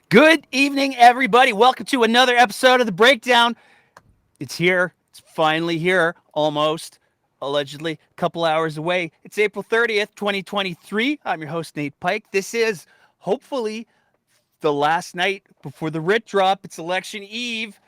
Good evening, everybody. Welcome to another episode of The Breakdown. It's here. It's finally here, almost. Allegedly, a couple hours away. It's April 30th, 2023. I'm your host, Nate Pike. This is hopefully the last night before the writ drop. It's election eve.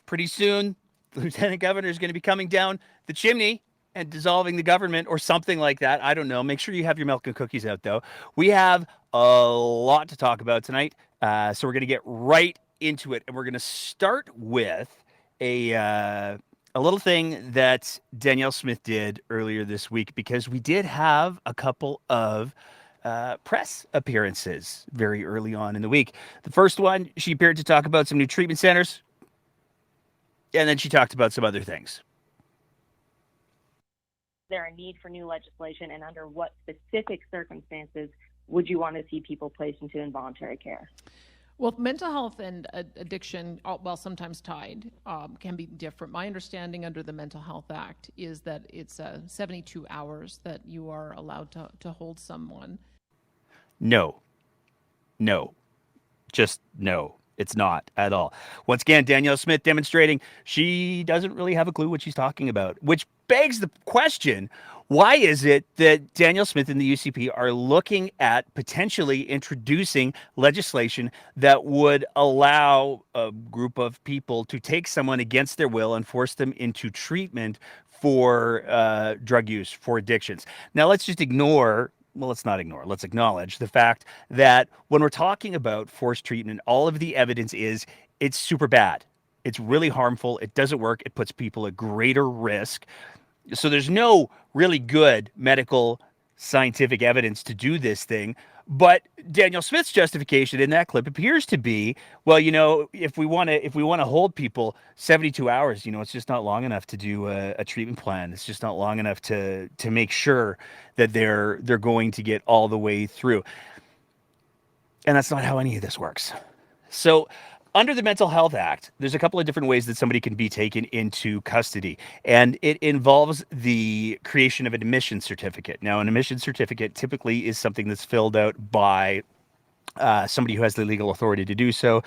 Pretty soon, the lieutenant governor is going to be coming down the chimney and dissolving the government or something like that. I don't know. Make sure you have your milk and cookies out, though. We have a lot to talk about tonight. So we're going to get right into it. And we're going to start with a little thing that Danielle Smith did earlier this week because we did have a couple of press appearances very early on in the week. The first one, she appeared to talk about some new treatment centers, and then she talked about some other things. There a need for new legislation, and under what specific circumstances would you want to see people placed into involuntary care? Well, mental health and addiction, while sometimes tied, can be different. My understanding under the Mental Health Act is that it's 72 hours that you are allowed to hold someone. No. Just no. It's not at all. Once again, Danielle Smith demonstrating she doesn't really have a clue what she's talking about, which begs the question, why is it that Danielle Smith and the UCP are looking at potentially introducing legislation that would allow a group of people to take someone against their will and force them into treatment for drug use, for addictions? Now, let's just ignore let's not ignore, let's acknowledge the fact that when we're talking about forced treatment, all of the evidence is it's super bad. It's really harmful. It doesn't work. It puts people at greater risk. So there's no really good medical scientific evidence to do this thing. But Danielle Smith's justification in that clip appears to be, well, if we want to hold people 72 hours, it's just not long enough to do a treatment plan. It's just not long enough to make sure that they're going to get all the way through. And that's not how any of this works. So under the Mental Health Act, there's a couple of different ways that somebody can be taken into custody, and it involves the creation of an admission certificate. Now, an admission certificate typically is something that's filled out by somebody who has the legal authority to do so,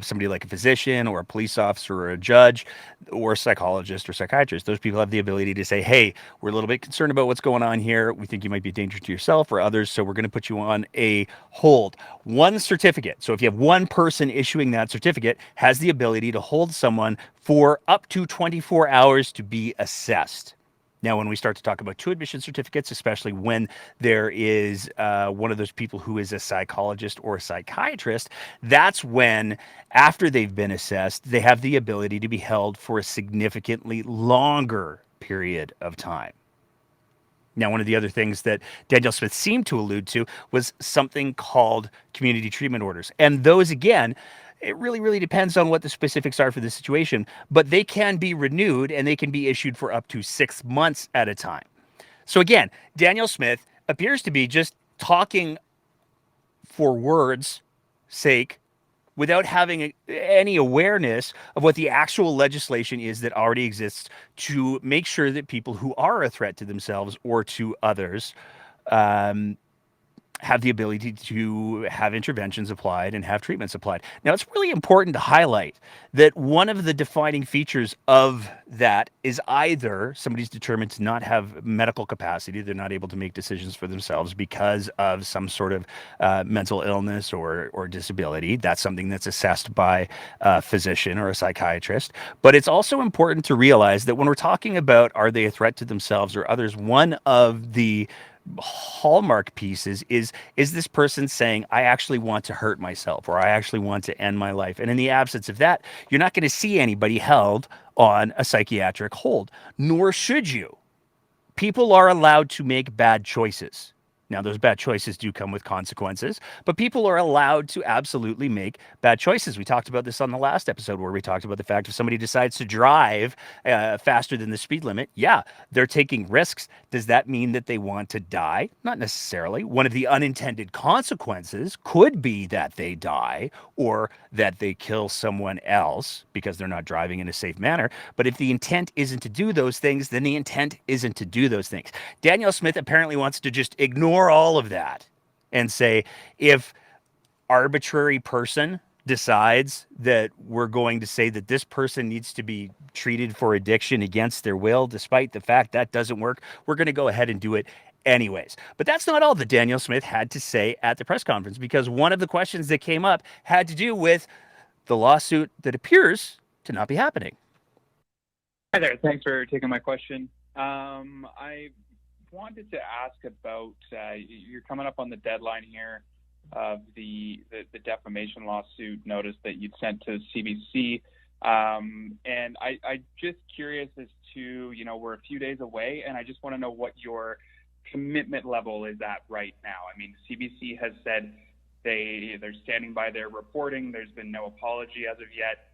somebody like a physician or a police officer or a judge or a psychologist or psychiatrist. Those people have the ability to say, hey, we're a little bit concerned about what's going on here. We think you might be a danger to yourself or others, so we're going to put you on a hold. One certificate, so if you have one person issuing that certificate, has the ability to hold someone for up to 24 hours to be assessed. Now, when we start to talk about two admission certificates, especially when there is one of those people who is a psychologist or a psychiatrist, that's when, after they've been assessed, they have the ability to be held for a significantly longer period of time. Now, one of the other things that Danielle Smith seemed to allude to was something called community treatment orders. And those, again, it really, really depends on what the specifics are for the situation, but they can be renewed and they can be issued for up to 6 months at a time. So again, Danielle Smith appears to be just talking for words' sake without having any awareness of what the actual legislation is that already exists to make sure that people who are a threat to themselves or to others have the ability to have interventions applied and have treatments applied. Now, it's really important to highlight that one of the defining features of that is either somebody's determined to not have medical capacity, they're not able to make decisions for themselves because of some sort of mental illness or disability. That's something that's assessed by a physician or a psychiatrist. But it's also important to realize that when we're talking about are they a threat to themselves or others, one of the hallmark pieces is this person saying, I actually want to hurt myself or I actually want to end my life? And in the absence of that, you're not going to see anybody held on a psychiatric hold, nor should you. People are allowed to make bad choices. Now, those bad choices do come with consequences, but people are allowed to absolutely make bad choices. We talked about this on the last episode where we talked about the fact if somebody decides to drive faster than the speed limit, yeah, they're taking risks. Does that mean that they want to die? Not necessarily. One of the unintended consequences could be that they die or that they kill someone else because they're not driving in a safe manner. But if the intent isn't to do those things, then the intent isn't to do those things. Danielle Smith apparently wants to just ignore all of that and say, if arbitrary person decides that we're going to say that this person needs to be treated for addiction against their will, despite the fact that doesn't work, we're going to go ahead and do it anyways. But that's not all that Danielle Smith had to say at the press conference, because one of the questions that came up had to do with the lawsuit that appears to not be happening. Hi there. Thanks for taking my question. I wanted to ask about, you're coming up on the deadline here of the defamation lawsuit notice that you'd sent to CBC. And I just curious as to, we're a few days away, and I just want to know what your commitment level is at right now. I mean, CBC has said they're standing by their reporting. There's been no apology as of yet.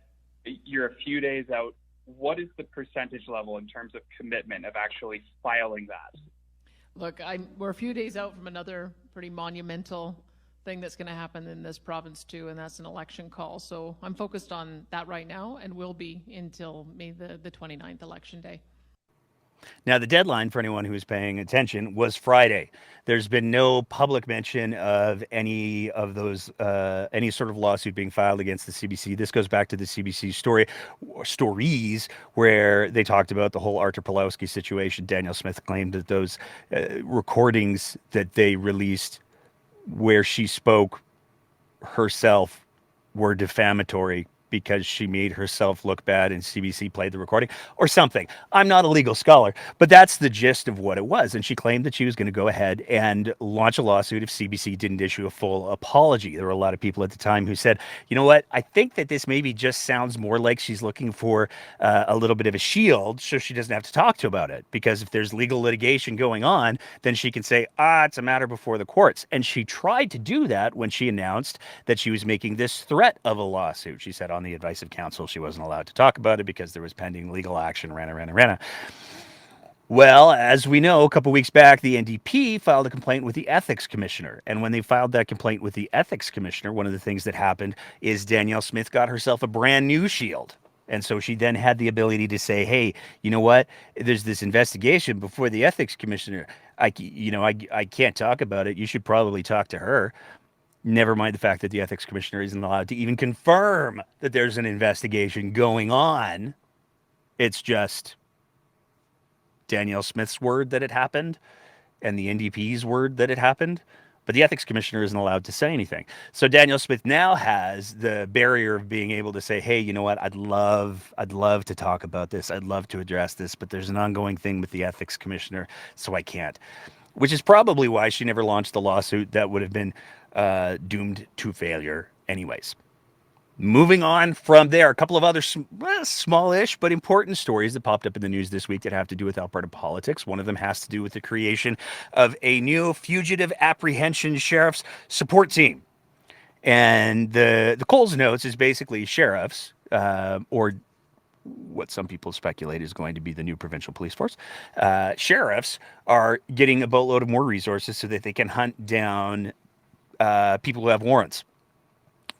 You're a few days out. What is the percentage level in terms of commitment of actually filing that? Look, we're a few days out from another pretty monumental thing that's going to happen in this province too, and that's an election call. So I'm focused on that right now, and will be until May the 29th, election day. Now, the deadline for anyone who is paying attention was Friday. There's been no public mention of any of those, any sort of lawsuit being filed against the CBC. This goes back to the CBC stories where they talked about the whole Artur Pawlowski situation. Danielle Smith claimed that those recordings that they released where she spoke herself were defamatory because she made herself look bad and CBC played the recording or something. I'm not a legal scholar, but that's the gist of what it was. And she claimed that she was going to go ahead and launch a lawsuit if CBC didn't issue a full apology. There were a lot of people at the time who said, you know what, I think that this maybe just sounds more like she's looking for a little bit of a shield so she doesn't have to talk to about it. Because if there's legal litigation going on, then she can say, it's a matter before the courts. And she tried to do that when she announced that she was making this threat of a lawsuit. She said on the advice of counsel she wasn't allowed to talk about it because there was pending legal action. Rana. Well, as we know, a couple weeks back, the NDP filed a complaint with the ethics commissioner. And when they filed that complaint with the ethics commissioner, one of the things that happened is Danielle Smith got herself a brand new shield. And so she then had the ability to say, hey, you know what? There's this investigation before the ethics commissioner. I can't talk about it. You should probably talk to her. Never mind the fact that the ethics commissioner isn't allowed to even confirm that there's an investigation going on. It's just Danielle Smith's word that it happened and the NDP's word that it happened. But the ethics commissioner isn't allowed to say anything. So Danielle Smith now has the barrier of being able to say, hey, you know what? I'd love to talk about this. I'd love to address this, but there's an ongoing thing with the ethics commissioner, so I can't. Which is probably why she never launched the lawsuit that would have been doomed to failure anyways. Moving on from there, a couple of other smallish but important stories that popped up in the news this week that have to do with Alberta politics. One of them has to do with the creation of a new fugitive apprehension sheriff's support team. And the Coles Notes is basically sheriffs, or what some people speculate is going to be the new provincial police force. Sheriffs are getting a boatload of more resources so that they can hunt down people who have warrants.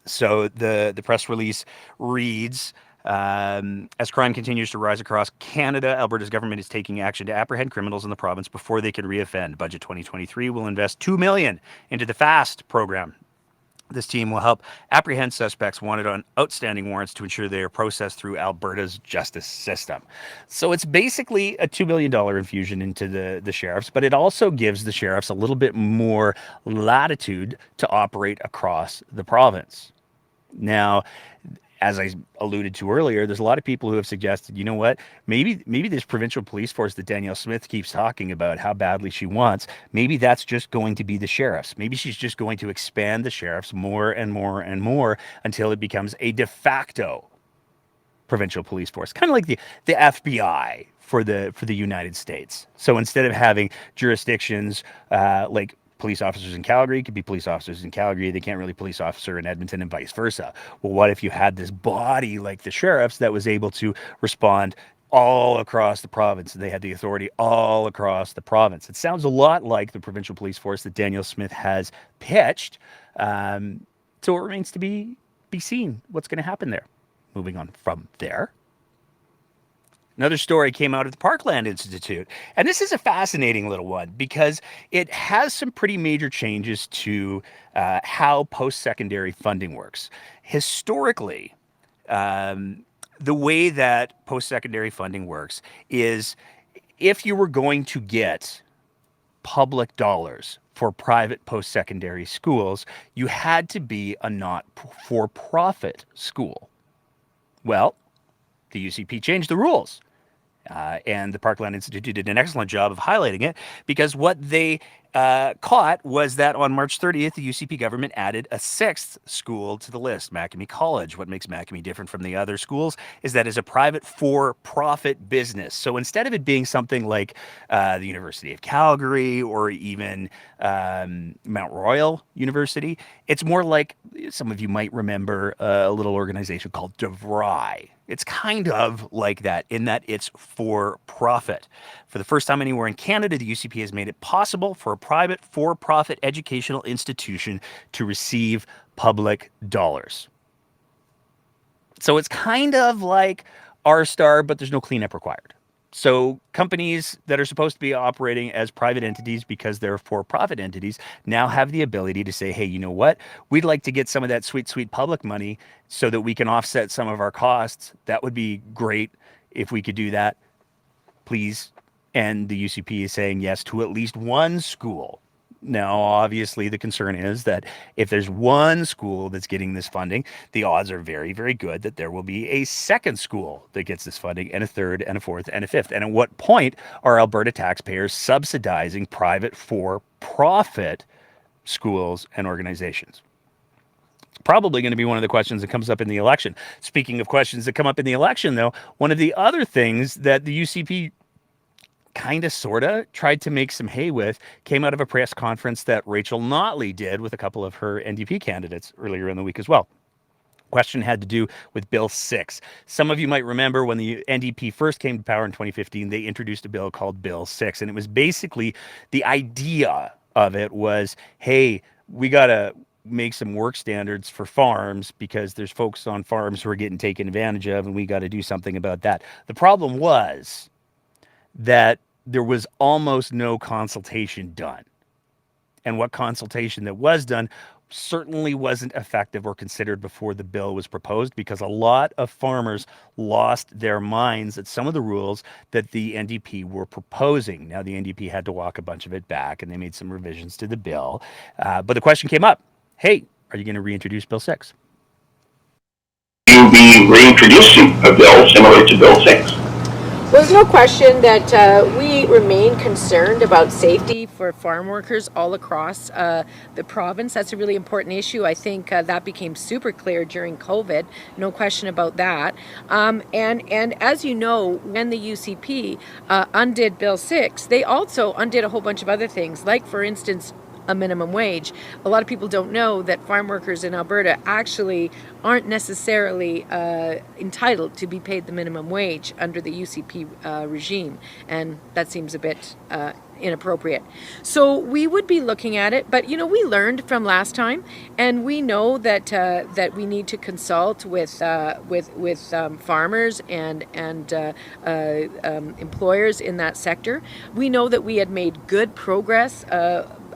So the press release reads, as crime continues to rise across Canada, Alberta's government is taking action to apprehend criminals in the province before they can reoffend. Budget 2023 will invest $2 million into the FAST program. This team will help apprehend suspects wanted on outstanding warrants to ensure they are processed through Alberta's justice system. So it's basically a $2 million infusion into the sheriffs, but it also gives the sheriffs a little bit more latitude to operate across the province. Now, as I alluded to earlier, there's a lot of people who have suggested, you know what, maybe this provincial police force that Danielle Smith keeps talking about how badly she wants, maybe that's just going to be the sheriffs. Maybe she's just going to expand the sheriffs more and more and more until it becomes a de facto provincial police force, kind of like the FBI for the United States. So instead of having jurisdictions like police officers in Calgary could be police officers in Calgary. They can't really police officer in Edmonton and vice versa. Well, what if you had this body like the sheriffs that was able to respond all across the province? They had the authority all across the province. It sounds a lot like the provincial police force that Danielle Smith has pitched. So it remains to be seen what's going to happen there. Moving on from there. Another story came out of the Parkland Institute. And this is a fascinating little one because it has some pretty major changes to how post secondary funding works. Historically, the way that post secondary funding works is if you were going to get public dollars for private post secondary schools, you had to be a not for profit school. Well, the UCP changed the rules. And the Parkland Institute did an excellent job of highlighting it because what they caught was that on March 30th, the UCP government added a sixth school to the list, Makemie College. What makes Makemie different from the other schools is that it's a private for-profit business. So instead of it being something like the University of Calgary or even Mount Royal University, it's more like some of you might remember a little organization called DeVry. It's kind of like that in that it's for profit. For the first time anywhere in Canada, the UCP has made it possible for a private for-profit educational institution to receive public dollars. So it's kind of like R-Star, but there's no cleanup required. So companies that are supposed to be operating as private entities because they're for-profit entities now have the ability to say, hey, you know what? We'd like to get some of that sweet, sweet public money so that we can offset some of our costs. That would be great if we could do that, please. And the UCP is saying yes to at least one school. Now, obviously, the concern is that if there's one school that's getting this funding, the odds are very, very good that there will be a second school that gets this funding, and a third, and a fourth, and a fifth. And at what point are Alberta taxpayers subsidizing private for-profit schools and organizations? It's probably going to be one of the questions that comes up in the election. Speaking of questions that come up in the election, though, one of the other things that the UCP kind of sort of tried to make some hay with came out of a press conference that Rachel Notley did with a couple of her NDP candidates earlier in the week as well. Question had to do with Bill 6. Some of you might remember when the NDP first came to power in 2015, they introduced a bill called Bill 6. And it was basically, the idea of it was, hey, we got to make some work standards for farms because there's folks on farms who are getting taken advantage of, and we got to do something about that. The problem was that there was almost no consultation done. And what consultation that was done certainly wasn't effective or considered before the bill was proposed, because a lot of farmers lost their minds at some of the rules that the NDP were proposing. Now, the NDP had to walk a bunch of it back, and they made some revisions to the bill. But the question came up, hey, are you going to reintroduce Bill 6? You'll be reintroducing a bill similar to Bill 6. Well, there's no question that we remain concerned about safety for farm workers all across the province. That's a really important issue. I think that became super clear during COVID. No question about that. And as you know, when the UCP undid Bill 6, they also undid a whole bunch of other things, like, for instance, a minimum wage. A lot of people don't know that farm workers in Alberta actually aren't necessarily entitled to be paid the minimum wage under the UCP regime, and that seems a bit inappropriate. So we would be looking at it, but we learned from last time, and we know that that we need to consult with farmers and employers in that sector. We know that we had made good progress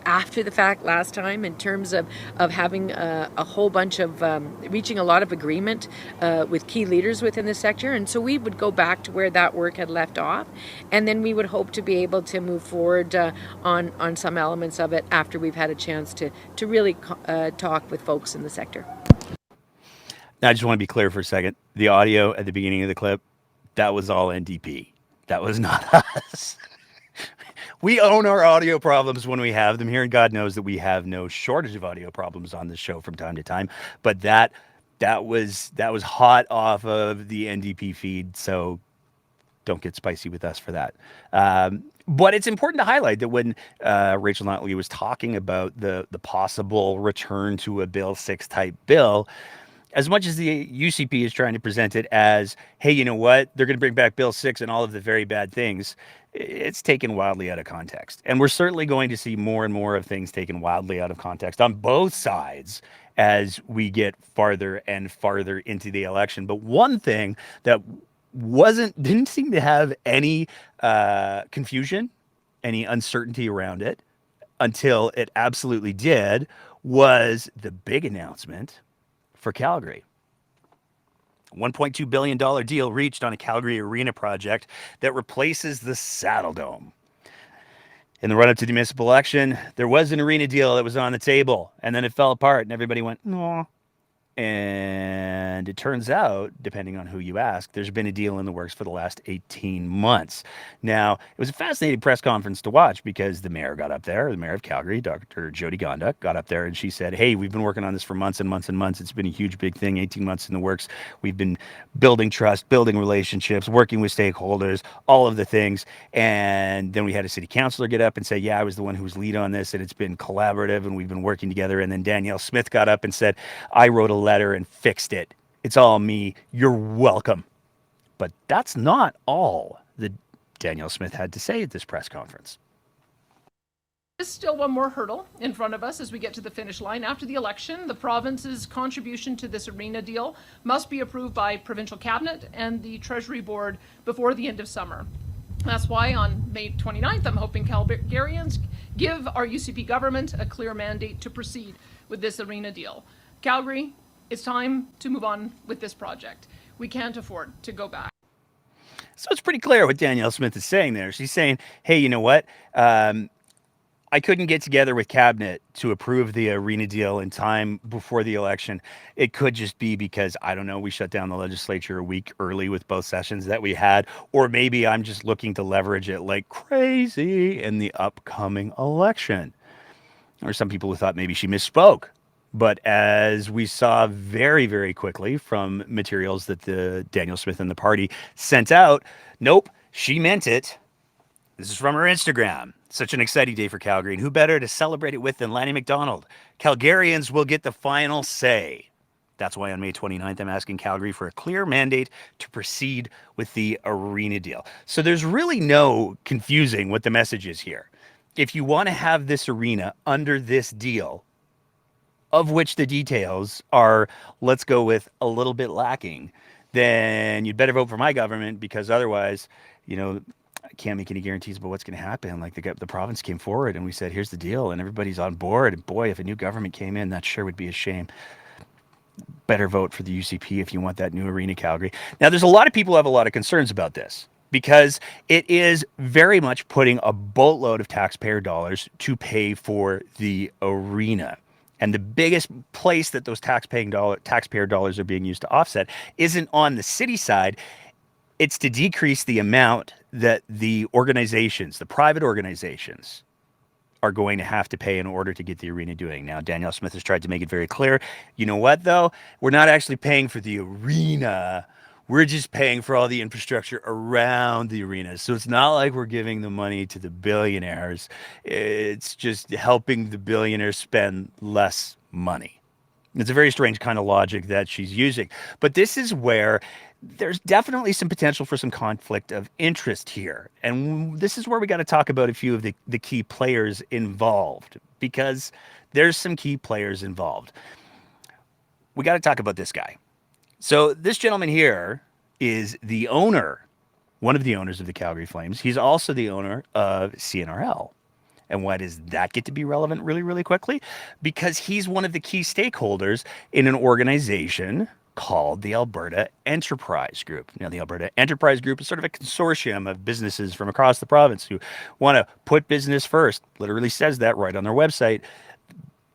after the fact last time in terms of having a whole bunch of reaching a lot of agreement with key leaders within the sector, and so we would go back to where that work had left off, and then we would hope to be able to move forward on some elements of it after we've had a chance to really talk with folks in the sector. Now, I just want to be clear for a second. The audio at the beginning of the clip, that was all NDP. That was not us. We own our audio problems when we have them here, and God knows that we have no shortage of audio problems on this show from time to time. But that was hot off of the NDP feed, so don't get spicy with us for that. But it's important to highlight that when Rachel Notley was talking about the possible return to a Bill 6 type bill, as much as the UCP is trying to present it as, hey, you know what, they're going to bring back Bill 6 and all of the very bad things, it's taken wildly out of context. And we're certainly going to see more and more of things taken wildly out of context on both sides as we get farther and farther into the election. But one thing that didn't seem to have any confusion, any uncertainty around it until it absolutely did, was the big announcement for Calgary. $1.2 billion deal reached on a Calgary arena project that replaces the Saddle Dome. In the run-up to the municipal election, there was an arena deal that was on the table, and then it fell apart, and everybody went, no. And it turns out, depending on who you ask, there's been a deal in the works for the last 18 months. Now, it was a fascinating press conference to watch because the mayor got up there, the mayor of Calgary, Dr. Jody Gonda, got up there and she said, hey, we've been working on this for months and months and months. It's been a huge, big thing, 18 months in the works. We've been building trust, building relationships, working with stakeholders, all of the things. And then we had a city councilor get up and say, yeah, I was the one who was lead on this, and it's been collaborative, and we've been working together. And then Danielle Smith got up and said, I wrote a letter and fixed it. It's all me. You're welcome. But that's not all that Danielle Smith had to say at this press conference. There's still one more hurdle in front of us as we get to the finish line. After the election, the province's contribution to this arena deal must be approved by provincial cabinet and the Treasury Board before the end of summer. That's why on May 29th, I'm hoping Calgarians give our UCP government a clear mandate to proceed with this arena deal. Calgary, it's time to move on with this project. We can't afford to go back. So it's pretty clear what Danielle Smith is saying there. She's saying, hey, you know what? I couldn't get together with cabinet to approve the arena deal in time before the election. It could just be because, I don't know, we shut down the legislature a week early with both sessions that we had, or maybe I'm just looking to leverage it like crazy in the upcoming election. Or some people who thought maybe she misspoke. But as we saw very, very quickly from materials that the Danielle Smith and the party sent out, nope, she meant it. This is from her Instagram. Such an exciting day for Calgary, and who better to celebrate it with than Lanny McDonald? Calgarians will get the final say. That's why on May 29th, I'm asking Calgary for a clear mandate to proceed with the arena deal. So there's really no confusing what the message is here. If you want to have this arena under this deal, of which the details are, let's go with, a little bit lacking, then you'd better vote for my government, because otherwise, you know, I can't make any guarantees about what's going to happen. Like the province came forward and we said, here's the deal, and everybody's on board. And boy, if a new government came in, that sure would be a shame. Better vote for the UCP if you want that new arena, Calgary. Now, there's a lot of people who have a lot of concerns about this, because it is very much putting a boatload of taxpayer dollars to pay for the arena. And the biggest place that those taxpayer dollars are being used to offset isn't on the city side. It's to decrease the amount that the organizations, the private organizations, are going to have to pay in order to get the arena doing. Now, Danielle Smith has tried to make it very clear. You know what, though? We're not actually paying for the arena. We're just paying for all the infrastructure around the arena. So it's not like we're giving the money to the billionaires. It's just helping the billionaires spend less money. It's a very strange kind of logic that she's using. But this is where there's definitely some potential for some conflict of interest here. And this is where we got to talk about a few of the key players involved, because there's some key players involved. We got to talk about this guy. So this gentleman here is the owner, one of the owners of the Calgary Flames. He's also the owner of CNRL. And why does that get to be relevant really, really quickly? Because he's one of the key stakeholders in an organization called the Alberta Enterprise Group. Now, the Alberta Enterprise Group is sort of a consortium of businesses from across the province who want to put business first. Literally says that right on their website.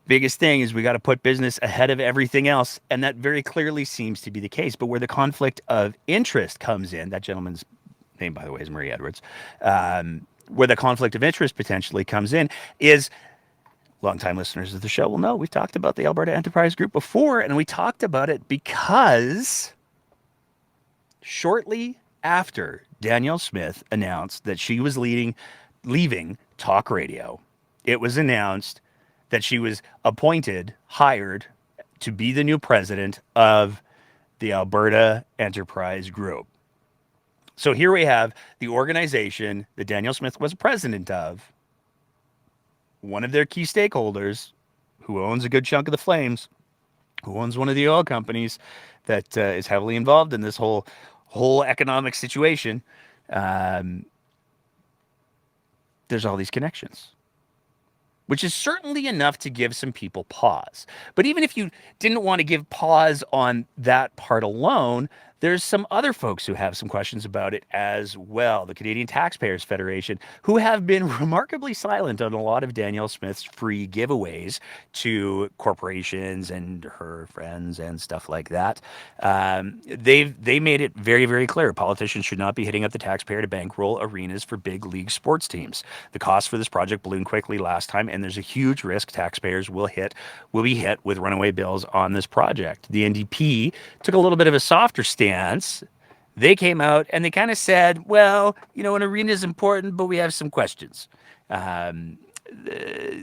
Biggest thing is we got to put business ahead of everything else. And that very clearly seems to be the case. But where the conflict of interest comes in, that gentleman's name, by the way, is Murray Edwards, where the conflict of interest potentially comes in is, longtime listeners of the show will know, we've talked about the Alberta Enterprise Group before, and we talked about it because shortly after Danielle Smith announced that she was leaving talk radio, it was announced that she was hired to be the new president of the Alberta Enterprise Group. So here we have the organization that Danielle Smith was president of, one of their key stakeholders, who owns a good chunk of the Flames, who owns one of the oil companies that is heavily involved in this whole whole economic situation, um, there's all these connections, which is certainly enough to give some people pause. But even if you didn't want to give pause on that part alone, there's some other folks who have some questions about it as well. The Canadian Taxpayers Federation, who have been remarkably silent on a lot of Danielle Smith's free giveaways to corporations and her friends and stuff like that. They made it very, very clear politicians should not be hitting up the taxpayer to bankroll arenas for big league sports teams. The cost for this project ballooned quickly last time, and there's a huge risk taxpayers will be hit with runaway bills on this project. The NDP took a little bit of a softer stance. They came out and they kind of said, well, an arena is important, but we have some questions. They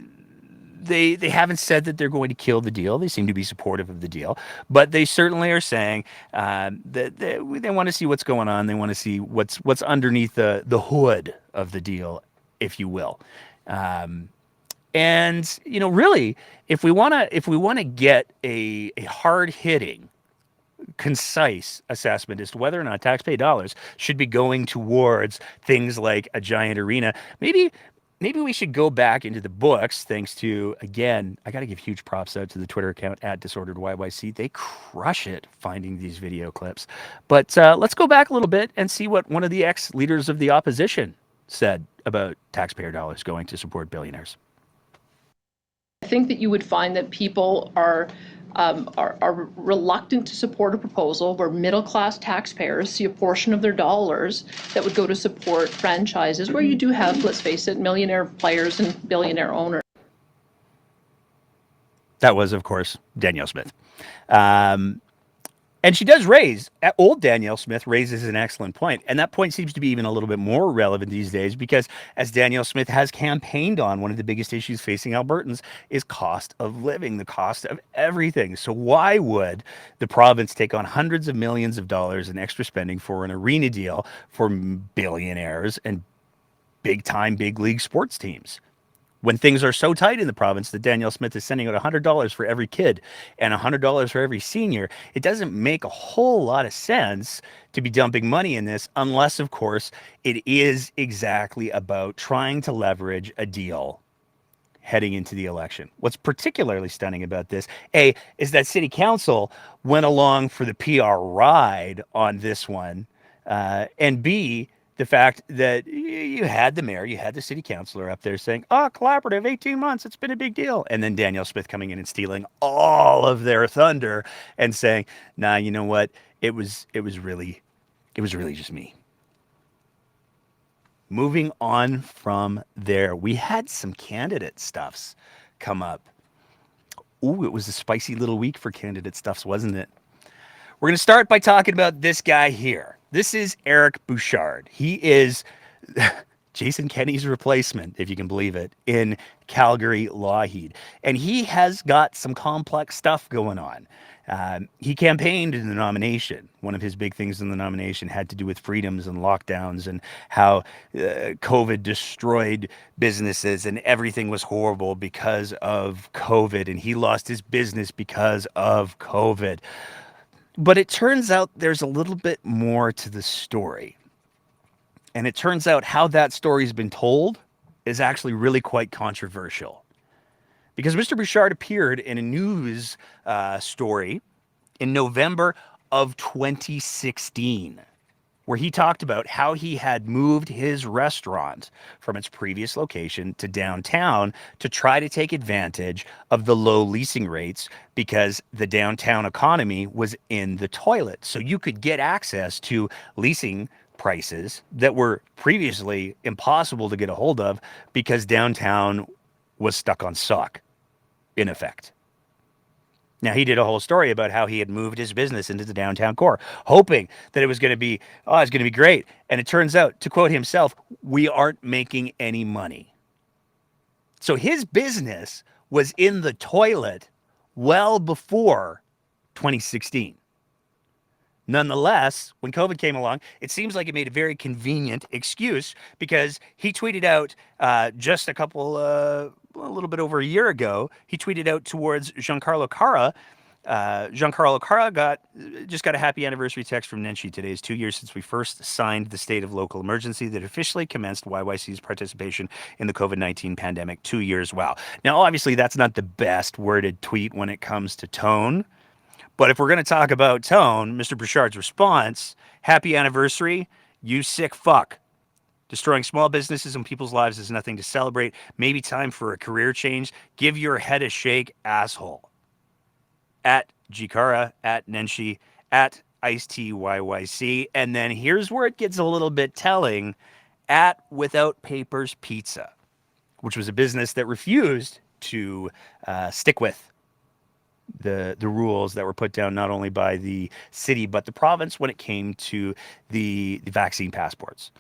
haven't said that they're going to kill the deal. They seem to be supportive of the deal, but they certainly are saying that they want to see what's going on. They want to see what's underneath the hood of the deal, if you will. And really, if we want to get a hard hitting, concise assessment as to whether or not taxpayer dollars should be going towards things like a giant arena, maybe we should go back into the books, thanks to, again, I got to give huge props out to the Twitter account @disorderedyyc. They crush it finding these video clips. But let's go back a little bit and see what one of the ex-leaders of the opposition said about taxpayer dollars going to support billionaires. I think that you would find that people are reluctant to support a proposal where middle-class taxpayers see a portion of their dollars that would go to support franchises where you do have, let's face it, millionaire players and billionaire owners. That was, of course, Danielle Smith. And she does old Danielle Smith raises an excellent point. And that point seems to be even a little bit more relevant these days because, as Danielle Smith has campaigned on, one of the biggest issues facing Albertans is cost of living, the cost of everything. So why would the province take on hundreds of millions of dollars in extra spending for an arena deal for billionaires and big-time big league sports teams? When things are so tight in the province that Danielle Smith is sending out $100 for every kid and $100 for every senior, it doesn't make a whole lot of sense to be dumping money in this unless, of course, it is exactly about trying to leverage a deal heading into the election. What's particularly stunning about this, A, is that City Council went along for the PR ride on this one, and B, the fact that you had the mayor, you had the city councilor up there saying, collaborative, 18 months, it's been a big deal. And then Danielle Smith coming in and stealing all of their thunder and saying, nah, you know what? It was really just me. Moving on from there, we had some candidate stuffs come up. Ooh, it was a spicy little week for candidate stuffs, wasn't it? We're going to start by talking about this guy here. This is Eric Bouchard. He is Jason Kenney's replacement, if you can believe it, in Calgary Lougheed. And he has got some complex stuff going on. He campaigned in the nomination. One of his big things in the nomination had to do with freedoms and lockdowns and how COVID destroyed businesses and everything was horrible because of COVID. And he lost his business because of COVID. But it turns out there's a little bit more to the story. And it turns out how that story's been told is actually really quite controversial. Because Mr. Bouchard appeared in a news story in November of 2016, where he talked about how he had moved his restaurant from its previous location to downtown to try to take advantage of the low leasing rates because the downtown economy was in the toilet. So you could get access to leasing prices that were previously impossible to get a hold of because downtown was stuck on suck, in effect. Now, he did a whole story about how he had moved his business into the downtown core, hoping that it was going to be, it's going to be great. And it turns out, to quote himself, we aren't making any money. So his business was in the toilet well before 2016. Nonetheless, when COVID came along, it seems like it made a very convenient excuse because he tweeted out just a little bit over a year ago, he tweeted out towards Giancarlo Cara Giancarlo Cara just got a happy anniversary text from Nenshi today. It's 2 years since we first signed the state of local emergency that officially commenced YYC's participation in the COVID-19 pandemic. 2 years, wow. Now, obviously, that's not the best worded tweet when it comes to tone. But if we're going to talk about tone, Mr. Bouchard's response, happy anniversary, you sick fuck. Destroying small businesses and people's lives is nothing to celebrate. Maybe time for a career change. Give your head a shake, asshole. At Jikara, at Nenshi, at IceTYYC. And then here's where it gets a little bit telling, at Without Papers Pizza, which was a business that refused to stick with the rules that were put down not only by the city but the province when it came to the vaccine passports.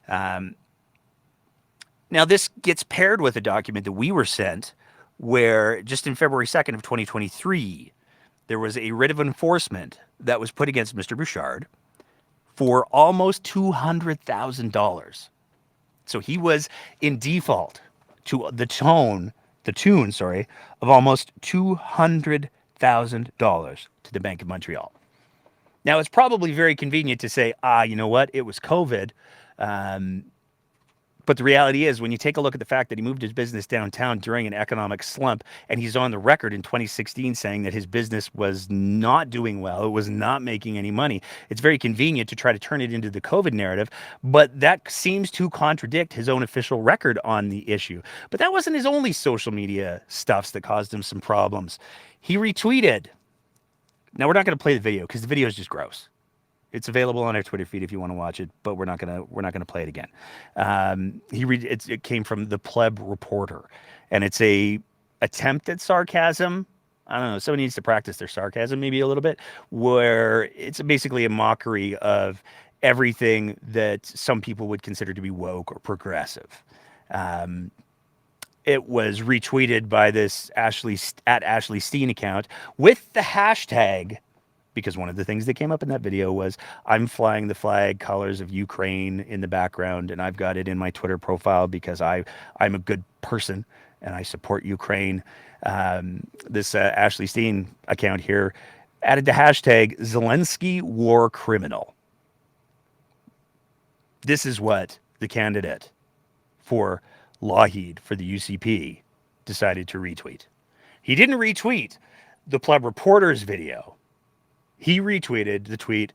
Now, this gets paired with a document that we were sent where just in February 2nd of 2023, there was a writ of enforcement that was put against Mr. Bouchard for almost $200,000. So he was in default to the tune, of almost $200,000 to the Bank of Montreal. Now, it's probably very convenient to say, you know what? It was COVID. But the reality is, when you take a look at the fact that he moved his business downtown during an economic slump, and he's on the record in 2016 saying that his business was not doing well, it was not making any money, it's very convenient to try to turn it into the COVID narrative. But that seems to contradict his own official record on the issue. But that wasn't his only social media stuffs that caused him some problems. He retweeted. Now, we're not going to play the video because the video is just gross. It's available on our Twitter feed if you want to watch it, but we're not gonna play it again. It came from the Pleb Reporter, and it's a attempt at sarcasm. I don't know. Somebody needs to practice their sarcasm maybe a little bit, where it's basically a mockery of everything that some people would consider to be woke or progressive. It was retweeted by this Ashley Steen account with the hashtag. Because one of the things that came up in that video was, I'm flying the flag colors of Ukraine in the background, and I've got it in my Twitter profile because I'm a good person and I support Ukraine. This Ashley Steen account here added the hashtag Zelensky war criminal. This is what the candidate for Lougheed for the UCP decided to retweet. He didn't retweet the Pleb Reporter's video. He retweeted the tweet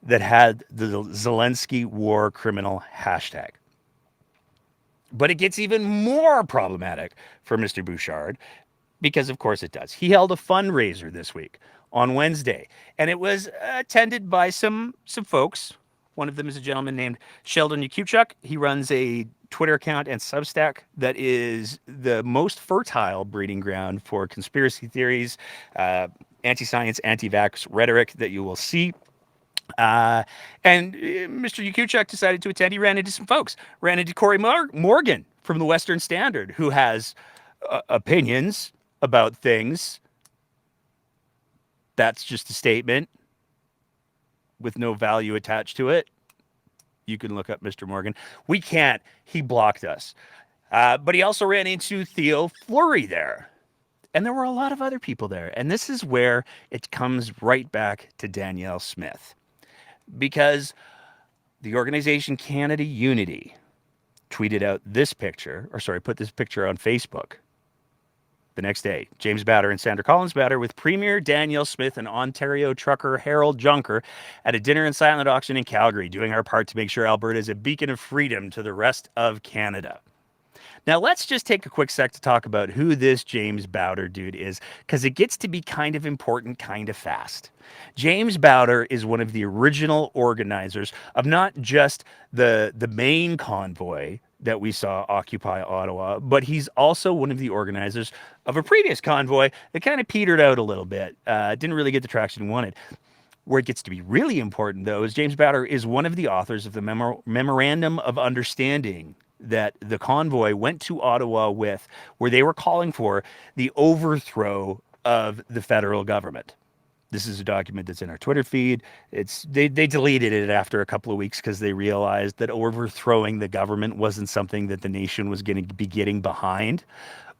that had the Zelensky war criminal hashtag. But it gets even more problematic for Mr. Bouchard because, of course, it does. He held a fundraiser this week on Wednesday, and it was attended by some folks. One of them is a gentleman named Sheldon Yakuchuk. He runs a Twitter account and Substack that is the most fertile breeding ground for conspiracy theories, anti-science, anti-vax rhetoric that you will see. And Mr. Yakuchuk decided to attend. He ran into some folks. Ran into Corey Morgan from the Western Standard, who has opinions about things. That's just a statement with no value attached to it. You can look up Mr. Morgan. We can't. He blocked us. But he also ran into Theo Fleury there. And there were a lot of other people there. And this is where it comes right back to Danielle Smith. Because the organization Canada Unity tweeted out this picture, put this picture on Facebook the next day. James Batter and Sandra Collins Batter with Premier Danielle Smith and Ontario trucker Harold Junker at a dinner and silent auction in Calgary, doing our part to make sure Alberta is a beacon of freedom to the rest of Canada. Now, let's just take a quick sec to talk about who this James Bowder dude is, because it gets to be kind of important kind of fast. James Bowder is one of the original organizers of not just the main convoy that we saw occupy Ottawa, but he's also one of the organizers of a previous convoy that kind of petered out a little bit, didn't really get the traction he wanted. Where it gets to be really important, though, is James Bowder is one of the authors of the Memorandum of Understanding that the convoy went to Ottawa with, where they were calling for the overthrow of the federal government. This is a document that's in our Twitter feed. They deleted it after a couple of weeks because they realized that overthrowing the government wasn't something that the nation was going to be getting behind.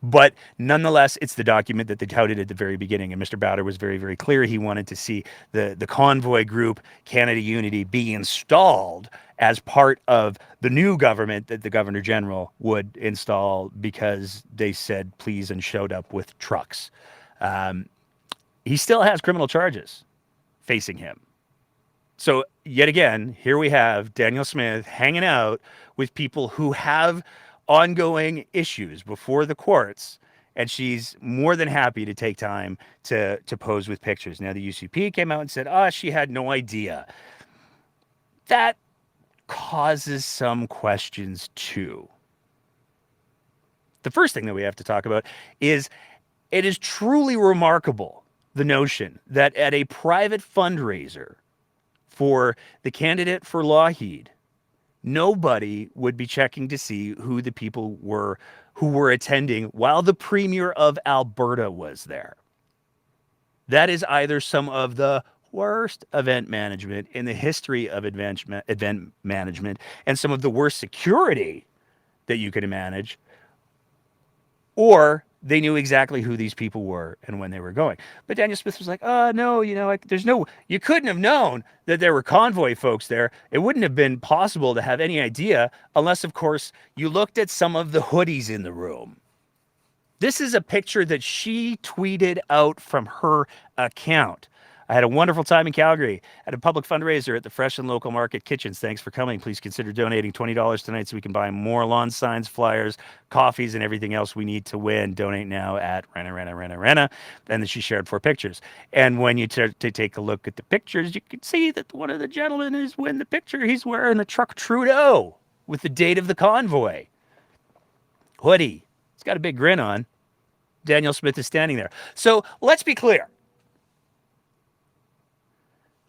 But nonetheless, it's the document that they touted at the very beginning. And Mr. Bowder was very, very clear. He wanted to see the convoy group, Canada Unity, be installed as part of the new government that the Governor General would install because they said please and showed up with trucks. He still has criminal charges facing him. So yet again, here we have Danielle Smith hanging out with people who have ongoing issues before the courts, and she's more than happy to take time to pose with pictures. Now, the UCP came out and said, she had no idea. That causes some questions too. The first thing that we have to talk about is it is truly remarkable, the notion that at a private fundraiser for the candidate for Lougheed, nobody would be checking to see who the people were who were attending while the Premier of Alberta was there. That is either some of the worst event management in the history of event management and some of the worst security that you could manage, or they knew exactly who these people were and when they were going. But Danielle Smith was like, no, you couldn't have known that there were convoy folks there. It wouldn't have been possible to have any idea unless, of course, you looked at some of the hoodies in the room. This is a picture that she tweeted out from her account. I had a wonderful time in Calgary at a public fundraiser at the Fresh and Local Market Kitchens. Thanks for coming. Please consider donating $20 tonight so we can buy more lawn signs, flyers, coffees, and everything else we need to win. Donate now at Rena. And then she shared 4 pictures. And when you take a look at the pictures, you can see that one of the gentlemen is in the picture. He's wearing the Truck Trudeau with the date of the convoy. Hoodie. He's got a big grin on. Danielle Smith is standing there. So let's be clear.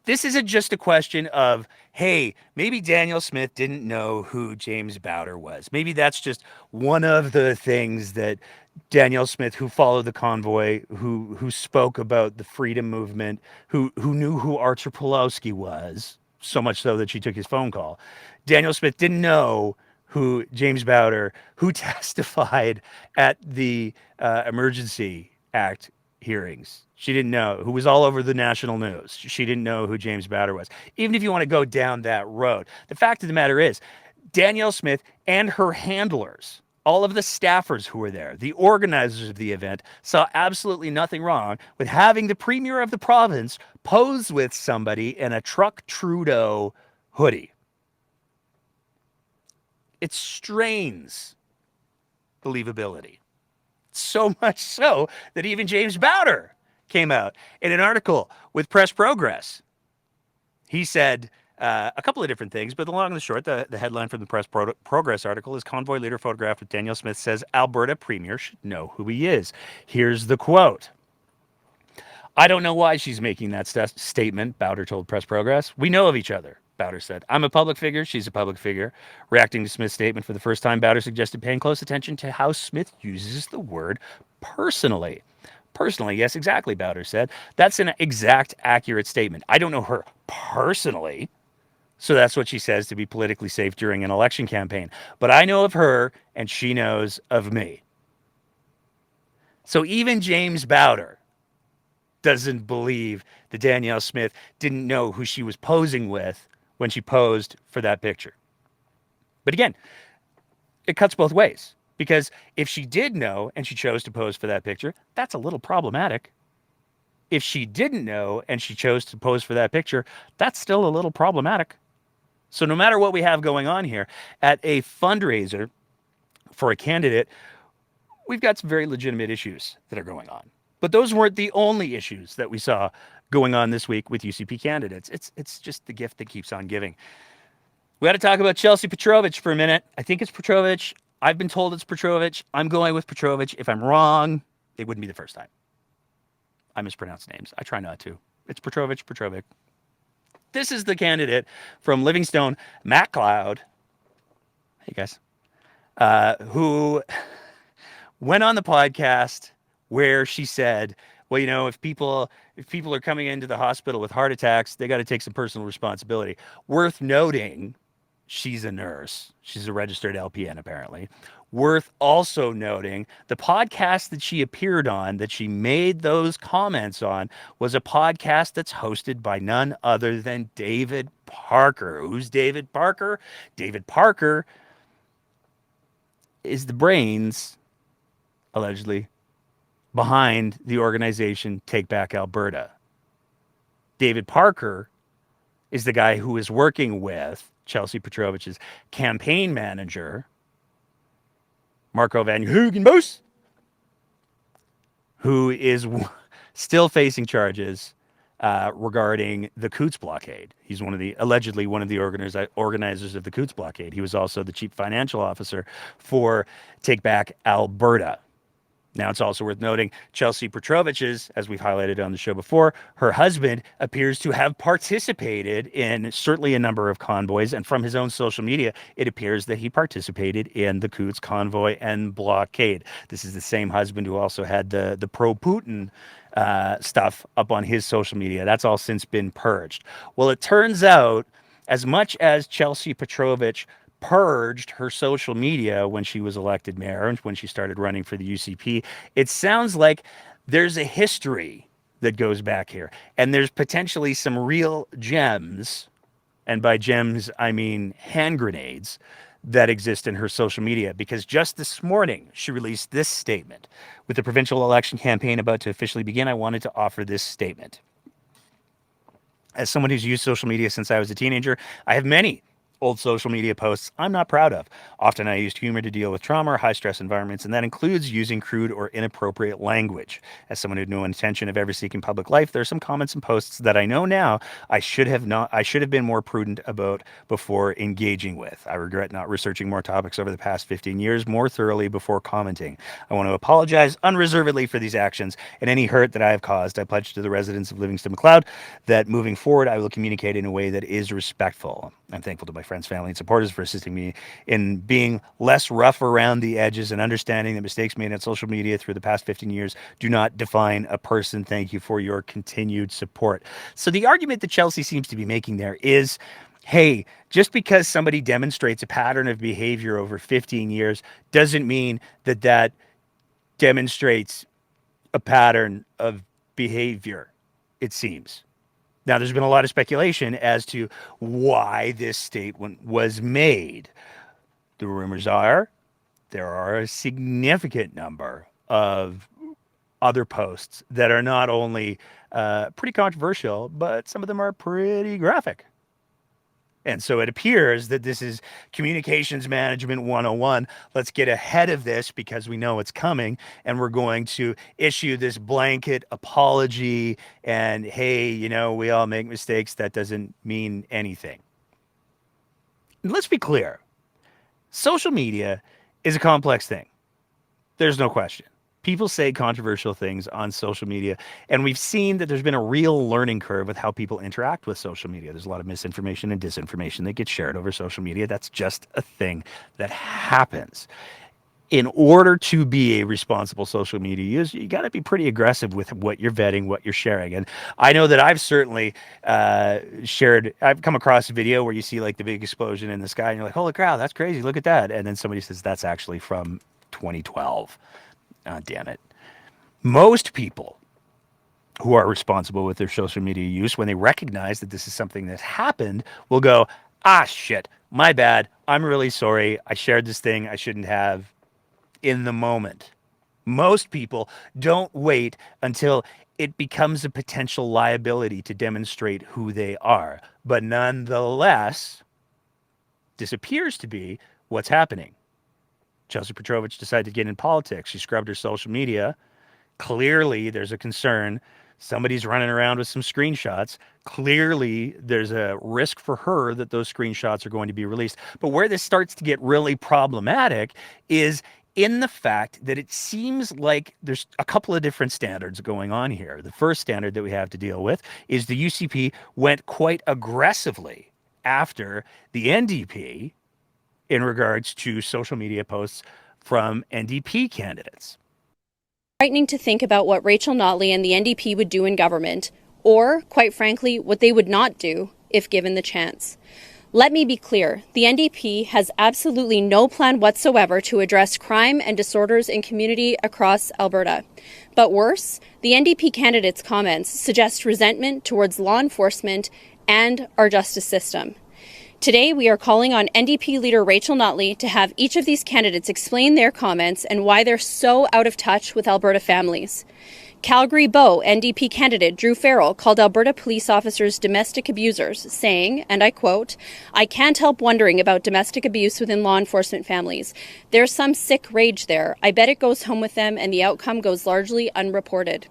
This isn't just a question of, hey, maybe Danielle Smith didn't know who James Bowder was. Maybe that's just one of the things that Danielle Smith, who followed the convoy, who spoke about the freedom movement, who knew who Archer Pulowski was, so much so that she took his phone call. Danielle Smith didn't know who James Bowder, who testified at the Emergency Act hearings. She didn't know, who was all over the national news. She didn't know who James Bowder was. Even if you want to go down that road, the fact of the matter is, Danielle Smith and her handlers, all of the staffers who were there, the organizers of the event, saw absolutely nothing wrong with having the Premier of the province pose with somebody in a Truck Trudeau hoodie. It strains believability. So much so that even James Bowder came out in an article with Press Progress. He said a couple of different things, but the long and the short, the headline from the Press Progress article is Convoy Leader Photographed with Danielle Smith says Alberta Premier should know who he is. Here's the quote. I don't know why she's making that statement, Bowder told Press Progress. We know of each other, Bowder said. I'm a public figure. She's a public figure. Reacting to Smith's statement for the first time, Bowder suggested paying close attention to how Smith uses the word personally. Personally, yes, exactly, Bowder said. That's an exact, accurate statement. I don't know her personally, so that's what she says to be politically safe during an election campaign. But I know of her, and she knows of me. So even James Bowder doesn't believe that Danielle Smith didn't know who she was posing with when she posed for that picture. But again, it cuts both ways. Because if she did know and she chose to pose for that picture, that's a little problematic. If she didn't know and she chose to pose for that picture, that's still a little problematic. So no matter what we have going on here, at a fundraiser for a candidate, we've got some very legitimate issues that are going on. But those weren't the only issues that we saw going on this week with UCP candidates. It's just the gift that keeps on giving. We got to talk about Chelsea Petrovich for a minute. I think it's Petrovich. I've been told it's Petrovich. I'm going with Petrovich. If I'm wrong, it wouldn't be the first time. I mispronounce names. I try not to. It's Petrovic. This is the candidate from Livingstone, Matt Cloud. Hey, guys. Who went on the podcast where she said, well, you know, if people are coming into the hospital with heart attacks, they got to take some personal responsibility. Worth noting, she's a nurse. She's a registered LPN, apparently. Worth also noting, the podcast that she appeared on, that she made those comments on, was a podcast that's hosted by none other than David Parker. Who's David Parker? David Parker is the brains, allegedly, behind the organization Take Back Alberta. David Parker is the guy who is working with Chelsea Petrovich's campaign manager, Marco Van Hugenboos, who is still facing charges regarding the Coutts blockade. He's allegedly one of the organizers of the Coutts blockade. He was also the chief financial officer for Take Back Alberta. Now, it's also worth noting Chelsea Petrovich's, as we've highlighted on the show before, her husband appears to have participated in certainly a number of convoys. And from his own social media, it appears that he participated in the Coutts convoy and blockade. This is the same husband who also had the pro-Putin stuff up on his social media. That's all since been purged. Well, it turns out, as much as Chelsea Petrovich purged her social media when she was elected mayor and when she started running for the UCP, it sounds like there's a history that goes back here. And there's potentially some real gems, and by gems, I mean hand grenades, that exist in her social media. Because just this morning, she released this statement. With the provincial election campaign about to officially begin, I wanted to offer this statement. As someone who's used social media since I was a teenager, I have many old social media posts I'm not proud of. Often I used humor to deal with trauma or high stress environments, and that includes using crude or inappropriate language. As someone who had no intention of ever seeking public life, there are some comments and posts that I know now I should have been more prudent about before engaging with. I regret not researching more topics over the past 15 years more thoroughly before commenting. I want to apologize unreservedly for these actions and any hurt that I have caused. I pledge to the residents of Livingston McLeod that moving forward, I will communicate in a way that is respectful. I'm thankful to my friends, family, and supporters for assisting me in being less rough around the edges and understanding that mistakes made on social media through the past 15 years do not define a person. Thank you for your continued support. So the argument that Chelsea seems to be making there is, hey, just because somebody demonstrates a pattern of behavior over 15 years doesn't mean that that demonstrates a pattern of behavior, it seems. Now, there's been a lot of speculation as to why this statement was made. The rumors are there are a significant number of other posts that are not only pretty controversial, but some of them are pretty graphic. And so it appears that this is communications management 101. Let's get ahead of this because we know it's coming, and we're going to issue this blanket apology. And hey, we all make mistakes. That doesn't mean anything. And let's be clear. Social media is a complex thing. There's no question. People say controversial things on social media, and we've seen that there's been a real learning curve with how people interact with social media. There's a lot of misinformation and disinformation that gets shared over social media. That's just a thing that happens. In order to be a responsible social media user, you got to be pretty aggressive with what you're vetting, what you're sharing. And I know that I've certainly I've come across a video where you see like the big explosion in the sky and you're like, holy cow, that's crazy. Look at that. And then somebody says that's actually from 2012. Damn it. Most people who are responsible with their social media use, when they recognize that this is something that happened, will go, shit, my bad. I'm really sorry. I shared this thing I shouldn't have in the moment. Most people don't wait until it becomes a potential liability to demonstrate who they are. But nonetheless, this appears to be what's happening. Chelsea Petrovich decided to get in politics. She scrubbed her social media. Clearly, there's a concern. Somebody's running around with some screenshots. Clearly, there's a risk for her that those screenshots are going to be released. But where this starts to get really problematic is in the fact that it seems like there's a couple of different standards going on here. The first standard that we have to deal with is the UCP went quite aggressively after the NDP in regards to social media posts from NDP candidates. Frightening to think about what Rachel Notley and the NDP would do in government, or, quite frankly, what they would not do if given the chance. Let me be clear, the NDP has absolutely no plan whatsoever to address crime and disorders in community across Alberta. But worse, the NDP candidate's comments suggest resentment towards law enforcement and our justice system. Today, we are calling on NDP leader Rachel Notley to have each of these candidates explain their comments and why they're so out of touch with Alberta families. Calgary Bow NDP candidate Drew Farrell called Alberta police officers domestic abusers, saying, and I quote, "I can't help wondering about domestic abuse within law enforcement families. There's some sick rage there. I bet it goes home with them and the outcome goes largely unreported."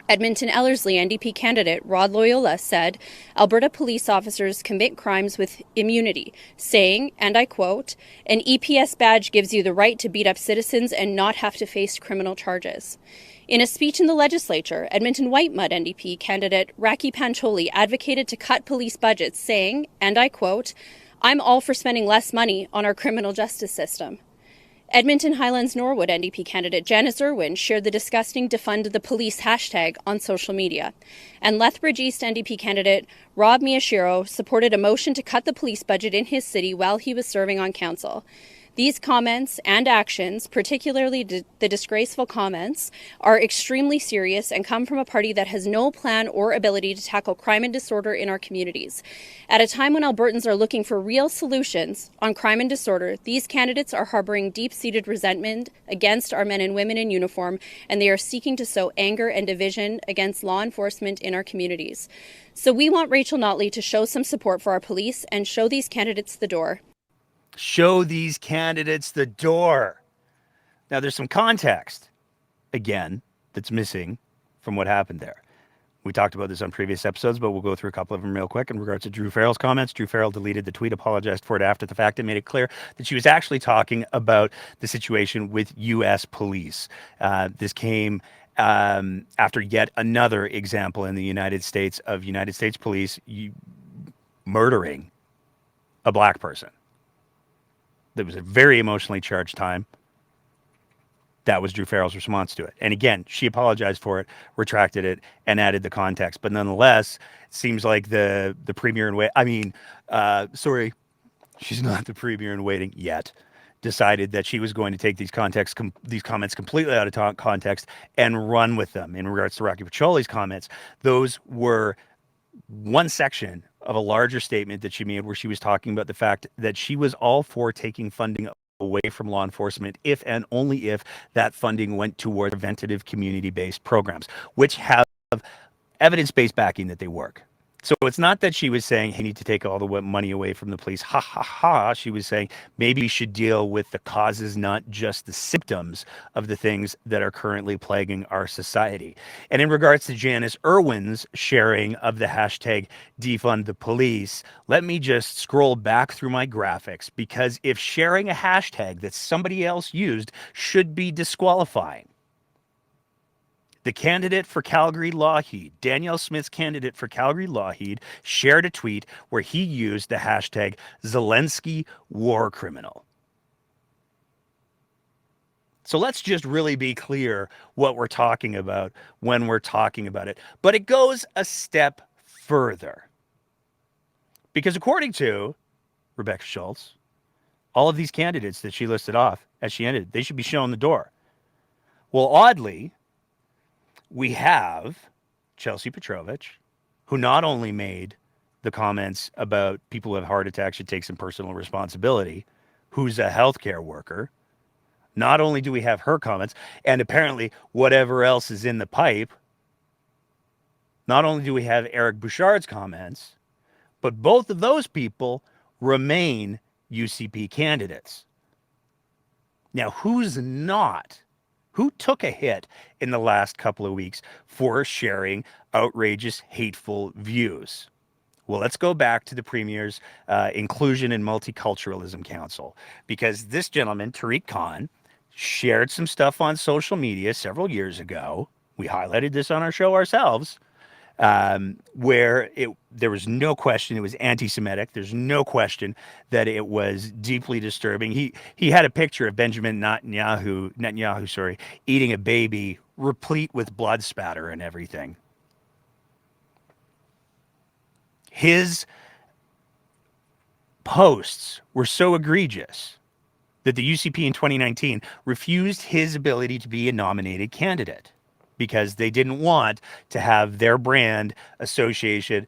Edmonton Ellerslie NDP candidate Rod Loyola said Alberta police officers commit crimes with immunity, saying, and I quote, "An EPS badge gives you the right to beat up citizens and not have to face criminal charges." In a speech in the legislature, Edmonton Whitemud NDP candidate Raki Pancholi advocated to cut police budgets, saying, and I quote, "I'm all for spending less money on our criminal justice system." Edmonton Highlands Norwood NDP candidate Janice Irwin shared the disgusting defund the police hashtag on social media. And Lethbridge East NDP candidate Rob Miyashiro supported a motion to cut the police budget in his city while he was serving on council. These comments and actions, particularly the disgraceful comments, are extremely serious and come from a party that has no plan or ability to tackle crime and disorder in our communities. At a time when Albertans are looking for real solutions on crime and disorder, these candidates are harboring deep-seated resentment against our men and women in uniform, and they are seeking to sow anger and division against law enforcement in our communities. So we want Rachel Notley to show some support for our police and show these candidates the door. Show these candidates the door. Now, there's some context, again, that's missing from what happened there. We talked about this on previous episodes, but we'll go through a couple of them real quick in regards to Drew Farrell's comments. Drew Farrell deleted the tweet, apologized for it after the fact, and made it clear that she was actually talking about the situation with U.S. police. This came after yet another example in the United States of United States police murdering a black person. There was a very emotionally charged time. That was Drew Farrell's response to it. And again, she apologized for it, retracted it, and added the context. But nonetheless, it seems like the premier in waiting, she's not the premier in waiting yet, decided that she was going to take these comments completely out of context and run with them. In regards to Raki Pancholi's comments, those were one section of a larger statement that she made where she was talking about the fact that she was all for taking funding away from law enforcement if and only if that funding went toward preventative community-based programs, which have evidence-based backing that they work. So it's not that she was saying, hey, you need to take all the money away from the police. Ha, ha, ha. She was saying, maybe we should deal with the causes, not just the symptoms of the things that are currently plaguing our society. And in regards to Janice Irwin's sharing of the hashtag defund the police, let me just scroll back through my graphics, because if sharing a hashtag that somebody else used should be disqualifying, the candidate for Calgary Lougheed, Danielle Smith's candidate for Calgary Lougheed, shared a tweet where he used the hashtag Zelensky war criminal. So let's just really be clear what we're talking about when we're talking about it. But it goes a step further. Because according to Rebecca Schultz, all of these candidates that she listed off as she ended, they should be shown the door. Well, oddly, we have Chelsea Petrovich, who not only made the comments about people who have heart attacks should take some personal responsibility, who's a healthcare worker. Not only do we have her comments, and apparently whatever else is in the pipe, not only do we have Eric Bouchard's comments, but both of those people remain UCP candidates. Now, who's not? Who took a hit in the last couple of weeks for sharing outrageous, hateful views? Well, let's go back to the Premier's Inclusion and Multiculturalism Council, because this gentleman, Tariq Khan, shared some stuff on social media several years ago. We highlighted this on our show ourselves, where there was no question it was anti-Semitic. There's no question that it was deeply disturbing. He had a picture of Benjamin Netanyahu, eating a baby replete with blood spatter and everything. His posts were so egregious that the UCP in 2019 refused his ability to be a nominated candidate because they didn't want to have their brand associated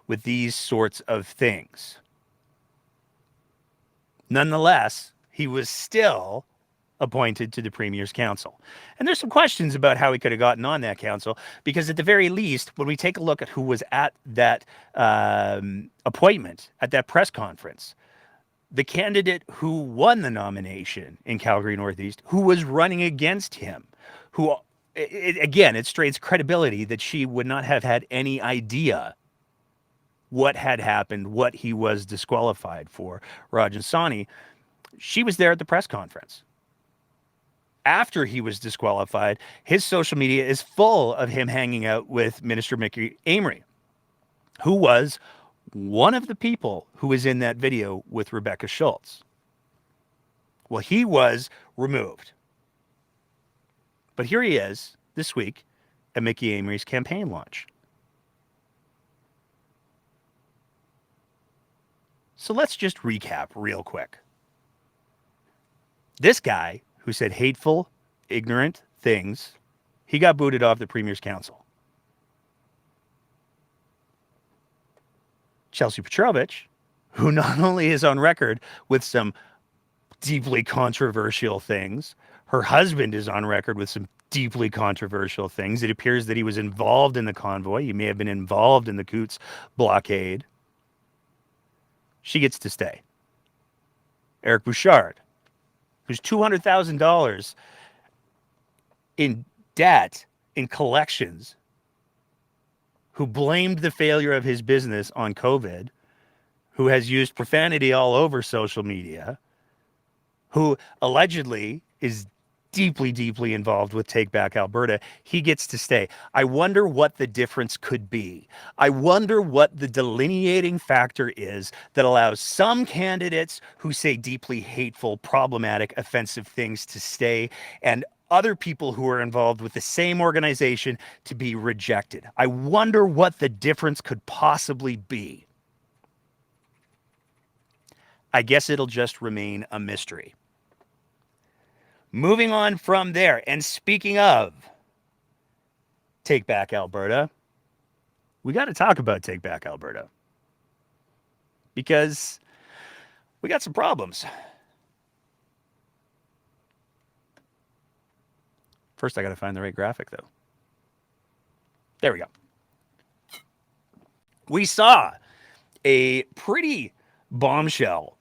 with these sorts of things. Nonetheless, he was still appointed to the Premier's Council. And there's some questions about how he could have gotten on that council, because at the very least, when we take a look at who was at that appointment, at that press conference, the candidate who won the nomination in Calgary Northeast, who was running against him, who, again, it strains credibility that she would not have had any idea what had happened, what he was disqualified for. Rajan Sawhney, she was there at the press conference. After he was disqualified, his social media is full of him hanging out with Minister Mickey Amery, who was one of the people who was in that video with Rebecca Schultz. Well, he was removed. But here he is this week at Mickey Amery's campaign launch. So let's just recap real quick. This guy who said hateful, ignorant things, he got booted off the Premier's Council. Chelsea Petrovich, who not only is on record with some deeply controversial things, her husband is on record with some deeply controversial things. It appears that he was involved in the convoy. He may have been involved in the Coutts blockade. She gets to stay. Eric Bouchard, who's $200,000 in debt in collections, who blamed the failure of his business on COVID, who has used profanity all over social media, who allegedly is deeply, deeply involved with Take Back Alberta, he gets to stay. I wonder what the difference could be. I wonder what the delineating factor is that allows some candidates who say deeply hateful, problematic, offensive things to stay, and other people who are involved with the same organization to be rejected. I wonder what the difference could possibly be. I guess it'll just remain a mystery. Moving on from there, and speaking of Take Back Alberta, we got to talk about Take Back Alberta, because we got some problems. First, I got to find the right graphic, though. There we go. We saw a pretty bombshell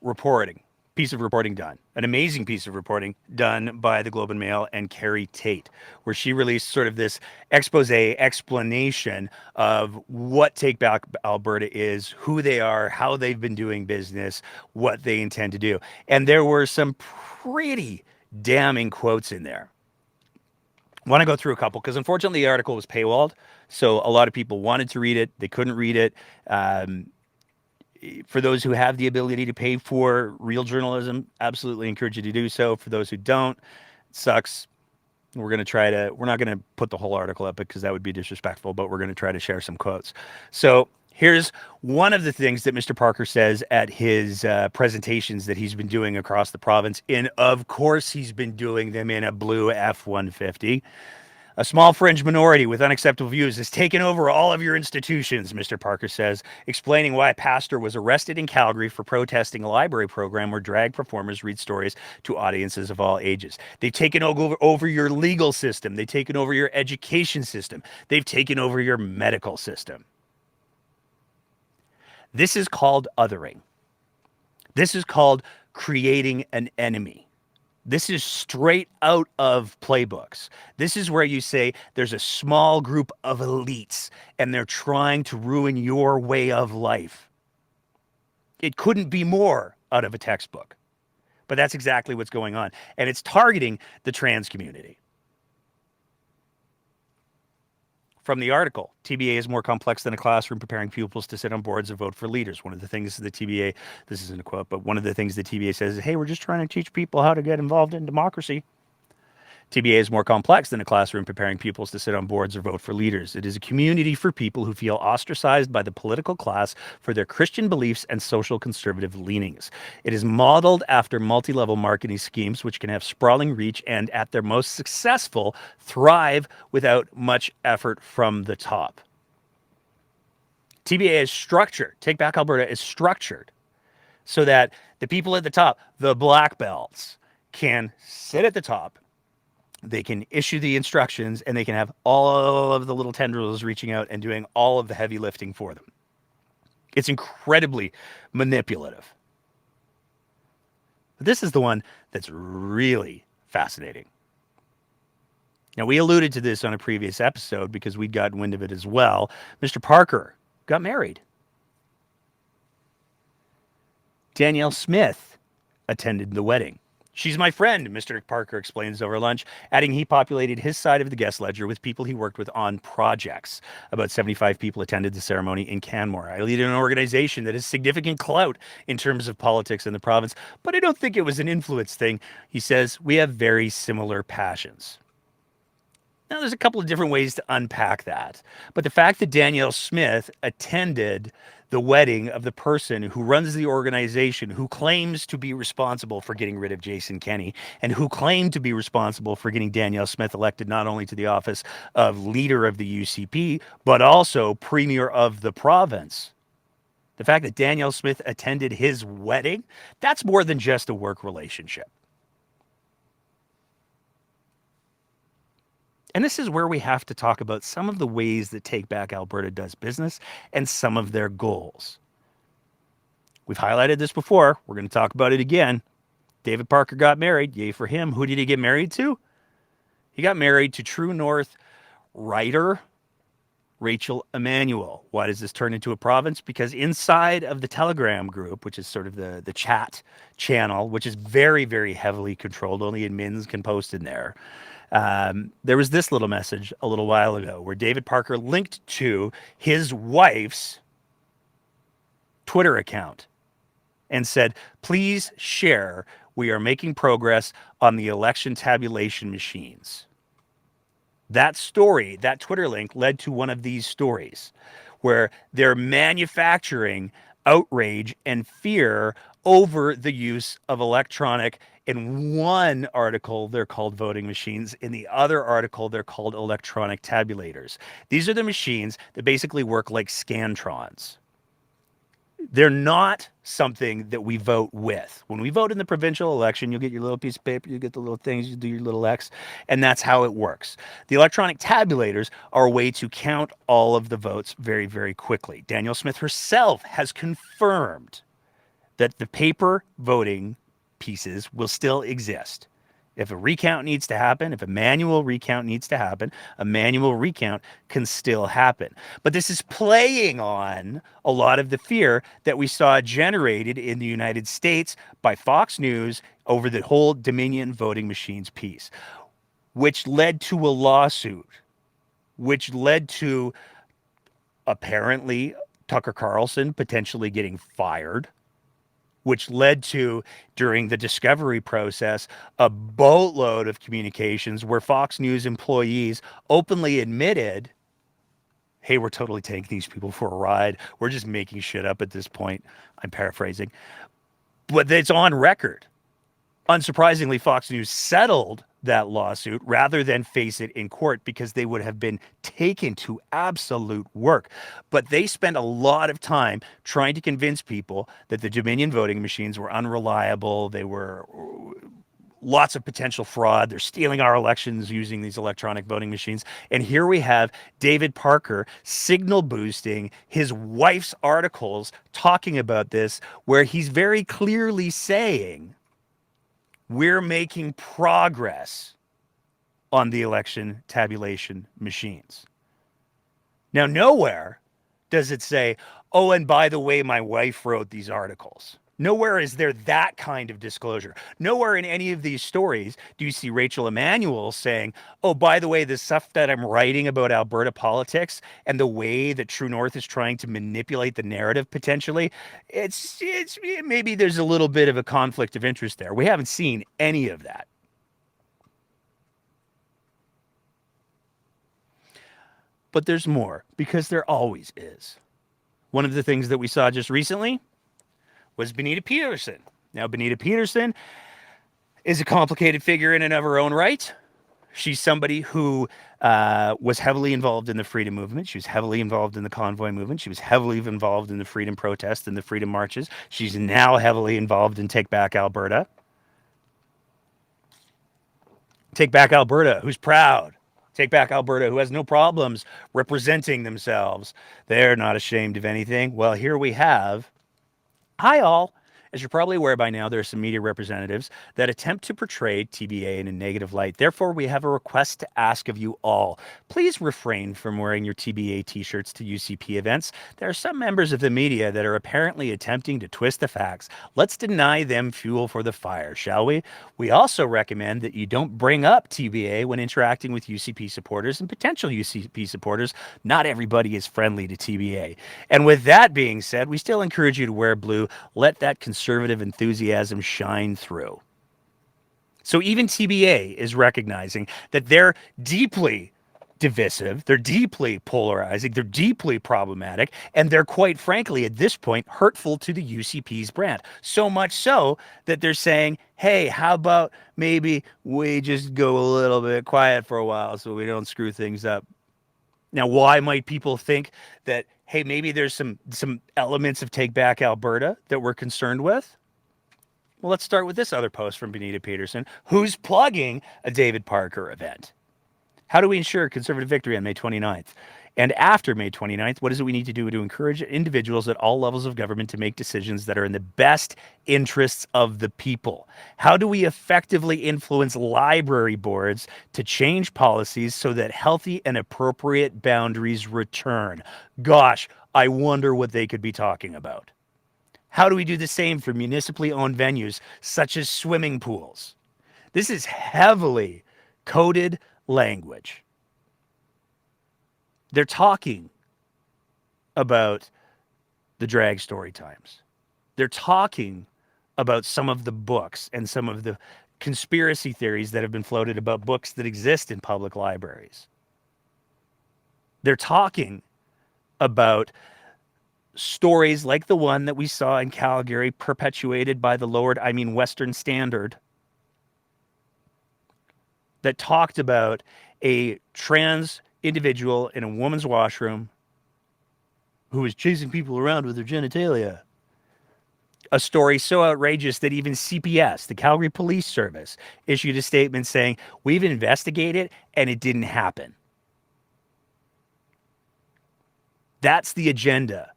piece of reporting done, an amazing piece of reporting done by the Globe and Mail and Carrie Tate, where she released sort of this explanation of what Take Back Alberta is, who they are, how they've been doing business, what they intend to do. And there were some pretty damning quotes in there. I want to go through a couple, because unfortunately the article was paywalled, so a lot of people wanted to read it. They couldn't read it. For those who have the ability to pay for real journalism, absolutely encourage you to do so. For those who don't, it sucks. We're not going to put the whole article up because that would be disrespectful, but we're going to try to share some quotes. So here's one of the things that Mr. Parker says at his presentations that he's been doing across the province. And of course, he's been doing them in a blue F-150. A small fringe minority with unacceptable views has taken over all of your institutions, Mr. Parker says, explaining why a pastor was arrested in Calgary for protesting a library program where drag performers read stories to audiences of all ages. They've taken over your legal system. They've taken over your education system. They've taken over your medical system. This is called othering. This is called creating an enemy. This is straight out of playbooks. This is where you say there's a small group of elites and they're trying to ruin your way of life. It couldn't be more out of a textbook, but that's exactly what's going on. And it's targeting the trans community. From the article, TBA is more complex than a classroom preparing pupils to sit on boards and vote for leaders. One of the things the TBA, this isn't a quote, but one of the things the TBA says is, hey, we're just trying to teach people how to get involved in democracy. TBA is more complex than a classroom preparing pupils to sit on boards or vote for leaders. It is a community for people who feel ostracized by the political class for their Christian beliefs and social conservative leanings. It is modeled after multi-level marketing schemes, which can have sprawling reach and, at their most successful, thrive without much effort from the top. TBA is structured. Take Back Alberta is structured so that the people at the top, the black belts, can sit at the top. They can issue the instructions, and they can have all of the little tendrils reaching out and doing all of the heavy lifting for them. It's incredibly manipulative. But this is the one that's really fascinating. Now, we alluded to this on a previous episode because we'd gotten wind of it as well. Mr. Parker got married. Danielle Smith attended the wedding. She's my friend, Mr. Parker explains over lunch, adding he populated his side of the guest ledger with people he worked with on projects. About 75 people attended the ceremony in Canmore. I lead an organization that has significant clout in terms of politics in the province, but I don't think it was an influence thing. He says, we have very similar passions. Now, there's a couple of different ways to unpack that, but the fact that Danielle Smith attended the wedding of the person who runs the organization, who claims to be responsible for getting rid of Jason Kenney, and who claimed to be responsible for getting Danielle Smith elected not only to the office of leader of the UCP, but also premier of the province. The fact that Danielle Smith attended his wedding, that's more than just a work relationship. And this is where we have to talk about some of the ways that Take Back Alberta does business and some of their goals. We've highlighted this before. We're going to talk about it again. David Parker got married. Yay for him. Who did he get married to? He got married to True North writer Rachel Emmanuel. Why does this turn into a province? Because inside of the Telegram group, which is sort of the chat channel, which is very, very heavily controlled, only admins can post in there. There was this little message a little while ago where David Parker linked to his wife's Twitter account and said, please share. We are making progress on the election tabulation machines. That story, that Twitter link led to one of these stories where they're manufacturing outrage and fear over the use of electronic. In one article, they're called voting machines. In the other article, they're called electronic tabulators. These are the machines that basically work like Scantrons. They're not something that we vote with. When we vote in the provincial election, you'll get your little piece of paper, you get the little things, you do your little X, and that's how it works. The electronic tabulators are a way to count all of the votes very, very quickly. Danielle Smith herself has confirmed that the paper voting pieces will still exist. If a recount needs to happen, if a manual recount needs to happen, a manual recount can still happen. But this is playing on a lot of the fear that we saw generated in the United States by Fox News over the whole Dominion voting machines piece, which led to a lawsuit, which led to apparently Tucker Carlson potentially getting fired, which led to, during the discovery process, a boatload of communications where Fox News employees openly admitted, hey, we're totally taking these people for a ride. We're just making shit up at this point. I'm paraphrasing. But it's on record. Unsurprisingly, Fox News settled that lawsuit rather than face it in court because they would have been taken to absolute work. But they spent a lot of time trying to convince people that the Dominion voting machines were unreliable. They were lots of potential fraud. They're stealing our elections using these electronic voting machines. And here we have David Parker signal boosting his wife's articles talking about this, where he's very clearly saying, we're making progress on the election tabulation machines. Now, nowhere does it say, oh, and by the way, my wife wrote these articles. Nowhere is there that kind of disclosure. Nowhere in any of these stories do you see Rachel Emmanuel saying, oh, by the way, the stuff that I'm writing about Alberta politics and the way that True North is trying to manipulate the narrative potentially, it's maybe there's a little bit of a conflict of interest there. We haven't seen any of that. but there's more, because there always is. One of the things that we saw just recently was Benita Peterson. Now, Benita Peterson is a complicated figure in and of her own right. She's somebody who was heavily involved in the freedom movement. She was heavily involved in the convoy movement. She was heavily involved in the freedom protests and the freedom marches. She's now heavily involved in Take Back Alberta. Take Back Alberta, who's proud. Take Back Alberta, who has no problems representing themselves. They're not ashamed of anything. Well, here we have, hi all. As you're probably aware by now, there are some media representatives that attempt to portray TBA in a negative light. Therefore, we have a request to ask of you all. Please refrain from wearing your TBA t-shirts to UCP events. There are some members of the media that are apparently attempting to twist the facts. Let's deny them fuel for the fire, shall we? We also recommend that you don't bring up TBA when interacting with UCP supporters and potential UCP supporters. Not everybody is friendly to TBA. And with that being said, we still encourage you to wear blue. Let that conservative enthusiasm shine through. So even TBA is recognizing that they're deeply divisive, they're deeply polarizing, they're deeply problematic, and they're quite frankly at this point hurtful to the UCP's brand. So much so that they're saying, hey, how about maybe we just go a little bit quiet for a while so we don't screw things up. Now, why might people think that, hey, maybe there's some elements of Take Back Alberta that we're concerned with? Well, let's start with this other post from Benita Peterson, who's plugging a David Parker event. How do we ensure conservative victory on May 29th? And after May 29th, what is it we need to do to encourage individuals at all levels of government to make decisions that are in the best interests of the people? How do we effectively influence library boards to change policies so that healthy and appropriate boundaries return? Gosh, I wonder what they could be talking about. How do we do the same for municipally owned venues such as swimming pools? This is heavily coded language. They're talking about the drag story times. They're talking about some of the books and some of the conspiracy theories that have been floated about books that exist in public libraries. They're talking about stories like the one that we saw in Calgary, perpetuated by the Western Standard, that talked about a trans individual in a woman's washroom who was chasing people around with their genitalia. A story so outrageous that even CPS, the Calgary Police Service, issued a statement saying, we've investigated and it didn't happen. That's the agenda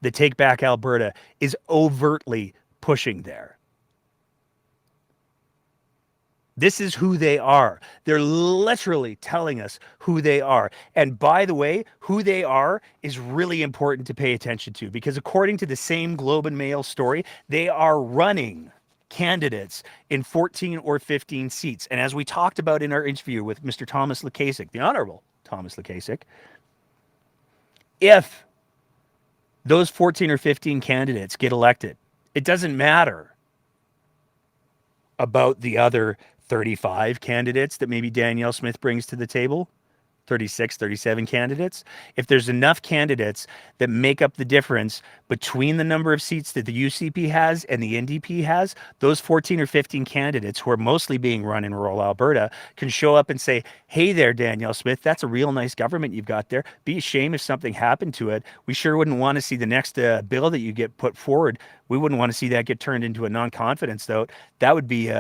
that Take Back Alberta is overtly pushing there. This is who they are. They're literally telling us who they are. And by the way, who they are is really important to pay attention to, because according to the same Globe and Mail story, they are running candidates in 14 or 15 seats. And as we talked about in our interview with Mr. Thomas Lukasik, the Honorable Thomas Lukasik, if those 14 or 15 candidates get elected, it doesn't matter about the other 35 candidates that maybe Danielle Smith brings to the table, 36, 37 candidates. If there's enough candidates that make up the difference between the number of seats that the UCP has and the NDP has, those 14 or 15 candidates who are mostly being run in rural Alberta can show up and say, hey there, Danielle Smith, that's a real nice government you've got there. Be ashamed if something happened to it. We sure wouldn't want to see the next bill that you get put forward. We wouldn't want to see that get turned into a non-confidence vote. That would be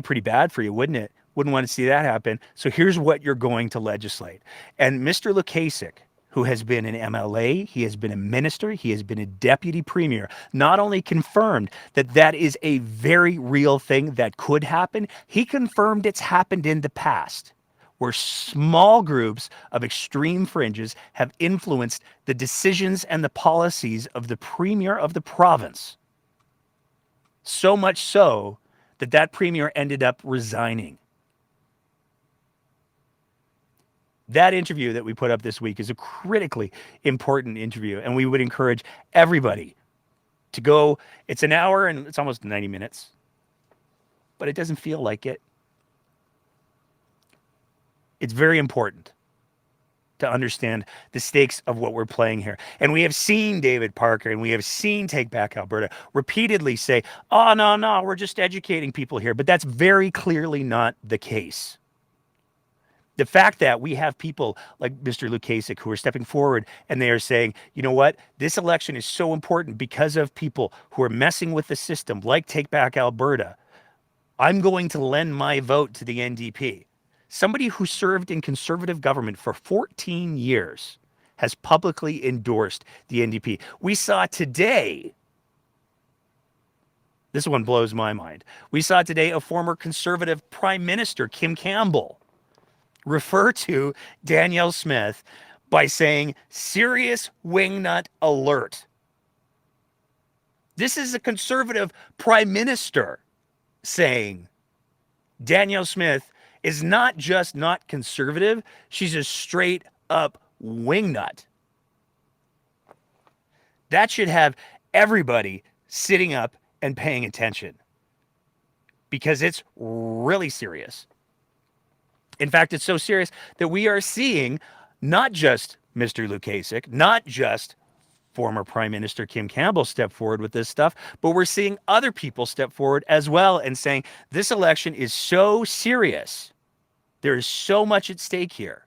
pretty bad for you, wouldn't it? Wouldn't want to see that happen. So here's what you're going to legislate. And Mr. Lukasik, who has been an MLA, he has been a minister, he has been a deputy premier, not only confirmed that that is a very real thing that could happen, he confirmed it's happened in the past, where small groups of extreme fringes have influenced the decisions and the policies of the premier of the province. So much so that that premier ended up resigning. That interview that we put up this week is a critically important interview, and we would encourage everybody to go. It's an hour and it's almost 90 minutes, but it doesn't feel like it. It's very important. to understand the stakes of what we're playing here. And we have seen David Parker and we have seen Take Back Alberta repeatedly say, oh, no, we're just educating people here. But that's very clearly not the case. The fact that we have people like Mr. Lukasik who are stepping forward and they are saying, you know what, this election is so important because of people who are messing with the system, like Take Back Alberta. I'm going to lend my vote to the NDP. Somebody who served in conservative government for 14 years has publicly endorsed the NDP. We saw today, this one blows my mind. We saw today a former conservative prime minister, Kim Campbell, refer to Danielle Smith by saying, serious wingnut alert. This is a conservative prime minister saying Danielle Smith is not just not conservative, she's a straight up wingnut. That should have everybody sitting up and paying attention because it's really serious. In fact, it's so serious that we are seeing not just Mr. Lukasik, not just former Prime Minister Kim Campbell step forward with this stuff, but we're seeing other people step forward as well and saying this election is so serious. There is so much at stake here.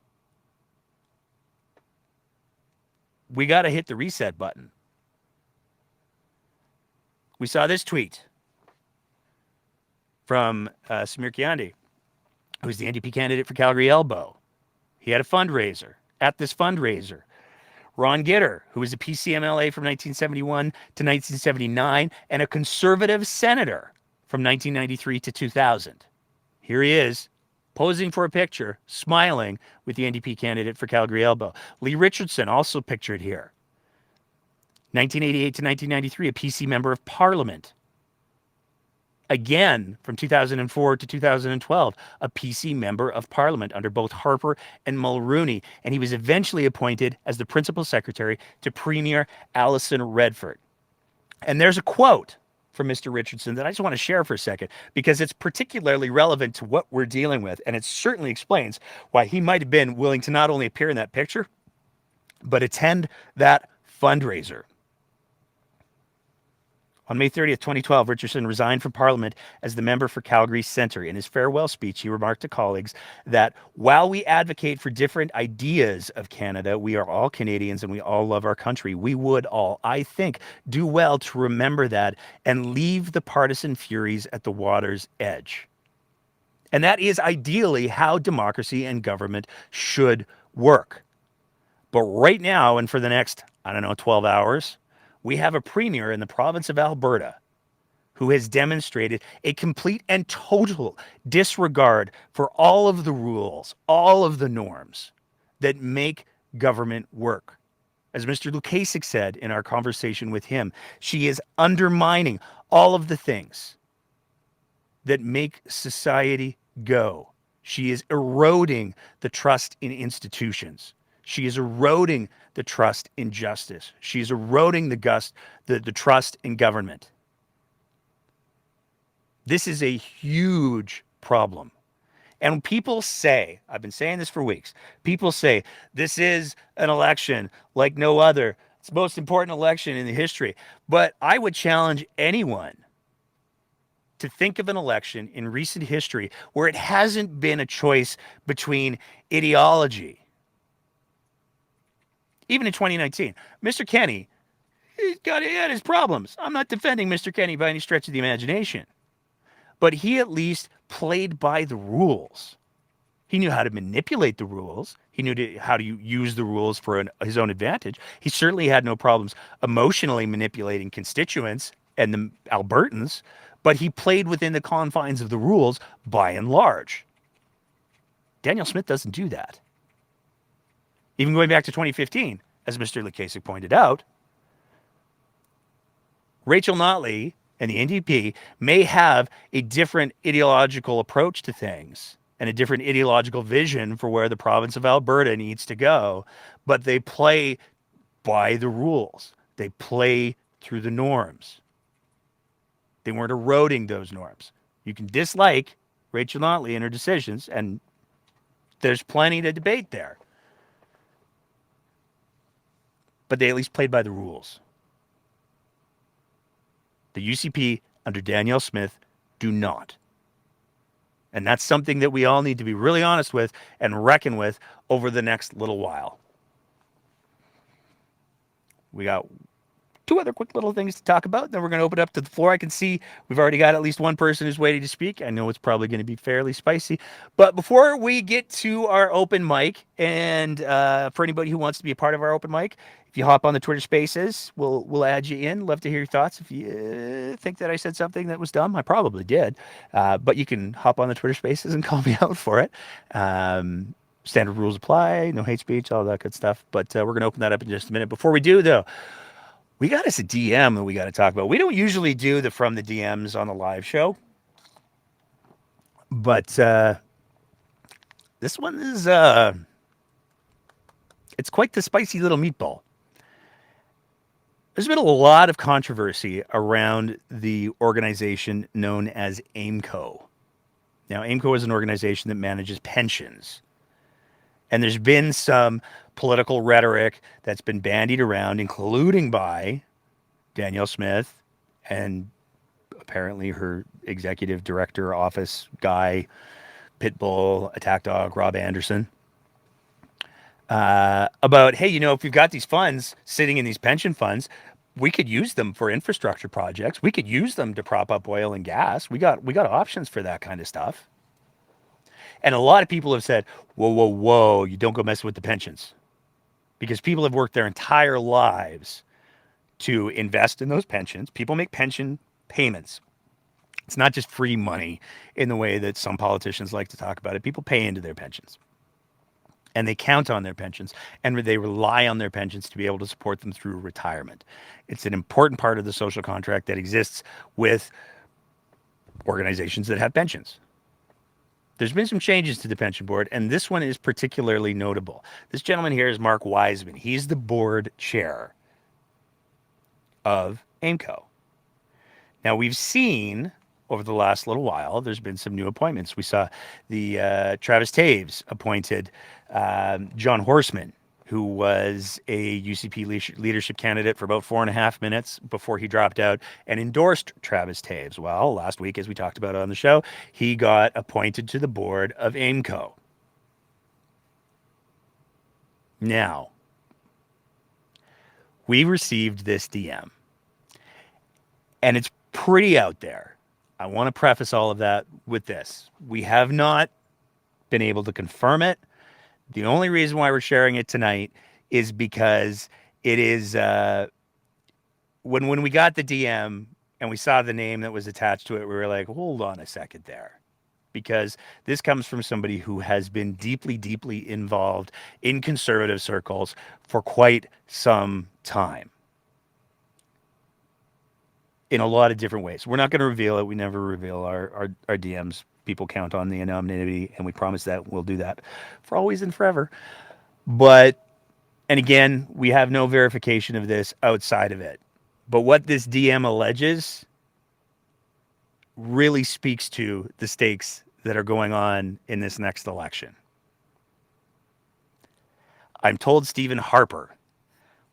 We got to hit the reset button. We saw this tweet from Samir Kiandi, who's the NDP candidate for Calgary Elbow. He had a fundraiser. At this fundraiser, Ron Gitter, who was a PC MLA from 1971 to 1979 and a conservative senator from 1993 to 2000. Here he is, posing for a picture, smiling with the NDP candidate for Calgary Elbow. Lee Richardson, also pictured here. 1988 to 1993, a PC member of Parliament. Again, from 2004 to 2012, a PC member of Parliament under both Harper and Mulrooney, and he was eventually appointed as the principal secretary to Premier Alison Redford. And there's a quote from Mr. Richardson that I just want to share for a second because it's particularly relevant to what we're dealing with, and it certainly explains why he might have been willing to not only appear in that picture, but attend that fundraiser. On May 30th, 2012, Richardson resigned from Parliament as the member for Calgary Centre. In his farewell speech, he remarked to colleagues that while we advocate for different ideas of Canada, we are all Canadians and we all love our country. We would all, I think, do well to remember that and leave the partisan furies at the water's edge. And that is ideally how democracy and government should work. But right now, and for the next, 12 hours, we have a premier in the province of Alberta who has demonstrated a complete and total disregard for all of the rules, all of the norms that make government work. As Mr. Lukasik said in our conversation with him, she is undermining all of the things that make society go. She is eroding the trust in institutions. She is eroding the trust in justice. She is eroding the trust in government. This is a huge problem. And when people say, I've been saying this for weeks, people say, this is an election like no other. It's the most important election in the history. But I would challenge anyone to think of an election in recent history where it hasn't been a choice between ideology. Even in 2019, Mr. Kenney, he had his problems. I'm not defending Mr. Kenney by any stretch of the imagination. But he at least played by the rules. He knew how to manipulate the rules. He knew how to use the rules for his own advantage. He certainly had no problems emotionally manipulating constituents and the Albertans, but he played within the confines of the rules by and large. Danielle Smith doesn't do that. Even going back to 2015, as Mr. Lukasik pointed out, Rachel Notley and the NDP may have a different ideological approach to things and a different ideological vision for where the province of Alberta needs to go, but they play by the rules. They play through the norms. They weren't eroding those norms. You can dislike Rachel Notley and her decisions, and there's plenty to debate there. but they at least played by the rules. The UCP under Danielle Smith do not. And that's something that we all need to be really honest with and reckon with over the next little while. We got two other quick little things to talk about. Then we're going to open it up to the floor. I can see we've already got at least one person who's waiting to speak. I know it's probably going to be fairly spicy. But before we get to our open mic, and for anybody who wants to be a part of our open mic, if you hop on the Twitter Spaces, we'll add you in. Love to hear your thoughts. If you think that I said something that was dumb, I probably did. But you can hop on the Twitter Spaces and call me out for it. Standard rules apply, no hate speech, all that good stuff. But we're going to open that up in just a minute. Before we do, though, we got us a DM that we got to talk about. We don't usually do the From the DMs on the live show. But this one is, it's quite the spicy little meatball. There's been a lot of controversy around the organization known as AIMCO. Now, AIMCO is an organization that manages pensions. And there's been some political rhetoric that's been bandied around, including by Danielle Smith and apparently her executive director office guy, Pitbull, Attack Dog, Rob Anderson, about, hey, if we've got these funds sitting in these pension funds, we could use them for infrastructure projects. We could use them to prop up oil and gas. We got options for that kind of stuff. And a lot of people have said, whoa, you don't go mess with the pensions. Because people have worked their entire lives to invest in those pensions. People make pension payments. It's not just free money in the way that some politicians like to talk about it. People pay into their pensions. And they count on their pensions. And they rely on their pensions to be able to support them through retirement. It's an important part of the social contract that exists with organizations that have pensions. There's been some changes to the pension board, and this one is particularly notable. This gentleman here is Mark Wiseman. He's the board chair of AIMCO. Now, we've seen over the last little while, there's been some new appointments. We saw the Travis Taves appointed John Horseman, who was a UCP leadership candidate for about 4.5 minutes before he dropped out and endorsed Travis Taves. Well, last week, as we talked about on the show, he got appointed to the board of AIMCO. Now, we received this DM, and it's pretty out there. I want to preface all of that with this. We have not been able to confirm it. The only reason why we're sharing it tonight is because it is when we got the DM and we saw the name that was attached to it, we were like, hold on a second there. Because this comes from somebody who has been deeply, deeply involved in conservative circles for quite some time. In a lot of different ways. We're not going to reveal it. We never reveal our DMs. People count on the anonymity, and we promise that we'll do that for always and forever. And again, we have no verification of this outside of it. But what this DM alleges really speaks to the stakes that are going on in this next election. I'm told Stephen Harper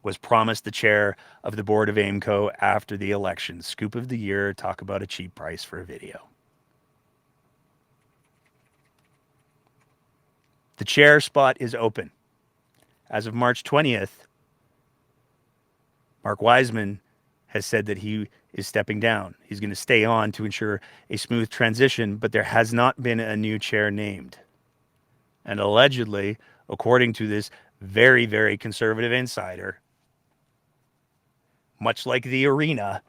was promised the chair of the board of AIMCO after the election. Scoop of the year, talk about a cheap price for a video. The chair spot is open. As of March 20th, Mark Wiseman has said that he is stepping down. He's going to stay on to ensure a smooth transition, but there has not been a new chair named. And allegedly, according to this very, very conservative insider, much like the arena,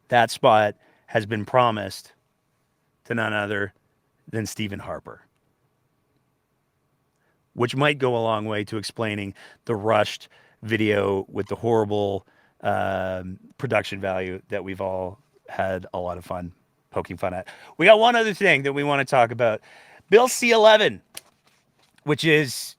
that spot has been promised to none other than Stephen Harper, which might go a long way to explaining the rushed video with the horrible production value that we've all had a lot of fun poking fun at. We got one other thing that we want to talk about. Bill C-11, which is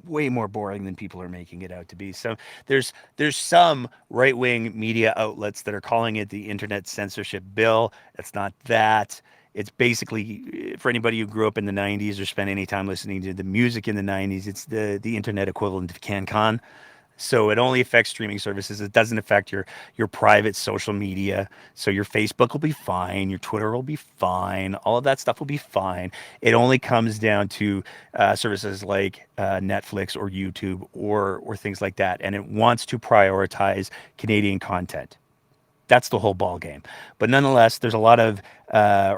way more boring than people are making it out to be. So there's some right-wing media outlets that are calling it the Internet Censorship Bill. It's not that. It's basically, for anybody who grew up in the 90s or spent any time listening to the music in the 90s, it's the internet equivalent of CanCon. So it only affects streaming services. It doesn't affect your private social media. So your Facebook will be fine, your Twitter will be fine, all of that stuff will be fine. It only comes down to services like Netflix or YouTube or things like that, and it wants to prioritize Canadian content. That's the whole ball game. But nonetheless, there's a lot of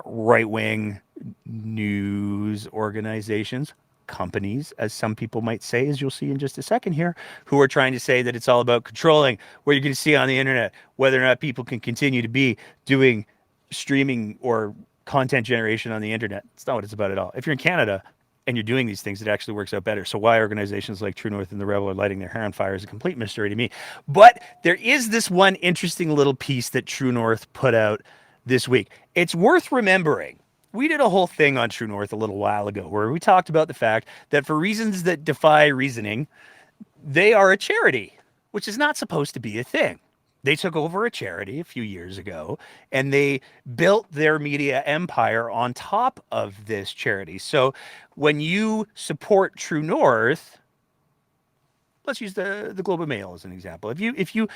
right-wing news organizations, companies, as some people might say, as you'll see in just a second here, who are trying to say that it's all about controlling what you're going to see on the internet, whether or not people can continue to be doing streaming or content generation on the internet. It's not what it's about at all. If you're in Canada and you're doing these things, it actually works out better. So why organizations like True North and the Rebel are lighting their hair on fire is a complete mystery to me. But there is this one interesting little piece that True North put out this week. It's worth remembering. We did a whole thing on True North a little while ago where we talked about the fact that for reasons that defy reasoning, they are a charity, which is not supposed to be a thing. They took over a charity a few years ago and they built their media empire on top of this charity. So when you support True North, let's use the Globe and Mail as an example. If you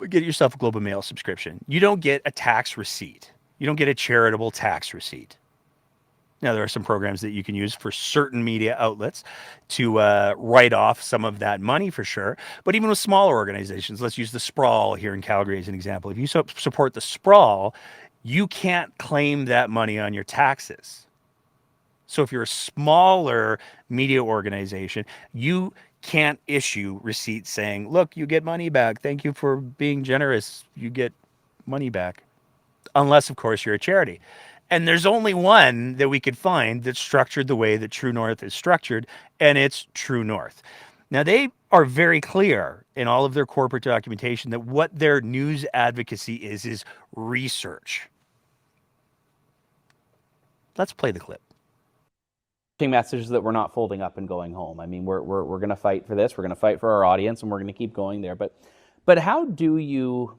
get yourself a Globe and Mail subscription, you don't get a tax receipt. You don't get a charitable tax receipt. Now, there are some programs that you can use for certain media outlets to write off some of that money for sure. But even with smaller organizations, let's use the Sprawl here in Calgary as an example. If you support the Sprawl, you can't claim that money on your taxes. So if you're a smaller media organization, you can't issue receipts saying, look, you get money back. Thank you for being generous. You get money back. Unless, of course, you're a charity. And there's only one that we could find that's structured the way that True North is structured, and it's True North. Now, they are very clear in all of their corporate documentation that what their news advocacy is research. Let's play the clip. Messages that we're not folding up and going home. I mean, we're going to fight for this. We're going to fight for our audience, and we're going to keep going there. But how do you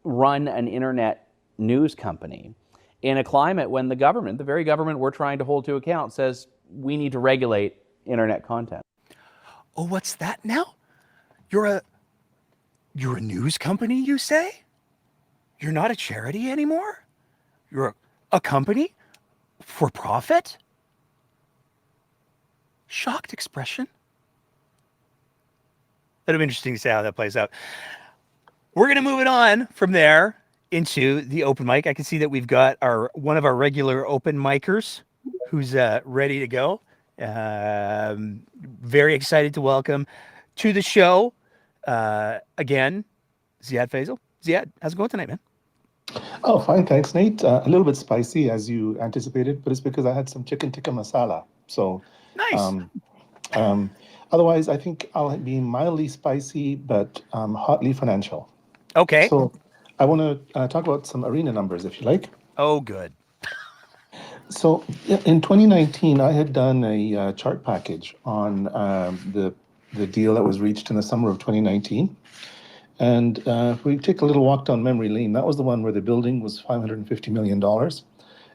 run an internet news company in a climate when the government, the very government we're trying to hold to account, says we need to regulate internet content? Oh, what's that now? You're a news company, you say? You're not a charity anymore? You're a company for profit? Shocked expression. That'll be interesting to see how that plays out. We're going to move it on from there into the open mic. I can see that we've got one of our regular open micers who's ready to go. Very excited to welcome to the show again, Ziad Faisal. Ziad, how's it going tonight, man? Oh, fine, thanks, Nate. A little bit spicy as you anticipated, but it's because I had some chicken tikka masala. So nice. Otherwise, I think I'll be mildly spicy, but hotly financial. Okay. So I want to talk about some arena numbers, if you like. Oh, good. So in 2019, I had done a chart package on the deal that was reached in the summer of 2019. And if we take a little walk down memory lane, that was the one where the building was $550 million.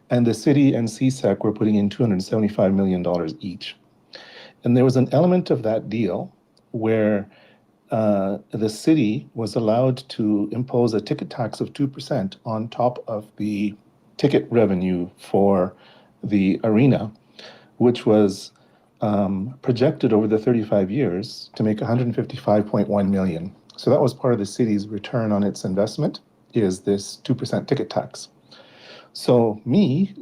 And the city and CSEC were putting in $275 million each. And there was an element of that deal where the city was allowed to impose a ticket tax of 2% on top of the ticket revenue for the arena, which was projected over the 35 years to make $155.1 million. So that was part of the city's return on its investment, is this 2% ticket tax. So me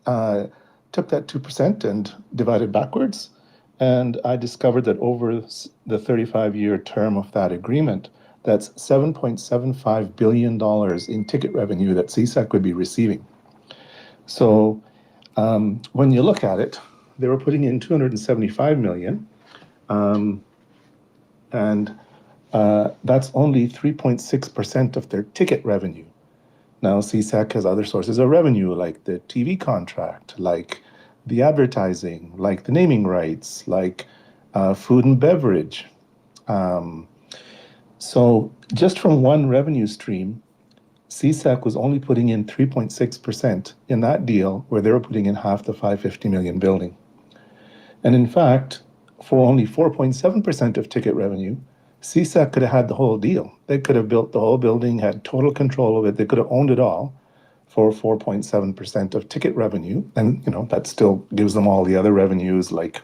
took that 2% and divided backwards, and I discovered that over the 35-year term of that agreement, that's $7.75 billion in ticket revenue that CSEC would be receiving. So when you look at it, they were putting in $275 million, and that's only 3.6% of their ticket revenue. Now, CSEC has other sources of revenue, like the TV contract, like the advertising, like the naming rights, like food and beverage. So just from one revenue stream, CSEC was only putting in 3.6% in that deal, where they were putting in half the 550 million building. And in fact, for only 4.7% of ticket revenue, CSEC could have had the whole deal. They could have built the whole building, had total control of it. They could have owned it all for 4.7% of ticket revenue. And, that still gives them all the other revenues like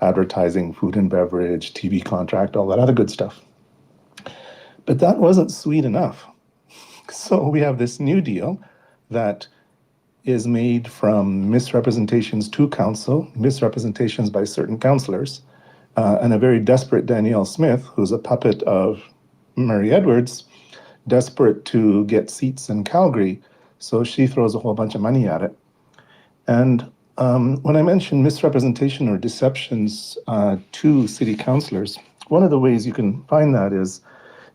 advertising, food and beverage, TV contract, all that other good stuff. But that wasn't sweet enough. So we have this new deal that is made from misrepresentations to council, misrepresentations by certain councillors, and a very desperate Danielle Smith, who's a puppet of Murray Edwards, desperate to get seats in Calgary. So she throws a whole bunch of money at it. And when I mention misrepresentation or deceptions to city councillors, one of the ways you can find that is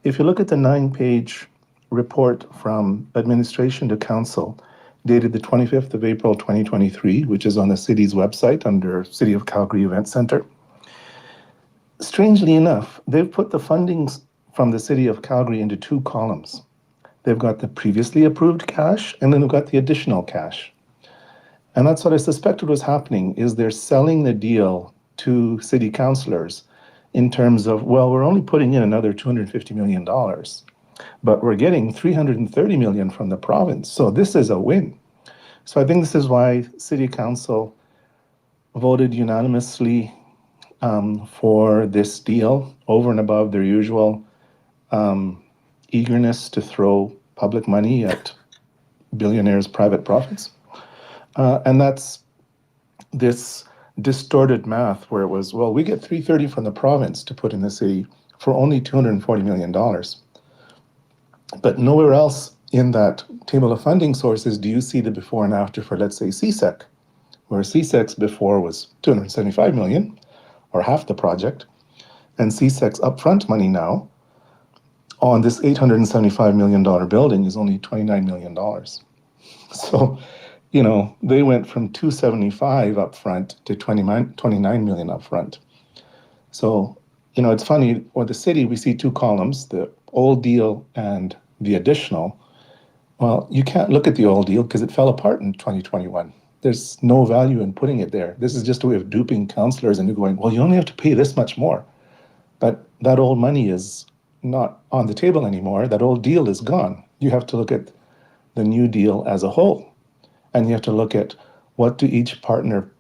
if you look at the 9-page report from administration to council, dated the 25th of April 2023, which is on the city's website under City of Calgary Event Centre. Strangely enough, they've put the fundings from the City of Calgary into 2 columns. They've got the previously approved cash, and then they've got the additional cash. And that's what I suspected was happening, is they're selling the deal to city councillors in terms of, well, we're only putting in another $250 million. But we're getting 330 million from the province. So this is a win. So I think this is why City Council voted unanimously for this deal over and above their usual eagerness to throw public money at billionaires' private profits. And that's this distorted math where it was, well, we get 330 from the province to put in the city for only $240 million. But nowhere else in that table of funding sources do you see the before and after for, let's say, CSEC, where CSEC's before was $275 million, or half the project, and CSEC's upfront money now on this $875 million building is only $29 million. So, they went from 275 upfront to 29 million upfront. So, it's funny, with the city, we see 2 columns, the old deal and the additional. Well, you can't look at the old deal because it fell apart in 2021. There's no value in putting it there. This is just a way of duping councillors and going, well, you only have to pay this much more. But that old money is not on the table anymore. That old deal is gone. You have to look at the new deal as a whole. And you have to look at what does each partner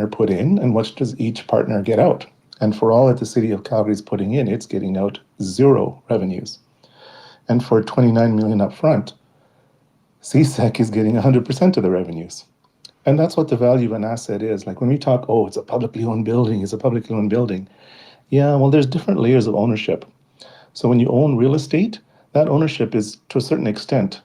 put in and what does each partner get out. And for all that the City of Calgary is putting in, it's getting out 0 revenues. And for 29 million upfront, CSEC is getting 100% of the revenues. And that's what the value of an asset is. Like when we talk, it's a publicly owned building, Yeah, well, there's different layers of ownership. So when you own real estate, that ownership is, to a certain extent,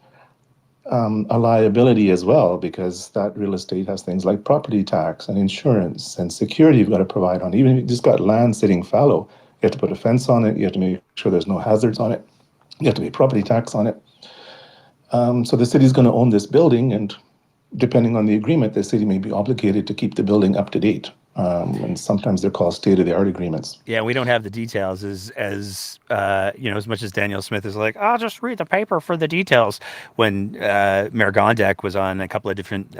a liability as well, because that real estate has things like property tax and insurance and security you've got to provide on. Even if you just got land sitting fallow, you have to put a fence on it, you have to make sure there's no hazards on it, you have to pay property tax on it. So the city's going to own this building, and depending on the agreement, the city may be obligated to keep the building up to date. And sometimes they're called state-of-the-art agreements. Yeah, we don't have the details as much as Danielle Smith is like, I'll just read the paper for the details. When Mayor Gondek was on a couple of different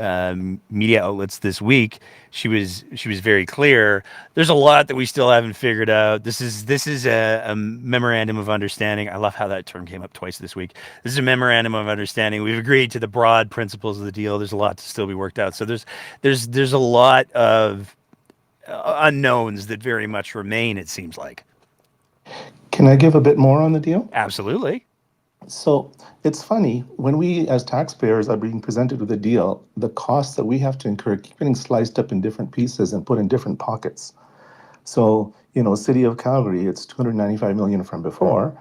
media outlets this week, she was very clear. There's a lot that we still haven't figured out. This is a memorandum of understanding. I love how that term came up twice this week. This is a memorandum of understanding. We've agreed to the broad principles of the deal. There's a lot to still be worked out. So there's a lot of unknowns that very much remain, it seems like. Can I give a bit more on the deal? Absolutely. So it's funny, when we as taxpayers are being presented with a deal, the costs that we have to incur keep getting sliced up in different pieces and put in different pockets. So, City of Calgary, it's 295 million from before,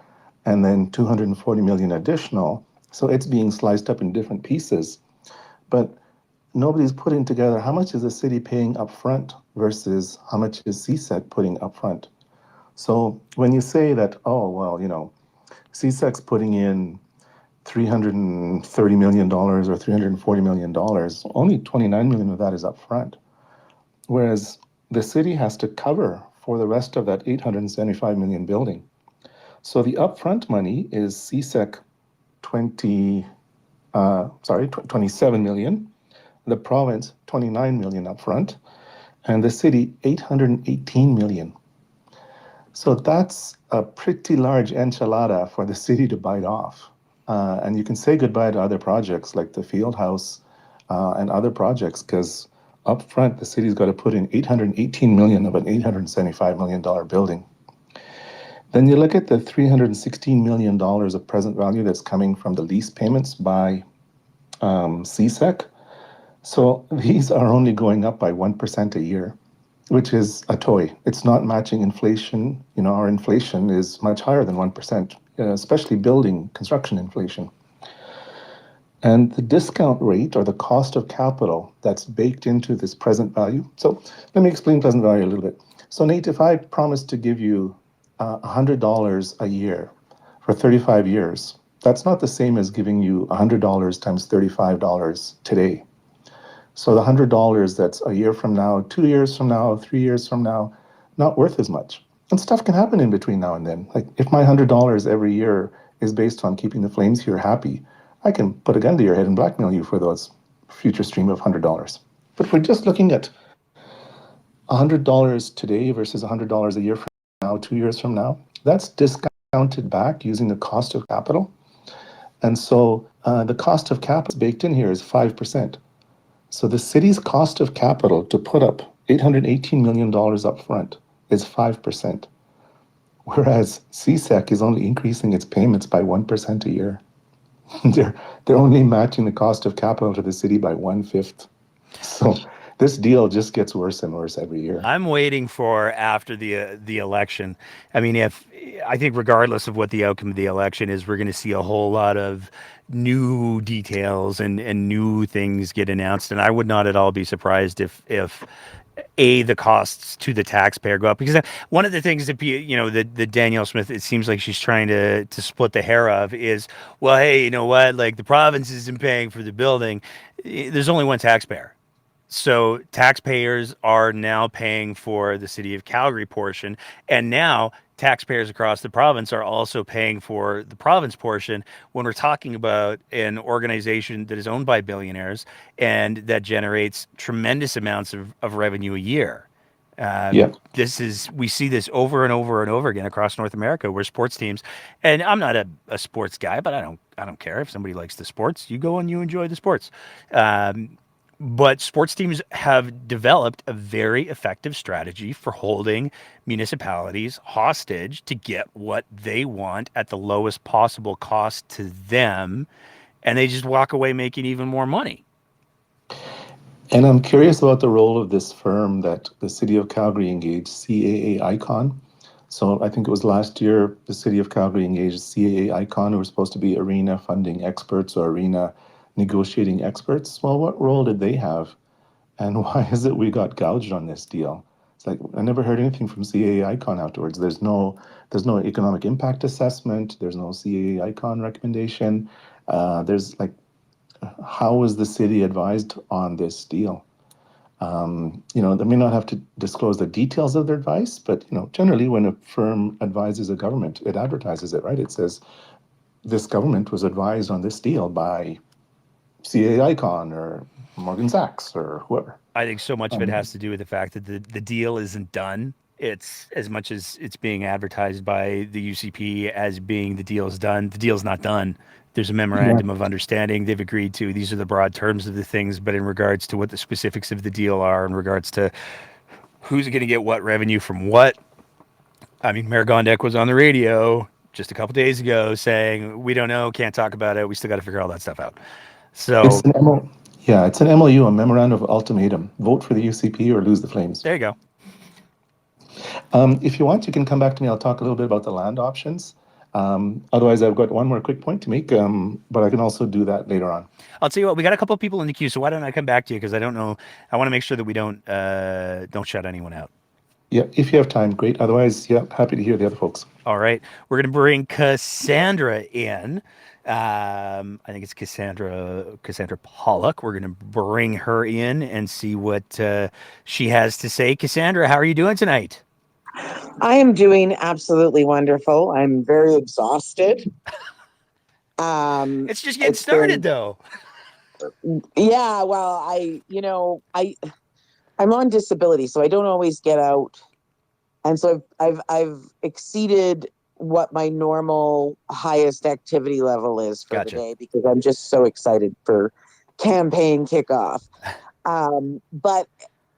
and then 240 million additional. So it's being sliced up in different pieces. But nobody's putting together how much is the city paying up front versus how much is CSEC putting up front. So when you say that, CSEC's putting in $330 million or $340 million, only 29 million of that is up front. Whereas the city has to cover for the rest of that 875 million building. So the upfront money is CSEC 27 million, the province 29 million upfront, and the city 818 million. So that's a pretty large enchilada for the city to bite off. And you can say goodbye to other projects like the field house and other projects, because up front, the city's got to put in 818 million of an $875 million building. Then you look at the $316 million of present value that's coming from the lease payments by CSEC. So these are only going up by 1% a year, which is a toy. It's not matching inflation. You know, our inflation is much higher than 1%, especially building construction inflation. And the discount rate, or the cost of capital that's baked into this present value. So let me explain present value a little bit. So Nate, if I promise to give you $100 a year for 35 years, that's not the same as giving you $100 times $35 today. So the $100 that's a year from now, 2 years from now, 3 years from now, not worth as much. And stuff can happen in between now and then. Like if my $100 every year is based on keeping the Flames here happy, I can put a gun to your head and blackmail you for those future stream of $100. But if we're just looking at $100 today versus $100 a year from now, 2 years from now, that's discounted back using the cost of capital. And so the cost of capital baked in here is 5%. So the city's cost of capital to put up $818 million up front is 5%, whereas CSEC is only increasing its payments by 1% a year. They're only matching the cost of capital to the city by 1/5. So this deal just gets worse and worse every year. I'm waiting for after the election. I mean, I think regardless of what the outcome of the election is, we're going to see a whole lot of new details and new things get announced. And I would not at all be surprised if the costs to the taxpayer go up, because one of the things that the Danielle Smith, it seems like she's trying to split the hair of is, well, hey, you know what, like the province isn't paying for the building. There's only one taxpayer. So taxpayers are now paying for the city of Calgary portion, and now taxpayers across the province are also paying for the province portion when we're talking about an organization that is owned by billionaires and that generates tremendous amounts of revenue a year. We see this over and over and over again across North America, where sports teams, and I'm not a sports guy, but I don't care if somebody likes the sports. You go and you enjoy the sports. But sports teams have developed a very effective strategy for holding municipalities hostage to get what they want at the lowest possible cost to them, and they just walk away making even more money. And I'm curious about the role of this firm that the city of Calgary engaged, CAA Icon. So I think it was last year the city of Calgary engaged CAA Icon, who were supposed to be arena funding experts or arena negotiating experts. Well, what role did they have? And why is it we got gouged on this deal? It's like, I never heard anything from CAA Icon afterwards. There's no economic impact assessment. There's no CAA Icon recommendation. How was the city advised on this deal? They may not have to disclose the details of their advice, but generally when a firm advises a government, it advertises it, right? It says, this government was advised on this deal by CAA Icon or Morgan Sachs or whoever. I think so much of it has to do with the fact that the deal isn't done. It's as much as it's being advertised by the UCP as being the deal is done. The deal's not done. There's a memorandum of understanding they've agreed to. These are the broad terms of the things, but in regards to what the specifics of the deal are, in regards to who's going to get what revenue from what, I mean, Mayor Gondek was on the radio just a couple days ago saying, we don't know, can't talk about it. We still got to figure all that stuff out. So it's an MOU, a memorandum of ultimatum. Vote for the UCP or lose the Flames. There you go. If you want, you can come back to me. I'll talk a little bit about the land options. Otherwise, I've got one more quick point to make, but I can also do that later on. I'll tell you what, we got a couple of people in the queue, so why don't I come back to you, because I don't know. I want to make sure that we don't shut anyone out. Yeah, if you have time, great. Otherwise, yeah, happy to hear the other folks. All right. We're going to bring Cassandra in. I think it's Cassandra Pollock. We're going to bring her in and see what she has to say. Cassandra, how are you doing tonight? I am doing absolutely wonderful. I'm very exhausted. It's just getting It's started, been, though. yeah, well, I'm on disability, so I don't always get out. And so I've exceeded what my normal highest activity level is for the Gotcha. day because I'm just so excited for campaign kickoff. But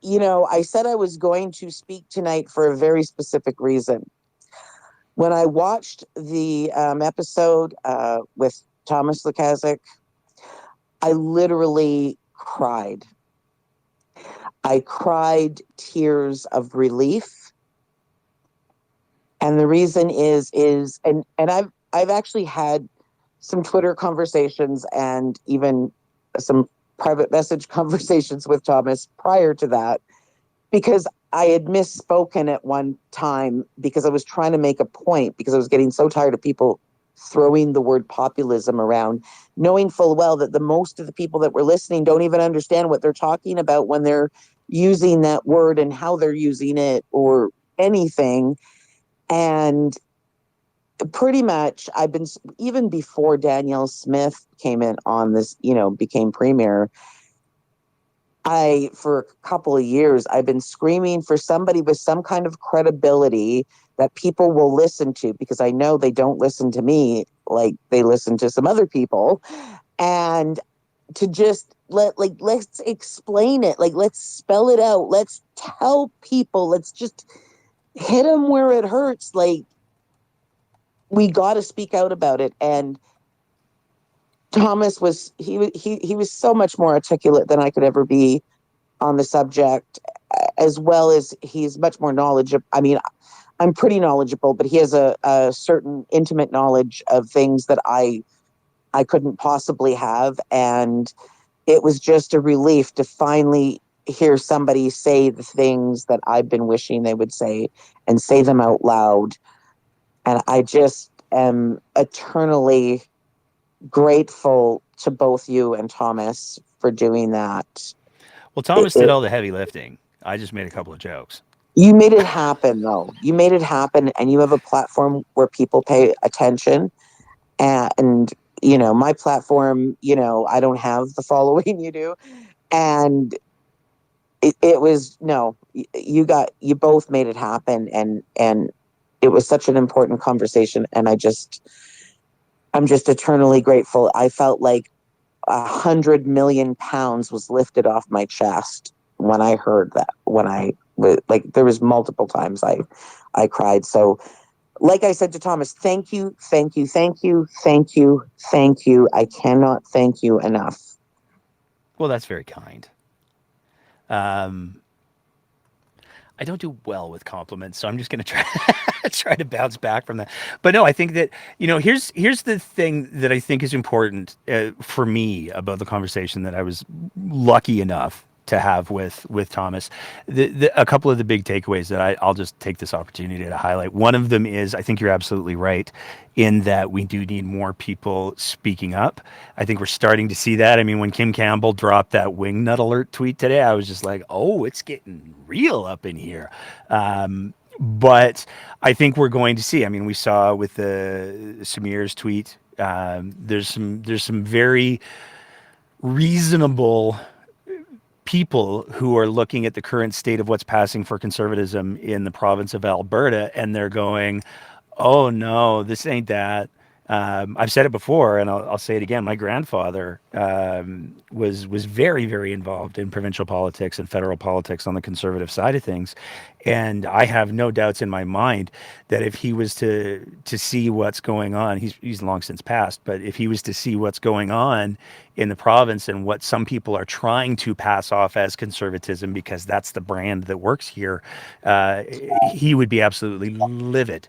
I said I was going to speak tonight for a very specific reason. When I watched the episode with Thomas Lukaszuk, I literally cried. I cried tears of relief. And the reason is and I've actually had some Twitter conversations and even some private message conversations with Thomas prior to that, because I had misspoken at one time because I was trying to make a point because I was getting so tired of people throwing the word populism around, knowing full well that the most of the people that were listening don't even understand what they're talking about when they're using that word and how they're using it or anything. And pretty much I've been, even before Danielle Smith came in on this, became premier, for a couple of years, I've been screaming for somebody with some kind of credibility that people will listen to, because I know they don't listen to me like they listen to some other people. And to just let's explain it. Like, let's spell it out. Let's tell people, let's just hit them where it hurts. Like, we got to speak out about it. And Thomas was, he was so much more articulate than I could ever be on the subject, as well as he's much more knowledgeable. I mean, I'm pretty knowledgeable, but he has a certain intimate knowledge of things that I couldn't possibly have. And it was just a relief to finally hear somebody say the things that I've been wishing they would say, and say them out loud. And I just am eternally grateful to both you and Thomas for doing that. Well, Thomas did all the heavy lifting. I just made a couple of jokes. You made it happen, though. You made it happen, and you have a platform where people pay attention. And my platform, I don't have the following you do. And it was, no, you both made it happen. And it was such an important conversation. And I'm just eternally grateful. I felt like 100 million pounds was lifted off my chest when I heard that. There was multiple times I cried. So, like I said to Thomas, thank you, thank you, thank you, thank you, thank you. I cannot thank you enough. Well, that's very kind. I don't do well with compliments, so I'm just going to try to bounce back from that. But no, I think that here's the thing that I think is important for me about the conversation that I was lucky enough to have with Thomas. A couple of the big takeaways that I'll just take this opportunity to highlight. One of them is, I think you're absolutely right in that we do need more people speaking up. I think we're starting to see that. I mean, when Kim Campbell dropped that wingnut alert tweet today, I was just like, oh, it's getting real up in here. But I think we're going to see. I mean, we saw with the Samir's tweet. There's some very reasonable people who are looking at the current state of what's passing for conservatism in the province of Alberta, and they're going, oh no, this ain't that. I've said it before, and I'll say it again. My grandfather was very, very involved in provincial politics and federal politics on the conservative side of things, and I have no doubts in my mind that if he was to see what's going on, he's long since passed, but if he was to see what's going on in the province and what some people are trying to pass off as conservatism because that's the brand that works here, he would be absolutely livid.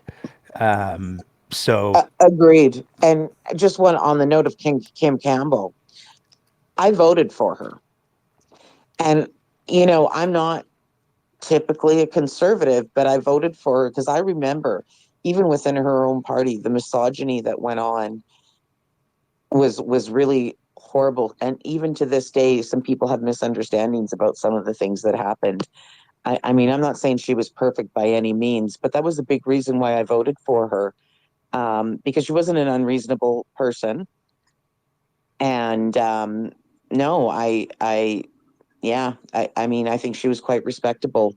So Agreed. And just one on the note of Kim Campbell, I voted for her. And, I'm not typically a conservative, but I voted for her because I remember even within her own party, the misogyny that went on was really horrible. And even to this day, some people have misunderstandings about some of the things that happened. I mean, I'm not saying she was perfect by any means, but that was a big reason why I voted for her. Because she wasn't an unreasonable person. And no, I mean, I think she was quite respectable,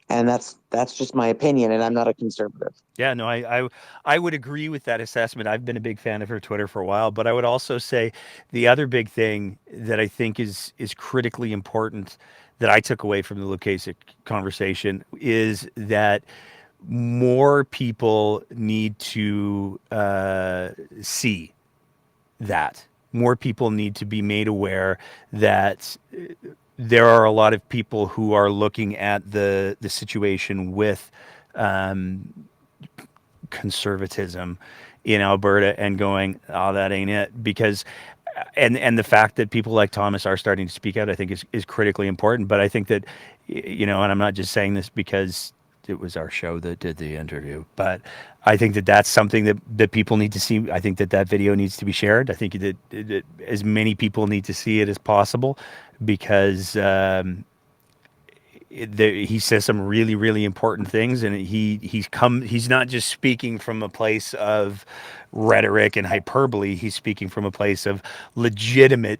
and that's just my opinion, and I'm not a conservative. Yeah, no, I would agree with that assessment. I've been a big fan of her Twitter for a while, but I would also say the other big thing that I think is critically important that I took away from the Lucasic conversation is that more people need to see that. More people need to be made aware that there are a lot of people who are looking at the situation with conservatism in Alberta and going, oh, that ain't it. Because and the fact that people like Thomas are starting to speak out, I think is critically important. But I think that, you know, and I'm not just saying this because it was our show that did the interview, but I think that that's something that people need to see. I think that video needs to be shared. I think that as many people need to see it as possible, because he says some really, really important things, and he's not just speaking from a place of rhetoric and hyperbole. He's speaking from a place of legitimate,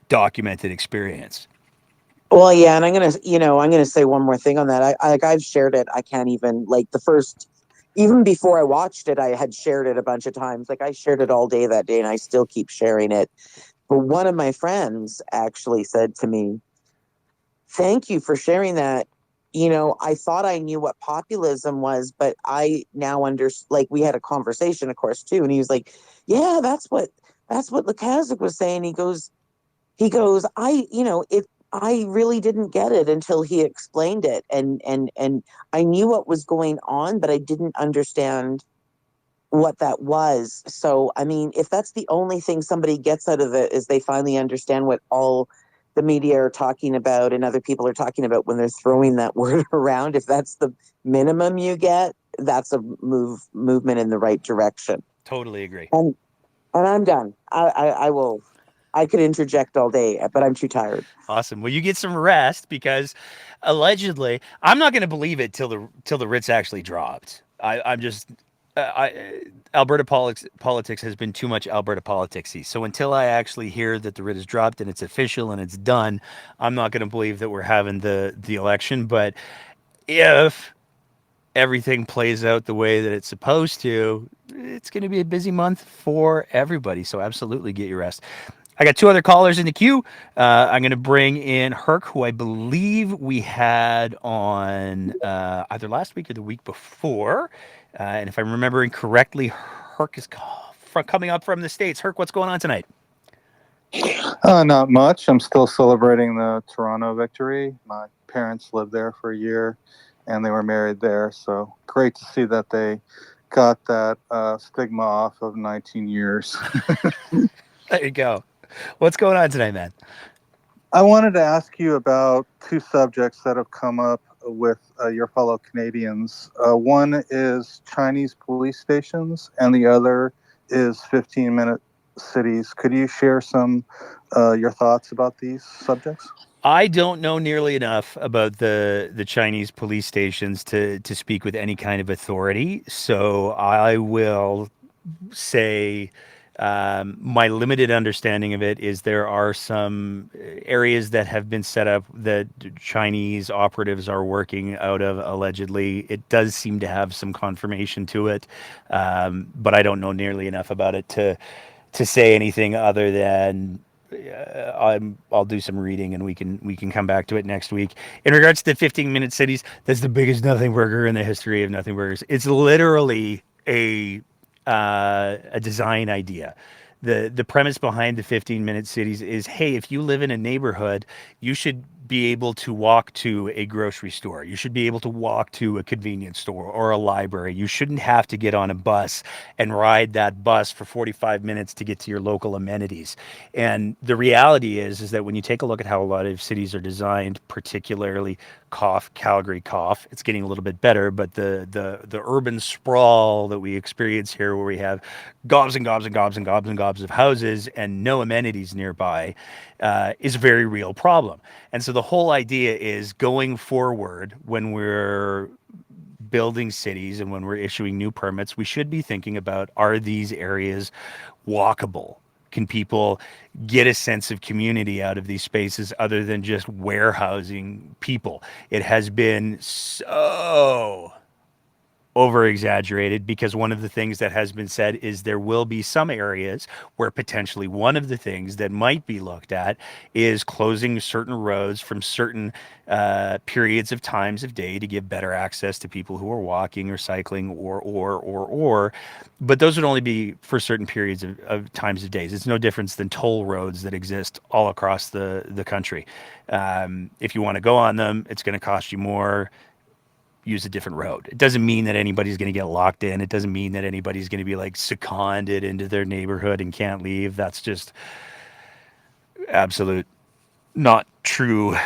documented experience. Well, yeah, and I'm gonna say one more thing on that. I've shared it. I can't even even before I watched it, I had shared it a bunch of times. Like I shared it all day that day, and I still keep sharing it. But one of my friends actually said to me, "Thank you for sharing that. I thought I knew what populism was, but I now like we had a conversation, of course, too, and he was like, "Yeah, that's what Lukaszuk was saying." He goes, I really didn't get it until he explained it, and I knew what was going on, but I didn't understand what that was. So, I mean, if that's the only thing somebody gets out of it is they finally understand what all the media are talking about and other people are talking about when they're throwing that word around, if that's the minimum you get, that's a movement in the right direction. Totally agree. And I'm done. I could interject all day, but I'm too tired. Awesome. Well, you get some rest, because allegedly, I'm not going to believe it till the writs actually dropped. I'm just, Alberta politics has been too much Alberta politicsy. So until I actually hear that the writ is dropped and it's official and it's done, I'm not going to believe that we're having the election. But if everything plays out the way that it's supposed to, it's going to be a busy month for everybody. So absolutely get your rest. I got two other callers in the queue. I'm going to bring in Herc, who I believe we had on either last week or the week before. And if I'm remembering correctly, Herc is coming up from the States. Herc, what's going on tonight? Not much. I'm still celebrating the Toronto victory. My parents lived there for a year, and they were married there. So great to see that they got that stigma off of 19 years. There you go. What's going on tonight, man? I wanted to ask you about two subjects that have come up with your fellow Canadians. One is Chinese police stations, and the other is 15-minute cities. Could you share some your thoughts about these subjects? I don't know nearly enough about the Chinese police stations to speak with any kind of authority. So I will say my limited understanding of it is there are some areas that have been set up that Chinese operatives are working out of, allegedly. It does seem to have some confirmation to it, but I don't know nearly enough about it to say anything other than I'll do some reading and we can come back to it next week. In regards to 15-minute cities, that's the biggest nothing burger in the history of nothing burgers. It's literally a design idea. The premise behind the 15-minute cities is, hey, if you live in a neighborhood, you should be able to walk to a grocery store. You should be able to walk to a convenience store or a library. You shouldn't have to get on a bus and ride that bus for 45 minutes to get to your local amenities. And the reality is that when you take a look at how a lot of cities are designed, particularly Calgary, it's getting a little bit better, but the urban sprawl that we experience here, where we have gobs and gobs and gobs and gobs and gobs of houses and no amenities nearby, is a very real problem. And so the whole idea is, going forward, when we're building cities and when we're issuing new permits, we should be thinking about, are these areas walkable? can people get a sense of community out of these spaces other than just warehousing people? It has been so over exaggerated, because one of the things that has been said is there will be some areas where potentially one of the things that might be looked at is closing certain roads from certain periods of times of day to give better access to people who are walking or cycling or but those would only be for certain periods of times of days. It's no difference than toll roads that exist all across the country. If you want to go on them, it's going to cost you more. Use a different road. It doesn't mean that anybody's going to get locked in. It doesn't mean that anybody's going to be like seconded into their neighborhood and can't leave. That's just absolute not true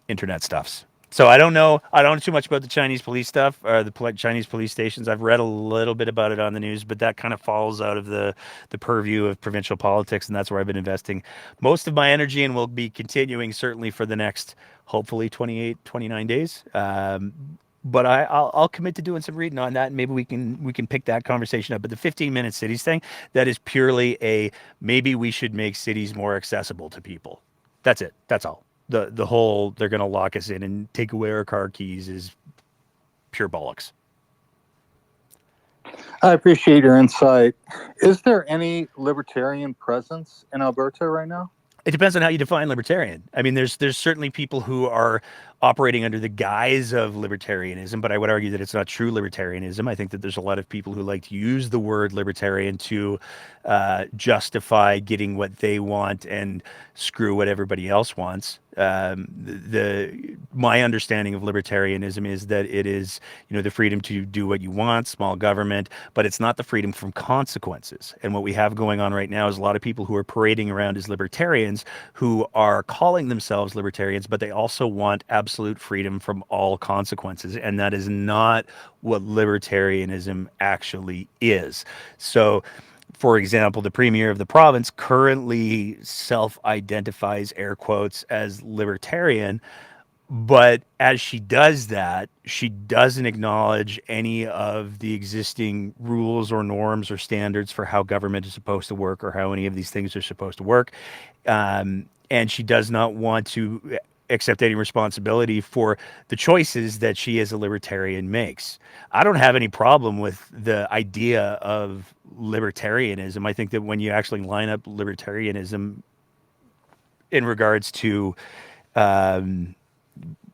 internet stuffs. So I don't know too much about the Chinese police stuff or the Chinese police stations. I've read a little bit about it on the news, but that kind of falls out of the purview of provincial politics, and that's where I've been investing most of my energy and will be continuing certainly for the next, hopefully 28, 29 days. But I'll commit to doing some reading on that, and maybe we can pick that conversation up. But the 15-minute cities thing, that is purely maybe we should make cities more accessible to people. That's it. That's all. The whole they're going to lock us in and take away our car keys is pure bollocks. I appreciate your insight. Is there any libertarian presence in Alberta right now? It depends on how you define libertarian. I mean, there's certainly people who are operating under the guise of libertarianism, but I would argue that it's not true libertarianism. I think that there's a lot of people who like to use the word libertarian to justify getting what they want and screw what everybody else wants. My understanding of libertarianism is that it is, the freedom to do what you want, small government, but it's not the freedom from consequences. And what we have going on right now is a lot of people who are parading around as libertarians who are calling themselves libertarians, but they also want absolute freedom from all consequences. And that is not what libertarianism actually is. So, for example, the premier of the province currently self-identifies, air quotes, as libertarian, but as she does that, she doesn't acknowledge any of the existing rules or norms or standards for how government is supposed to work or how any of these things are supposed to work. And she does not want to accept any responsibility for the choices that she as a libertarian makes. I don't have any problem with the idea of libertarianism. I think that when you actually line up libertarianism in regards to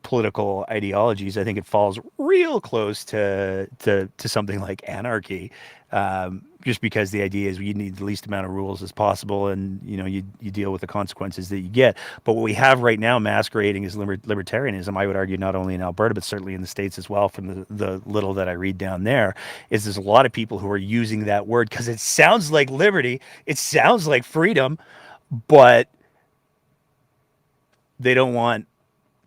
political ideologies, I think it falls real close to something like anarchy, just because the idea is you need the least amount of rules as possible, and you deal with the consequences that you get. But what we have right now masquerading as libertarianism, I would argue not only in Alberta but certainly in the States as well, from the little that I read down there, is there's a lot of people who are using that word because it sounds like liberty, it sounds like freedom, but they don't want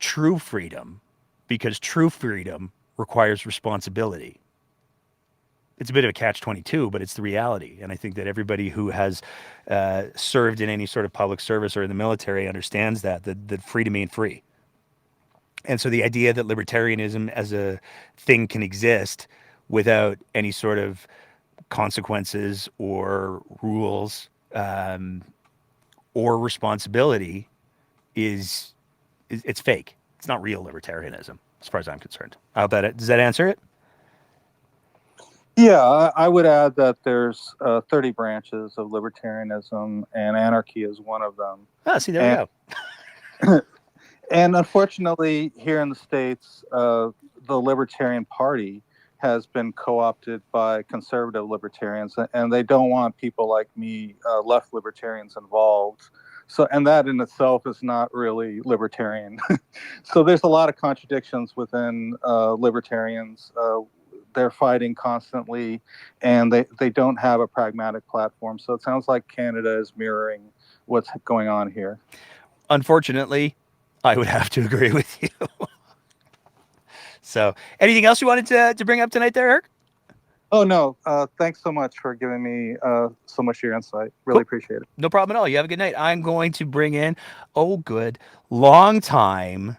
true freedom, because true freedom requires responsibility. It's a bit of a catch-22, but it's the reality. And I think that everybody who has served in any sort of public service or in the military understands that freedom ain't free. And so the idea that libertarianism as a thing can exist without any sort of consequences or rules or responsibility it's fake. It's not real libertarianism, as far as I'm concerned. I hope does that answer it? Yeah, I would add that there's 30 branches of libertarianism, and anarchy is one of them. Oh, see, there we go. And unfortunately, here in the States, the Libertarian Party has been co-opted by conservative libertarians, and they don't want people like me, left libertarians, involved. So, and that in itself is not really libertarian. So there's a lot of contradictions within libertarians. They're fighting constantly, and they don't have a pragmatic platform. So it sounds like Canada is mirroring what's going on here. Unfortunately, I would have to agree with you. So anything else you wanted to bring up tonight there, Eric? Oh, no. Thanks so much for giving me so much of your insight. Really appreciate it. No problem at all. You have a good night. I'm going to bring in, long-time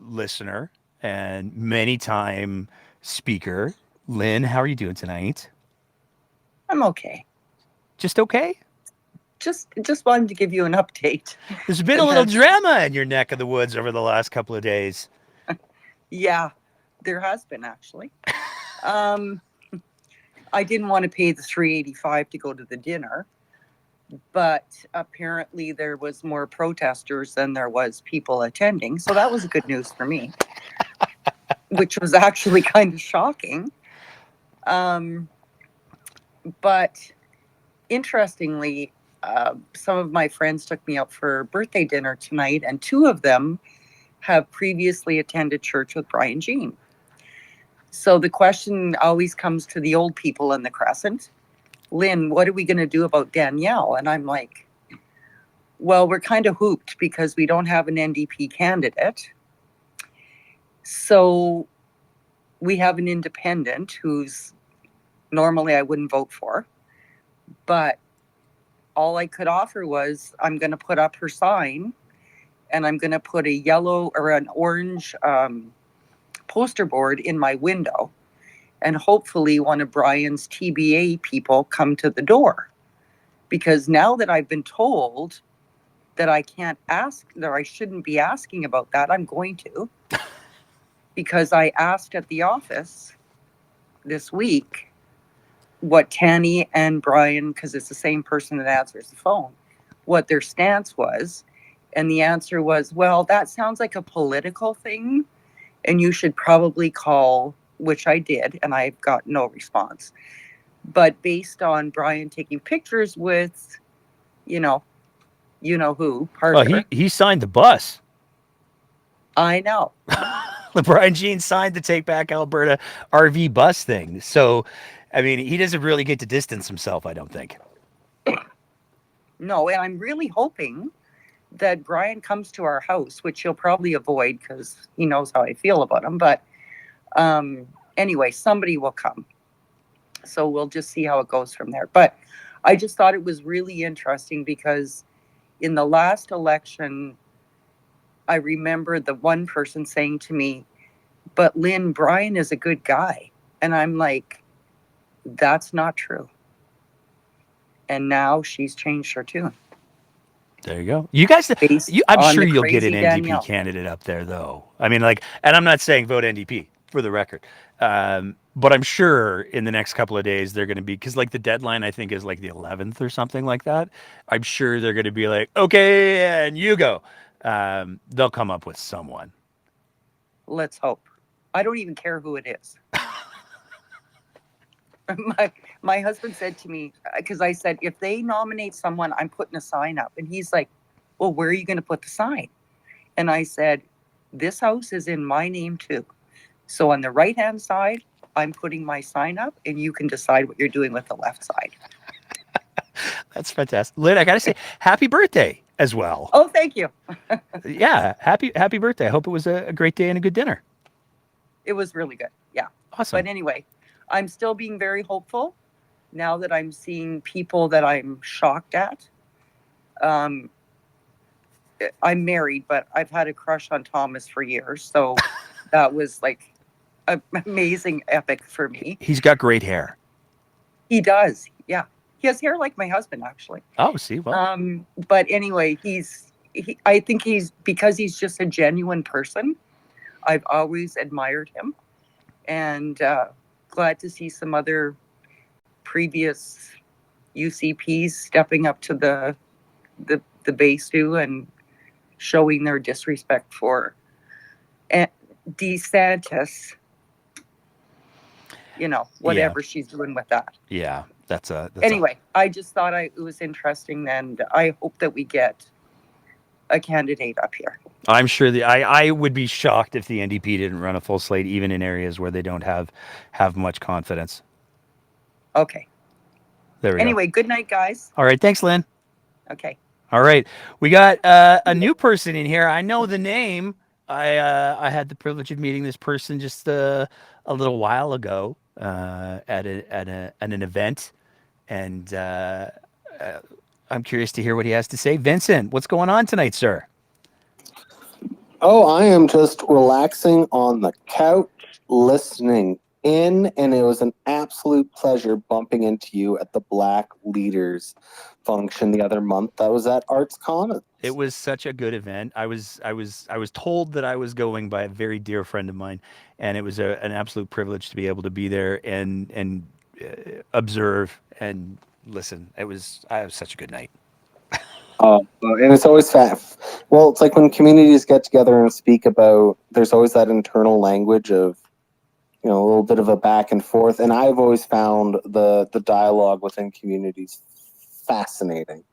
listener and many-time speaker, Lynn. How are you doing tonight? I'm okay. Just okay? Just wanted to give you an update. There's been a little drama in your neck of the woods over the last couple of days. Yeah, there has been actually. I didn't want to pay the $3.85 to go to the dinner, but apparently there was more protesters than there was people attending. So that was good news for me, which was actually kind of shocking. But interestingly, some of my friends took me out for birthday dinner tonight, and two of them have previously attended church with Brian Jean. So the question always comes to the old people in the Crescent, Lynn, what are we going to do about Danielle? And I'm like, well, we're kind of hooped because we don't have an NDP candidate. So we have an independent who's normally I wouldn't vote for, but all I could offer was I'm going to put up her sign and I'm going to put a yellow or an orange poster board in my window. And hopefully one of Brian's TBA people come to the door. Because now that I've been told that I can't ask, that I shouldn't be asking about that, I'm going to. Because I asked at the office this week what Tanny and Brian, because it's the same person that answers the phone, what their stance was. And the answer was, well, that sounds like a political thing. And you should probably call, which I did, and I got no response. But based on Brian taking pictures with, you know who, Parker. Well, he signed the bus. I know. Brian Jean signed the Take Back Alberta RV bus thing. So, I mean, he doesn't really get to distance himself, I don't think. No, and I'm really hoping that Brian comes to our house, which he'll probably avoid because he knows how I feel about him. But anyway, somebody will come. So we'll just see how it goes from there. But I just thought it was really interesting because in the last election, I remember the one person saying to me, but Lynn, Brian is a good guy. And I'm like, that's not true. And now she's changed her tune. There you go. You guys, I'm sure you'll get an NDP Danielle candidate up there, though. I mean, like, and I'm not saying vote NDP for the record, but I'm sure in the next couple of days they're going to be, because like the deadline I think is like the 11th or something like that. I'm sure they're going to be like, okay, and you go. They'll come up with someone. Let's hope. I don't even care who it is. My husband said to me, because I said, if they nominate someone, I'm putting a sign up. And he's like, well, where are you going to put the sign? And I said, this house is in my name too. So on the right-hand side, I'm putting my sign up and you can decide what you're doing with the left side. That's fantastic. Lynn, I got to say, happy birthday as well. Oh, thank you. Yeah, happy birthday. I hope it was a great day and a good dinner. It was really good. Yeah. Awesome. But anyway, I'm still being very hopeful now that I'm seeing people that I'm shocked at. I'm married, but I've had a crush on Thomas for years. So that was like an amazing epic for me. He's got great hair. He does. Yeah. He has hair like my husband, actually. Oh, see, well. But anyway, I think because he's just a genuine person. I've always admired him, and glad to see some other previous UCPs stepping up to the base too and showing their disrespect for DeSantis. Whatever she's doing with that. Yeah, that's anyway. I just thought it was interesting, and I hope that we get a candidate up here. I'm sure I would be shocked if the NDP didn't run a full slate, even in areas where they don't have much confidence. Okay. There we go. Anyway, good night, guys. All right. Thanks, Lynn. Okay. All right. We got a new person in here. I know the name. I had the privilege of meeting this person just a little while ago at an event, and I'm curious to hear what he has to say. Vincent, what's going on tonight, sir? Oh, I am just relaxing on the couch, listening in, and it was an absolute pleasure bumping into you at the Black Leaders function the other month. That was at Arts Commons. It was such a good event. I was told that I was going by a very dear friend of mine, and it was an absolute privilege to be able to be there and observe and listen. I was such a good night. And it's always well, it's like when communities get together and speak about, there's always that internal language of, a little bit of a back and forth. And I've always found the dialogue within communities fascinating.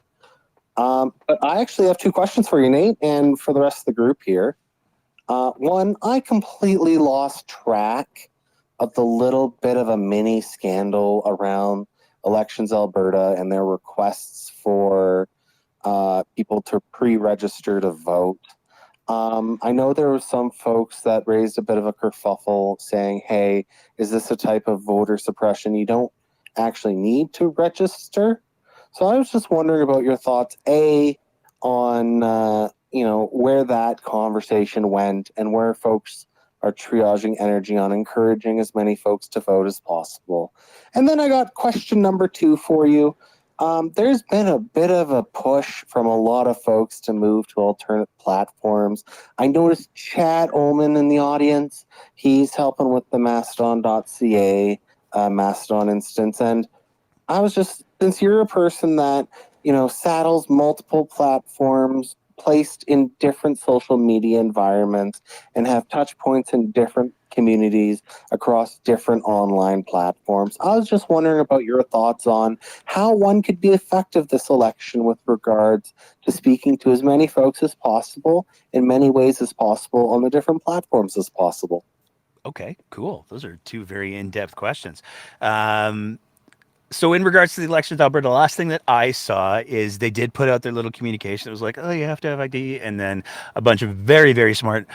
But I actually have two questions for you, Nate, and for the rest of the group here. One, I completely lost track of the little bit of a mini scandal around Elections Alberta and their requests for people to pre-register to vote. I know there were some folks that raised a bit of a kerfuffle saying, hey, is this a type of voter suppression? You don't actually need to register. So I was just wondering about your thoughts, A, on, where that conversation went and where folks are triaging energy on encouraging as many folks to vote as possible. And then I got question number 2 for you. There's been a bit of a push from a lot of folks to move to alternate platforms. I noticed Chad Ullman in the audience. He's helping with the Mastodon.ca Mastodon instance. And I was just, since you're a person that, saddles multiple platforms, placed in different social media environments, and have touch points in different communities across different online platforms, I was just wondering about your thoughts on how one could be effective this election with regards to speaking to as many folks as possible in many ways as possible on the different platforms as possible. Okay, cool. Those are two very in-depth questions. So in regards to the elections, Alberta, the last thing that I saw is they did put out their little communication. It was like, oh, you have to have ID. And then a bunch of very, very smart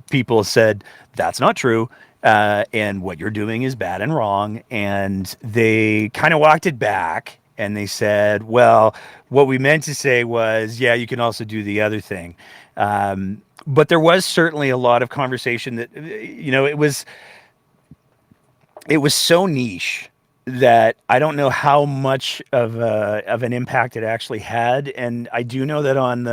people said, that's not true. And what you're doing is bad and wrong. And they kind of walked it back and they said, well, what we meant to say was, yeah, you can also do the other thing. But there was certainly a lot of conversation that, it was so niche that I don't know how much of an impact it actually had. And I do know that on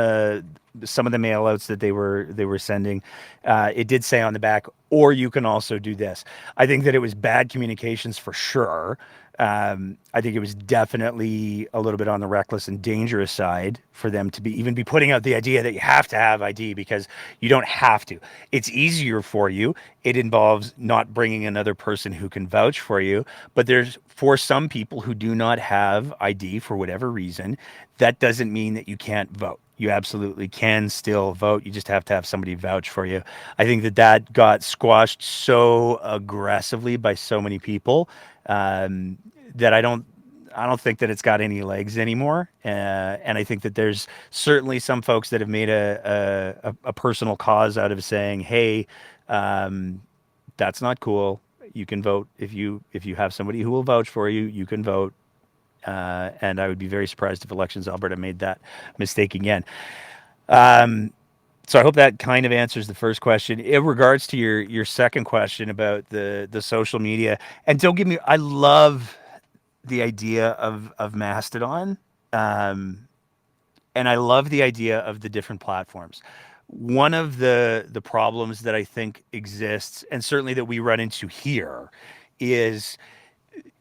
some of the mail outs that they were sending, it did say on the back, or you can also do this. I think that it was bad communications for sure. I think it was definitely a little bit on the reckless and dangerous side for them to even be putting out the idea that you have to have ID, because you don't have to. It's easier for you. It involves not bringing another person who can vouch for you. But for some people who do not have ID for whatever reason, that doesn't mean that you can't vote. You absolutely can still vote. You just have to have somebody vouch for you. I think that got squashed so aggressively by so many people that I don't think that it's got any legs anymore. And I think that there's certainly some folks that have made a personal cause out of saying, hey, that's not cool. You can vote if you have somebody who will vouch for you, you can vote. And I would be very surprised if Elections Alberta made that mistake again. So I hope that kind of answers the first question. In regards to your second question about the social media, and don't get me, I love the idea of Mastodon, and I love the idea of the different platforms. One of the problems that I think exists, and certainly that we run into here, is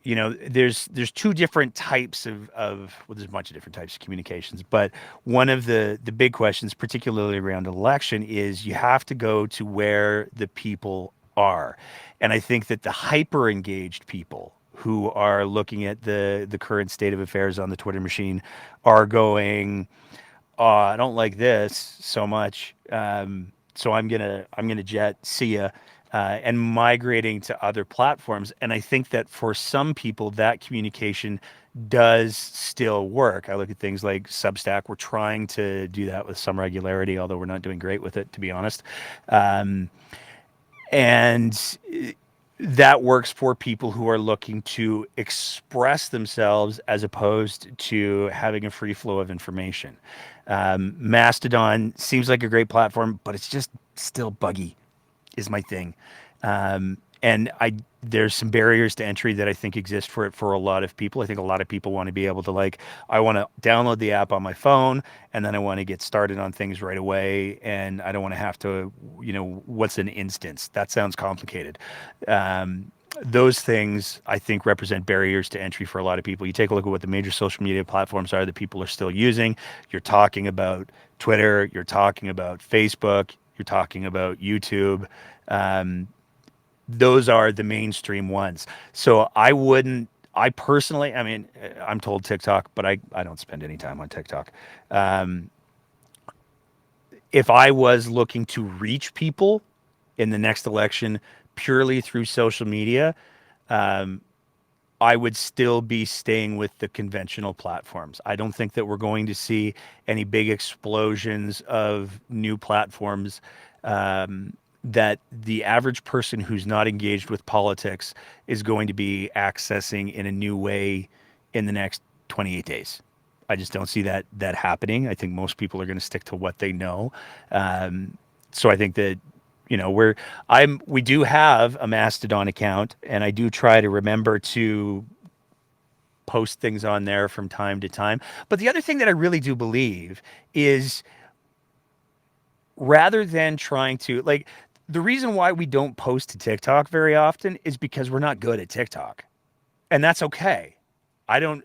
there's two different types of well, there's a bunch of different types of communications, but one of the big questions, particularly around election, is you have to go to where the people are. And I think that the hyper engaged people who are looking at the current state of affairs on the Twitter machine are going, oh, I don't like this so much, so I'm gonna jet, see ya. And migrating to other platforms. And I think that for some people, that communication does still work. I look at things like Substack. We're trying to do that with some regularity, although we're not doing great with it, to be honest. And that works for people who are looking to express themselves as opposed to having a free flow of information. Mastodon seems like a great platform, but it's just still buggy, is my thing. And there's some barriers to entry that I think exist for it for a lot of people. I think a lot of people want to be able to like, I want to download the app on my phone and then I want to get started on things right away. And I don't want to have to, what's an instance? That sounds complicated. Those things I think represent barriers to entry for a lot of people. You take a look at what the major social media platforms are that people are still using. You're talking about Twitter, you're talking about Facebook, you're talking about YouTube. Those are the mainstream ones. So I personally, I mean, I'm told TikTok, but I don't spend any time on TikTok. If I was looking to reach people in the next election purely through social media, I would still be staying with the conventional platforms. I don't think that we're going to see any big explosions of new platforms that the average person who's not engaged with politics is going to be accessing in a new way in the next 28 days. I just don't see that happening. I think most people are going to stick to what they know. So I think that we do have a Mastodon account, and I do try to remember to post things on there from time to time. But the other thing that I really do believe is, rather than trying to the reason why we don't post to TikTok very often is because we're not good at TikTok. And that's okay. I don't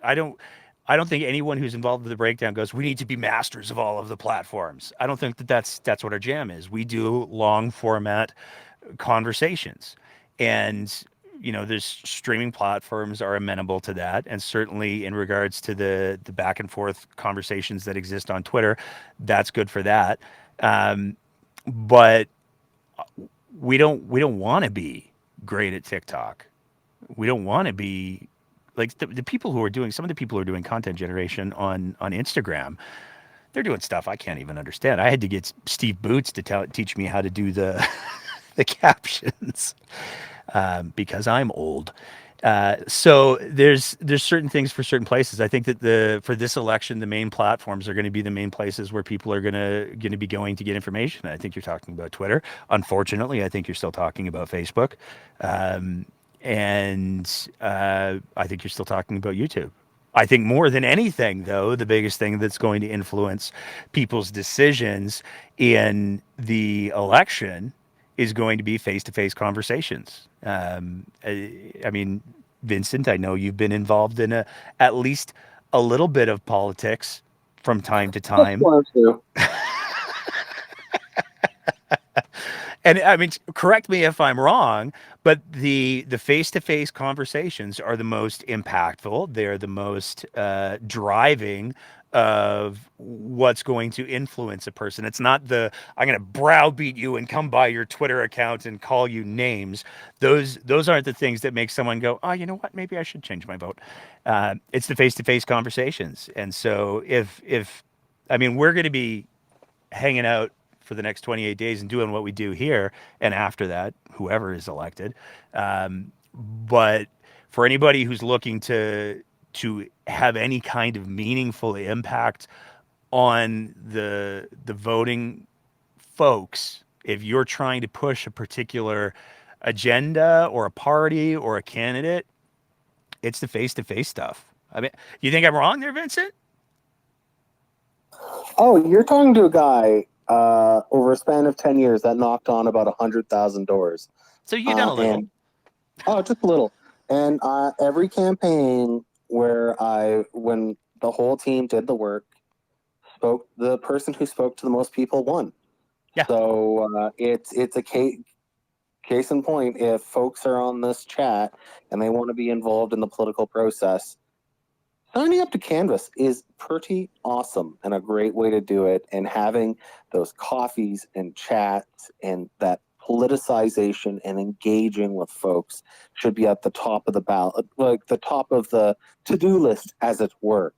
think anyone who's involved with the breakdown goes, we need to be masters of all of the platforms. I don't think that's what our jam is. We do long format conversations. And there's streaming platforms are amenable to that. And certainly in regards to the back and forth conversations that exist on Twitter, that's good for that. But we don't want to be great at TikTok. We don't want to be like the people who are doing, some of the people who are doing content generation on Instagram. They're doing stuff I can't even understand. I had to get Steve Boots to teach me how to do the the captions because I'm old. So there's certain things for certain places. I think that for this election, the main platforms are going to be the main places where people are going to be going to get information. I think you're talking about Twitter. Unfortunately, I think you're still talking about Facebook, and I think you're still talking about YouTube. I think more than anything, though, the biggest thing that's going to influence people's decisions in the election is going to be face-to-face conversations. I mean, Vincent, I know you've been involved in at least a little bit of politics from time to time. And I mean, correct me if I'm wrong, but the face-to-face conversations are the most impactful. They're the most driving of what's going to influence a person. It's not I'm going to browbeat you and come by your Twitter account and call you names. Those aren't the things that make someone go, oh, you know what? Maybe I should change my vote. It's the face-to-face conversations. And so I mean, we're going to be hanging out for the next 28 days and doing what we do here. And after that, whoever is elected. But for anybody who's looking to have any kind of meaningful impact on the voting folks, if you're trying to push a particular agenda or a party or a candidate, it's the face-to-face stuff. I mean, you think I'm wrong there, Vincent? Oh, you're talking to a guy over a span of 10 years that knocked on about 100,000 doors. So you done a little. Just a little. And every campaign when the whole team did the work, the person who spoke to the most people won. Yeah. So it's a case in point. If folks are on this chat and they want to be involved in the political process, signing up to Canvas is pretty awesome and a great way to do it. And having those coffees and chats and that politicization and engaging with folks should be at the top of the ballot, like the top of the to-do list, as it were,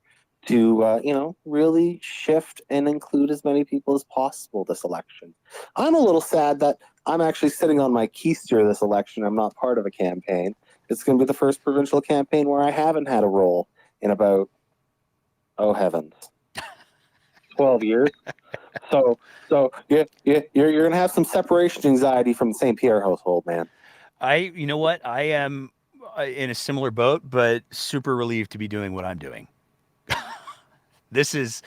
to really shift and include as many people as possible this election. I'm a little sad that I'm actually sitting on my keister this election. I'm not part of a campaign. It's going to be the first provincial campaign where I haven't had a role in about, oh heavens, 12 years. So yeah, you're gonna have some separation anxiety from the St. Pierre household, man. You know what? I am in a similar boat, but super relieved to be doing what I'm doing. This is,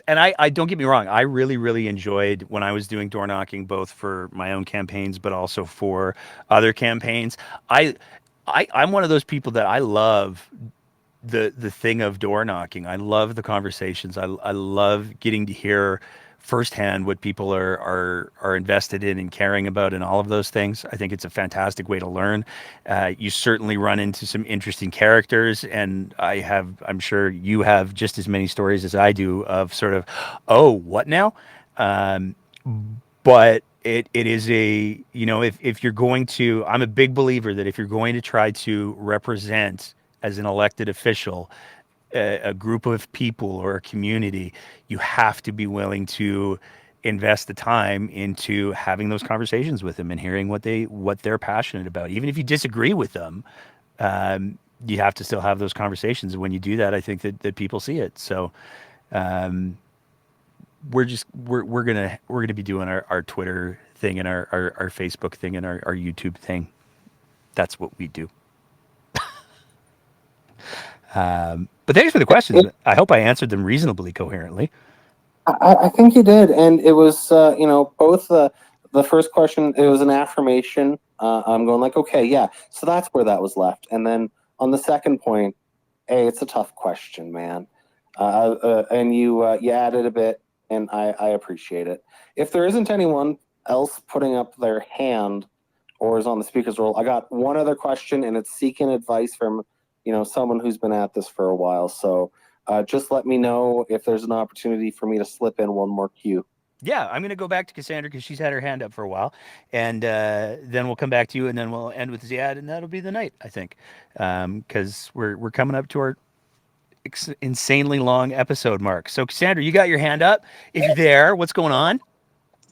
and I don't get me wrong. I really, really enjoyed when I was doing door knocking, both for my own campaigns, but also for other campaigns. I, I'm one of those people that I love the thing of door knocking. I love the conversations. I love getting to hear firsthand what people are invested in and caring about and all of those things. I think it's a fantastic way to learn. You certainly run into some interesting characters, and I'm sure you have just as many stories as I do of sort of, oh, what now? Um, but it is if you're going to, I'm a big believer that if you're going to try to represent as an elected official a group of people or a community, you have to be willing to invest the time into having those conversations with them and hearing what they're passionate about. Even if you disagree with them, you have to still have those conversations. And when you do that, I think that people see it. So um, we're gonna be doing our Twitter thing and our Facebook thing and our YouTube thing. That's what we do. But thanks for the questions. I hope I answered them reasonably coherently. I think you did, and it was both the first question. It was an affirmation. I'm going like, okay, yeah. So that's where that was left, and then on the second point, hey, it's a tough question, man. And you added a bit, and I appreciate it. If there isn't anyone else putting up their hand or is on the speaker's roll, I got one other question, and it's seeking advice from someone who's been at this for a while. So just let me know if there's an opportunity for me to slip in one more cue. Yeah, I'm going to go back to Cassandra because she's had her hand up for a while, and then we'll come back to you, and then we'll end with Ziad, and that'll be the night, I think, because we're coming up to our insanely long episode mark. So, Cassandra, you got your hand up. If you're there, what's going on?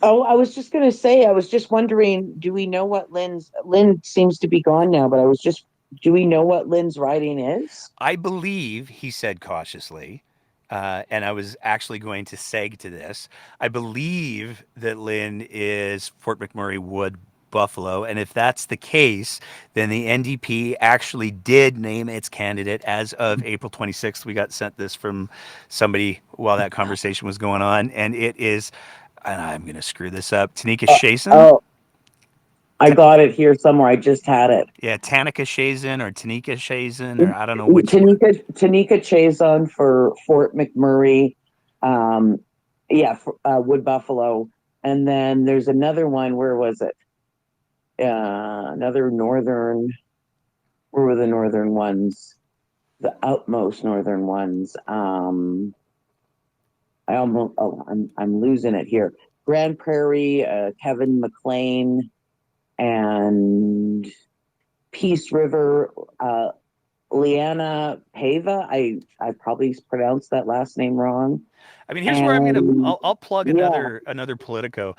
Oh, I was just going to say, I was just wondering, do we know what Lynn seems to be gone now, but do we know what Lynn's riding is? I believe, he said cautiously, and I was actually going to seg to this. I believe that Lynn is Fort McMurray Wood Buffalo. And if that's the case, then the NDP actually did name its candidate as of April 26th. We got sent this from somebody while that conversation was going on. And it is, and I'm going to screw this up, Tanika Shason. Oh, I got it here somewhere. I just had it. Yeah, Tanika Shason or Tanika Shason, or I don't know which. Tanika Chason for Fort McMurray. Wood Buffalo. And then there's another one. Where was it? Another northern. Where were the northern ones? The outmost northern ones. I'm losing it here. Grand Prairie, Kevin McLean, and Peace River, Liana Pava. I probably pronounced that last name wrong. I mean, here's where I'll plug another Politico.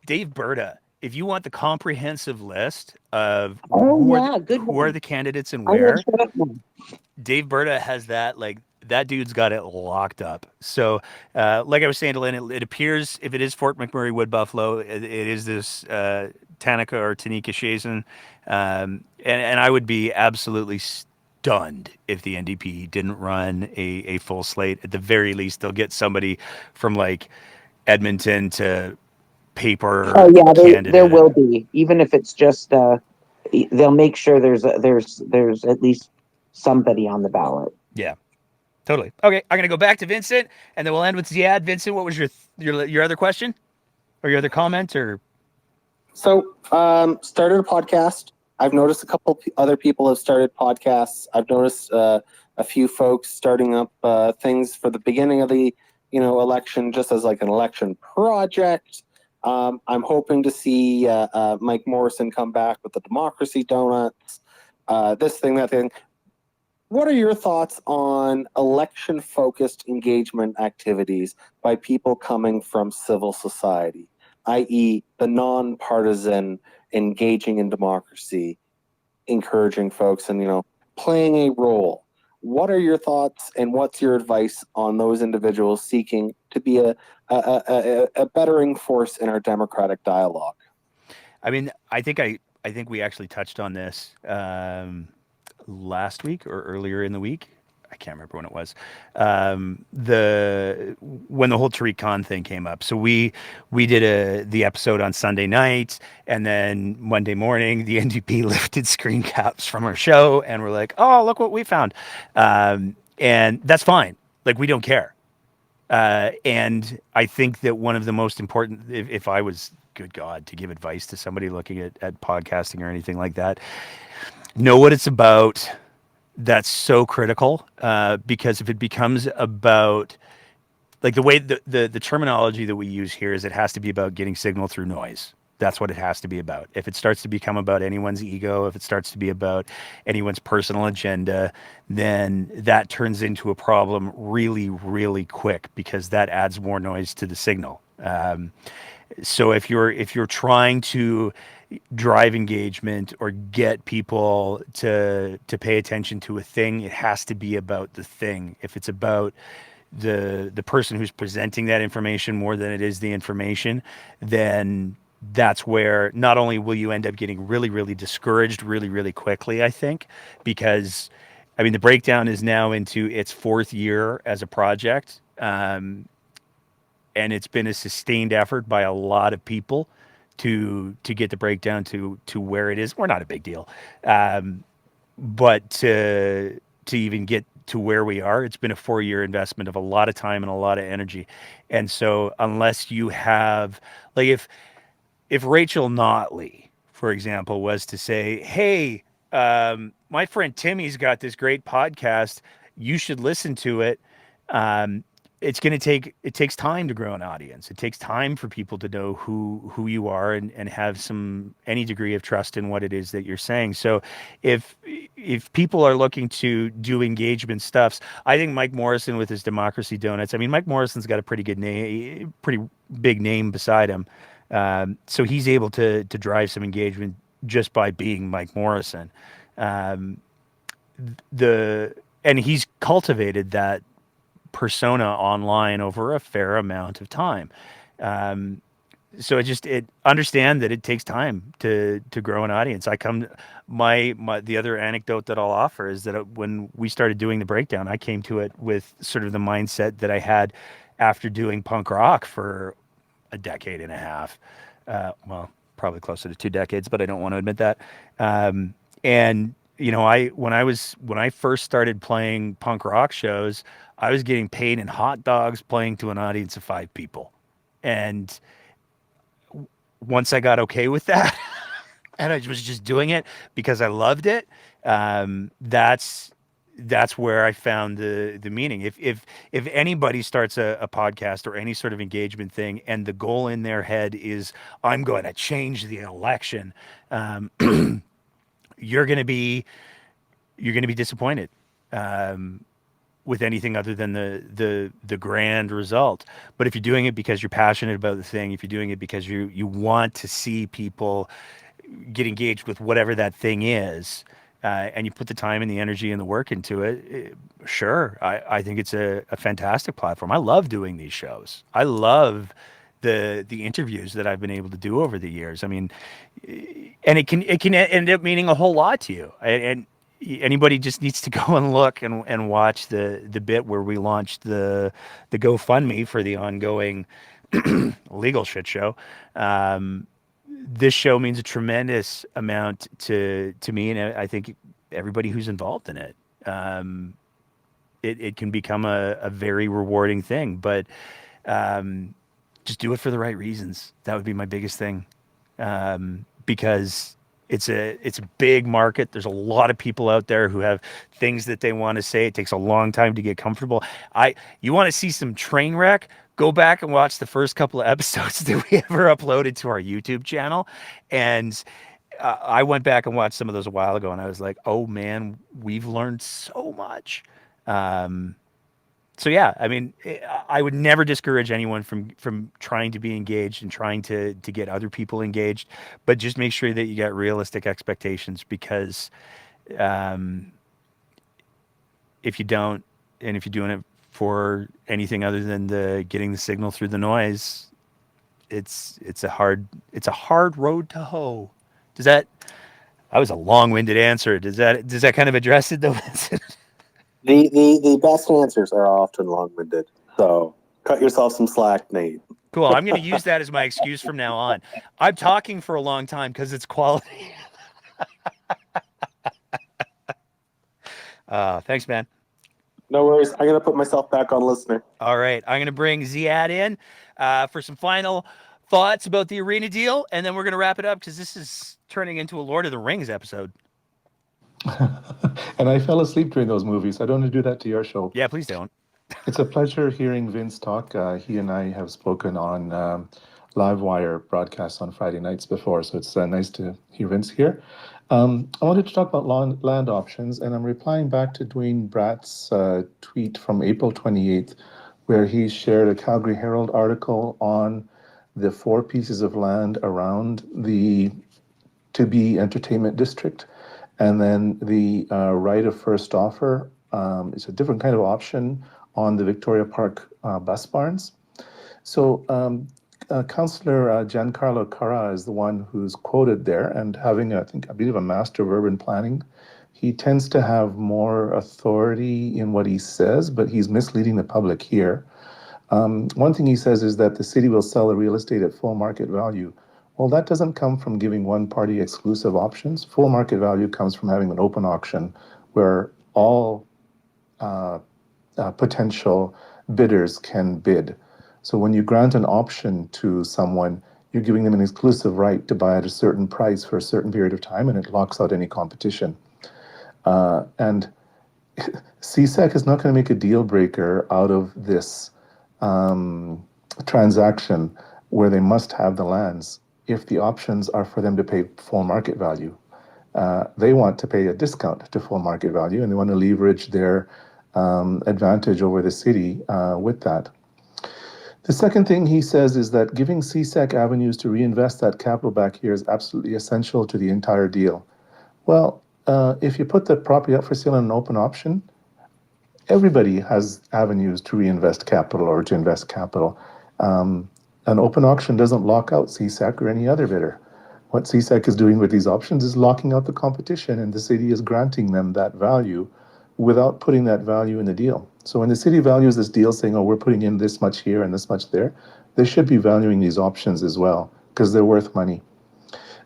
Dave Berta, if you want the comprehensive list of who are the candidates and where, Dave Berta has that. Like, that dude's got it locked up. So, like I was saying to Lynn, it appears if it is Fort McMurray Wood Buffalo, it is this Tanika or Tanika Shason. And I would be absolutely stunned if the NDP didn't run a full slate. At the very least, they'll get somebody from like Edmonton to paper. Oh yeah, there will be, even if it's just they'll make sure there's at least somebody on the ballot. Yeah, totally. Okay, I'm gonna go back to Vincent, and then we'll end with Ziad. Vincent, what was your other question, or your other comment, or? So, started a podcast. I've noticed a couple other people have started podcasts. I've noticed a few folks starting up things for the beginning of the election, just as like an election project. I'm hoping to see Mike Morrison come back with the Democracy Donuts, this thing, that thing. What are your thoughts on election-focused engagement activities by people coming from civil society, i.e. the non-partisan engaging in democracy, encouraging folks and, playing a role? What are your thoughts and what's your advice on those individuals seeking to be a bettering force in our democratic dialogue? I mean, I think I think we actually touched on this last week or earlier in the week. I can't remember when it was. When the whole Tariq Khan thing came up. So we did the episode on Sunday night, and then Monday morning the NDP lifted screen caps from our show, and we're like, oh, look what we found, and that's fine. Like, we don't care. And I think that one of the most important, if I was, good God, to give advice to somebody looking at podcasting or anything like that, know what it's about. That's so critical, because if it becomes about, like, the way the terminology that we use here is, it has to be about getting signal through noise. That's what it has to be about. If it starts to become about anyone's ego, if it starts to be about anyone's personal agenda, then that turns into a problem really, really quick, because that adds more noise to the signal. So if you're trying to drive engagement or get people to pay attention to a thing, it has to be about the thing. If it's about the person who's presenting that information more than it is the information, then that's where not only will you end up getting really, really discouraged really, really quickly, I think, because, I mean, the breakdown is now into its fourth year as a project. And it's been a sustained effort by a lot of people to get the breakdown to where it is. We're not a big deal. But to even get to where we are, it's been a 4-year investment of a lot of time and a lot of energy. And so unless you have, like, if Rachel Notley, for example, was to say, hey, my friend Timmy's got this great podcast, you should listen to it. It takes time to grow an audience. It takes time for people to know who you are and have any degree of trust in what it is that you're saying. So if people are looking to do engagement stuffs, I think Mike Morrison with his Democracy Donuts, I mean, Mike Morrison's got a pretty good name, pretty big name beside him. So he's able to drive some engagement just by being Mike Morrison. And he's cultivated that persona online over a fair amount of time. So understand that it takes time to grow an audience. The other anecdote that I'll offer is that when we started doing the breakdown, I came to it with sort of the mindset that I had after doing punk rock for a decade and a half. Well, probably closer to 2 decades, but I don't want to admit that. And when I first started playing punk rock shows, I was getting paid in hot dogs playing to an audience of 5 people. And once I got okay with that, and I was just doing it because I loved it, that's where I found the meaning. If anybody starts a podcast or any sort of engagement thing, and the goal in their head is, I'm going to change the election, you're going to be disappointed with anything other than the grand result. But if you're doing it because you're passionate about the thing, if you're doing it because you want to see people get engaged with whatever that thing is, and you put the time and the energy and the work into it, sure, I think it's a fantastic platform. I love doing these shows. I love the interviews that I've been able to do over the years. I mean, and it can end up meaning a whole lot to you. And anybody just needs to go and look and watch the bit where we launched the GoFundMe for the ongoing legal shit show. This show means a tremendous amount to me, and I think everybody who's involved in it. It can become a very rewarding thing, but just do it for the right reasons. That would be my biggest thing, because it's a big market. There's a lot of people out there who have things that they want to say. It takes a long time to get comfortable. You want to see some train wreck? Go back and watch the first couple of episodes that we ever uploaded to our YouTube channel. And I went back and watched some of those a while ago, and I was like, oh man, we've learned so much. So yeah, I mean, I would never discourage anyone from trying to be engaged and trying to get other people engaged, but just make sure that you got realistic expectations, because if you don't, and if you're doing it for anything other than getting the signal through the noise, it's a hard road to hoe, Does that was a long-winded answer. Does that kind of address it though? The best answers are often long-winded. So cut yourself some slack, Nate. Cool. I'm going to use that as my excuse from now on. I'm talking for a long time because it's quality. Thanks, man. No worries. I'm going to put myself back on listener. All right. I'm going to bring Ziad in for some final thoughts about the arena deal, and then we're going to wrap it up because this is turning into a Lord of the Rings episode. And I fell asleep during those movies. I don't want to do that to your show. Yeah, please don't. It's a pleasure hearing Vince talk. He and I have spoken on Livewire broadcasts on Friday nights before, so it's nice to hear Vince here. I wanted to talk about land options, and I'm replying back to Dwayne Bratt's tweet from April 28th, where he shared a Calgary Herald article on the 4 pieces of land around the to-be entertainment district, and then the right of first offer. It's a different kind of option on the Victoria Park bus barns. So Councillor Giancarlo Carra is the one who's quoted there, and having, I believe, a Master of Urban Planning, he tends to have more authority in what he says, but he's misleading the public here. One thing he says is that the city will sell the real estate at full market value. Well, that doesn't come from giving one party exclusive options. Full market value comes from having an open auction where all potential bidders can bid. So when you grant an option to someone, you're giving them an exclusive right to buy at a certain price for a certain period of time, and it locks out any competition. And CSEC is not going to make a deal breaker out of this transaction where they must have the lands if the options are for them to pay full market value. They want to pay a discount to full market value, and they want to leverage their advantage over the city with that. The second thing he says is that giving CSEC avenues to reinvest that capital back here is absolutely essential to the entire deal. Well, if you put the property up for sale in an open option, everybody has avenues to reinvest capital or to invest capital. An open auction doesn't lock out CSEC or any other bidder. What CSEC is doing with these options is locking out the competition, and the city is granting them that value without putting that value in the deal. So when the city values this deal saying, oh, we're putting in this much here and this much there, they should be valuing these options as well because they're worth money.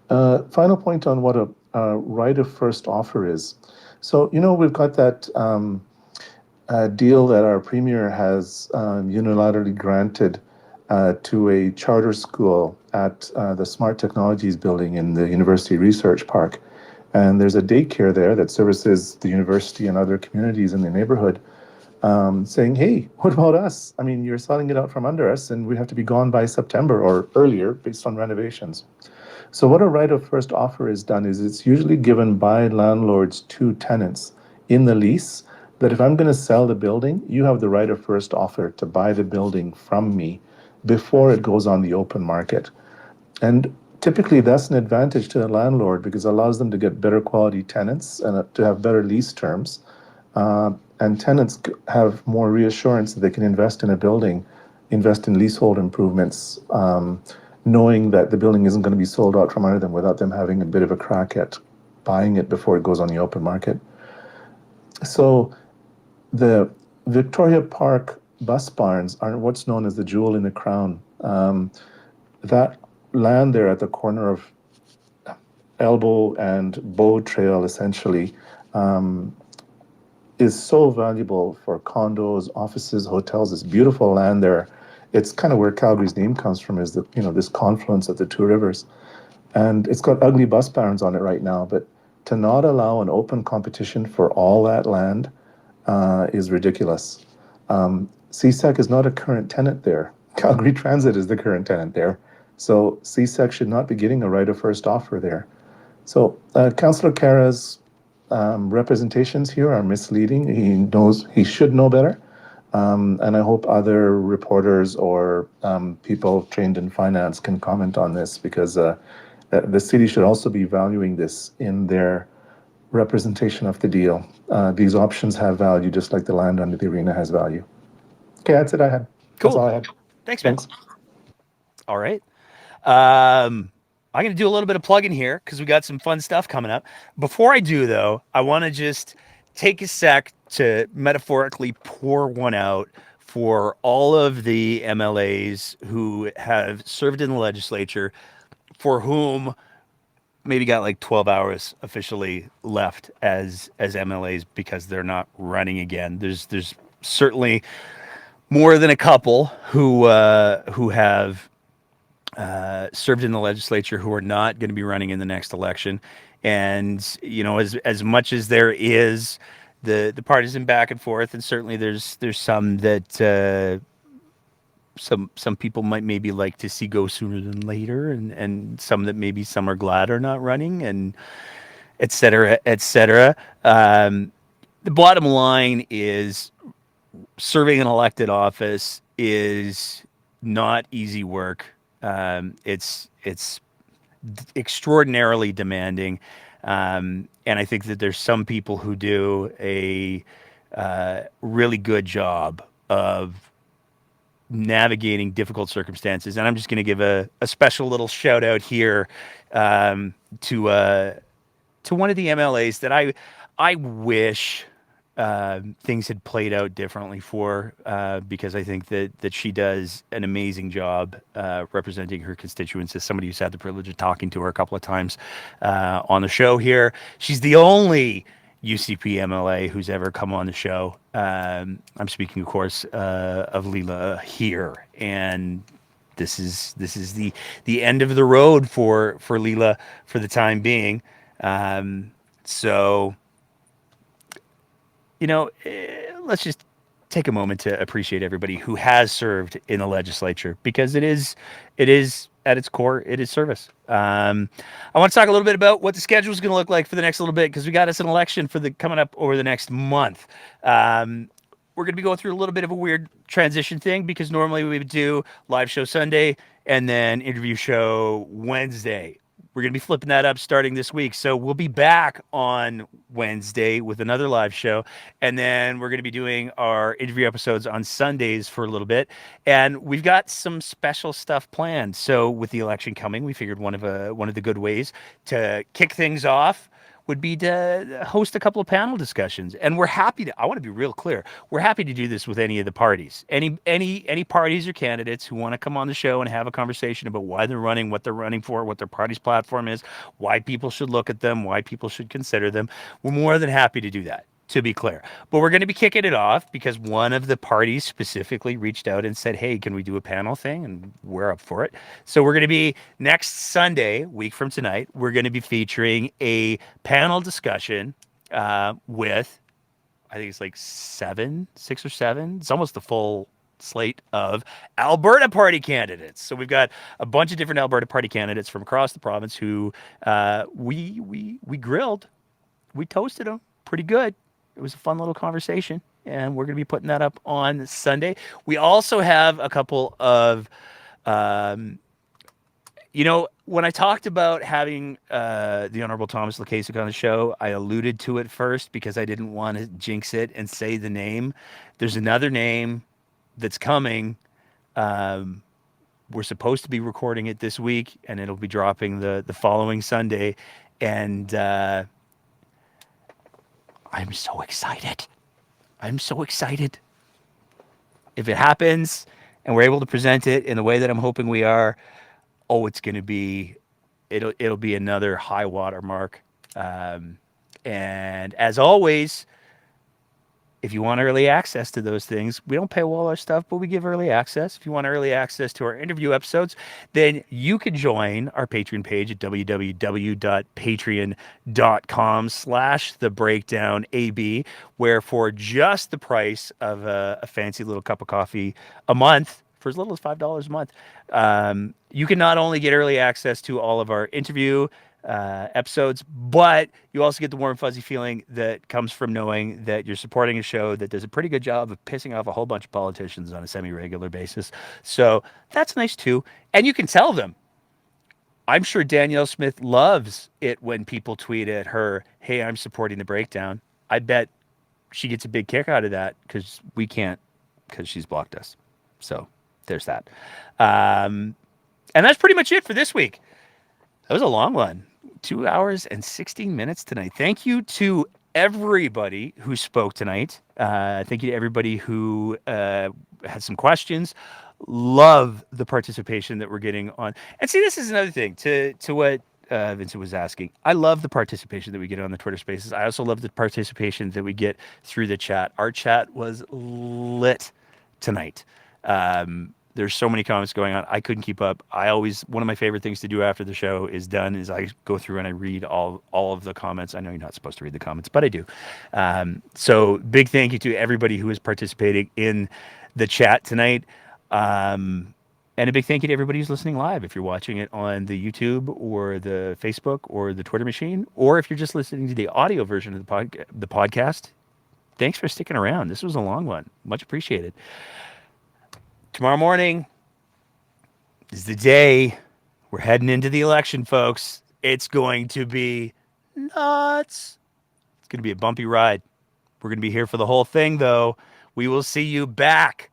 Final point on what a right of first offer is. So, we've got that deal that our premier has unilaterally granted to a charter school at the Smart Technologies building in the University Research Park. And there's a daycare there that services the university and other communities in the neighborhood, saying, hey, what about us? I mean, you're selling it out from under us, and we have to be gone by September or earlier based on renovations. So what a right of first offer is done is it's usually given by landlords to tenants in the lease that if I'm going to sell the building, you have the right of first offer to buy the building from me before it goes on the open market. And typically that's an advantage to the landlord because it allows them to get better quality tenants and to have better lease terms. And tenants have more reassurance that they can invest in a building, invest in leasehold improvements, knowing that the building isn't going to be sold out from under them without them having a bit of a crack at buying it before it goes on the open market. So the Victoria Park bus barns are what's known as the jewel in the crown. That land there at the corner of Elbow and Bow Trail, essentially, is so valuable for condos, offices, hotels. This beautiful land there. It's kind of where Calgary's name comes from, is that, this confluence of the two rivers. And it's got ugly bus barns on it right now, but to not allow an open competition for all that land is ridiculous. CSEC is not a current tenant there. Calgary Transit is the current tenant there. So CSEC should not be getting a right of first offer there. So Councillor Carra's representations here are misleading. He should know better. And I hope other reporters or people trained in finance can comment on this because the city should also be valuing this in their representation of the deal. These options have value just like the land under the arena has value. Okay, that's it I had. Cool. That's all I had. Thanks, man. All right. I I'm going to do a little bit of plugging here because we got some fun stuff coming up. Before I do, though, I want to just take a sec to metaphorically pour one out for all of the MLAs who have served in the legislature, for whom maybe got like 12 hours officially left as MLAs because they're not running again. There's certainly more than a couple who have served in the legislature who are not going to be running in the next election. And, you know, as much as there is the partisan back and forth, and certainly there's some that some people might maybe like to see go sooner than later, and some that maybe some are glad are not running, and et cetera, et cetera. The bottom line is serving an elected office is not easy work. It's extraordinarily demanding. And I think that there's some people who do a really good job of navigating difficult circumstances. And I'm just going to give a special little shout out here to one of the MLAs that I wish things had played out differently for, because I think that she does an amazing job representing her constituents. As somebody who's had the privilege of talking to her a couple of times on the show here, she's the only UCP MLA who's ever come on the show. I'm speaking, of course, of Leela here, and this is the end of the road for Leela for the time being. So, you know, let's just take a moment to appreciate everybody who has served in the legislature, because it is at its core, it is service. I want to talk a little bit about what the schedule is going to look like for the next little bit, because we got us an election for the coming up over the next month. We're going to be going through a little bit of a weird transition thing, because normally we would do live show Sunday and then interview show Wednesday. We're going to be flipping that up starting this week. So we'll be back on Wednesday with another live show. And then we're going to be doing our interview episodes on Sundays for a little bit. And we've got some special stuff planned. So with the election coming, we figured one of the good ways to kick things off would be to host a couple of panel discussions. And we're happy to, I want to be real clear, we're happy to do this with any of the parties. Any parties or candidates who want to come on the show and have a conversation about why they're running, what they're running for, what their party's platform is, why people should look at them, why people should consider them. We're more than happy to do that, to be clear. But we're going to be kicking it off because one of the parties specifically reached out and said, hey, can we do a panel thing? And we're up for it. So we're going to be next Sunday, week from tonight, we're going to be featuring a panel discussion with, I think it's like 6 or 7. It's almost the full slate of Alberta Party candidates. So we've got a bunch of different Alberta Party candidates from across the province who we grilled. We toasted them pretty good. It was a fun little conversation, and we're going to be putting that up on Sunday. We also have a couple of, when I talked about having the Honorable Thomas Lukasik on the show, I alluded to it first because I didn't want to jinx it and say the name. There's another name that's coming. We're supposed to be recording it this week, and it'll be dropping the following Sunday. And I'm so excited. I'm so excited. If it happens and we're able to present it in the way that I'm hoping we are, it's going to be, it'll be another high water mark. And as always, if you want early access to those things, we don't paywall our stuff, but we give early access. If you want early access to our interview episodes, then you can join our Patreon page at www.patreon.com/thebreakdownab, where for just the price of a fancy little cup of coffee a month, for as little as $5 a month, you can not only get early access to all of our interview episodes, but you also get the warm fuzzy feeling that comes from knowing that you're supporting a show that does a pretty good job of pissing off a whole bunch of politicians on a semi-regular basis. So that's nice too. And you can tell them. I'm sure Danielle Smith loves it when people tweet at her, hey, I'm supporting the breakdown. I bet she gets a big kick out of that because we can't, because she's blocked us. So there's that. And that's pretty much it for this week. That was a long one. 2 hours and 16 minutes tonight. Thank you to everybody who spoke tonight. Thank you to everybody who had some questions. Love the participation that we're getting on. And see, this is another thing to what Vincent was asking. I love the participation that we get on the Twitter Spaces. I also love the participation that we get through the chat. Our chat was lit tonight. There's so many comments going on. I couldn't keep up. One of my favorite things to do after the show is done is I go through and I read all of the comments. I know you're not supposed to read the comments, but I do. So big thank you to everybody who is participating in the chat tonight. And a big thank you to everybody who's listening live. If you're watching it on the YouTube or the Facebook or the Twitter machine, or if you're just listening to the audio version of the podcast, thanks for sticking around. This was a long one. Much appreciated. Tomorrow morning is the day we're heading into the election, folks. It's going to be nuts. It's going to be a bumpy ride. We're going to be here for the whole thing, though. We will see you back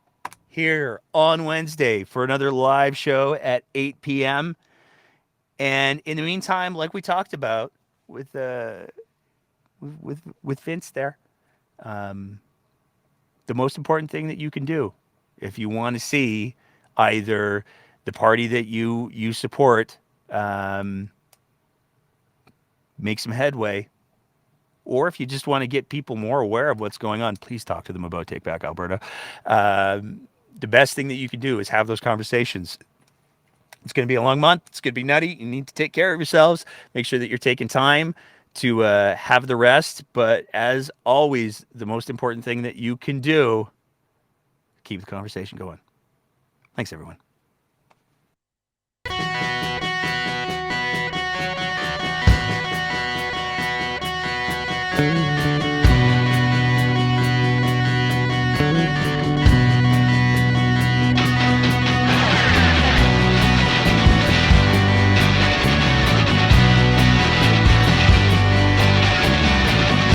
here on Wednesday for another live show at 8 p.m. And in the meantime, like we talked about with Vince there, the most important thing that you can do if you want to see either the party that you support make some headway, or if you just want to get people more aware of what's going on, please talk to them about Take Back Alberta. The best thing that you can do is have those conversations. It's going to be a long month. It's going to be nutty. You need to take care of yourselves. Make sure that you're taking time to have the rest. But as always, the most important thing that you can do, keep the conversation going. Thanks, everyone.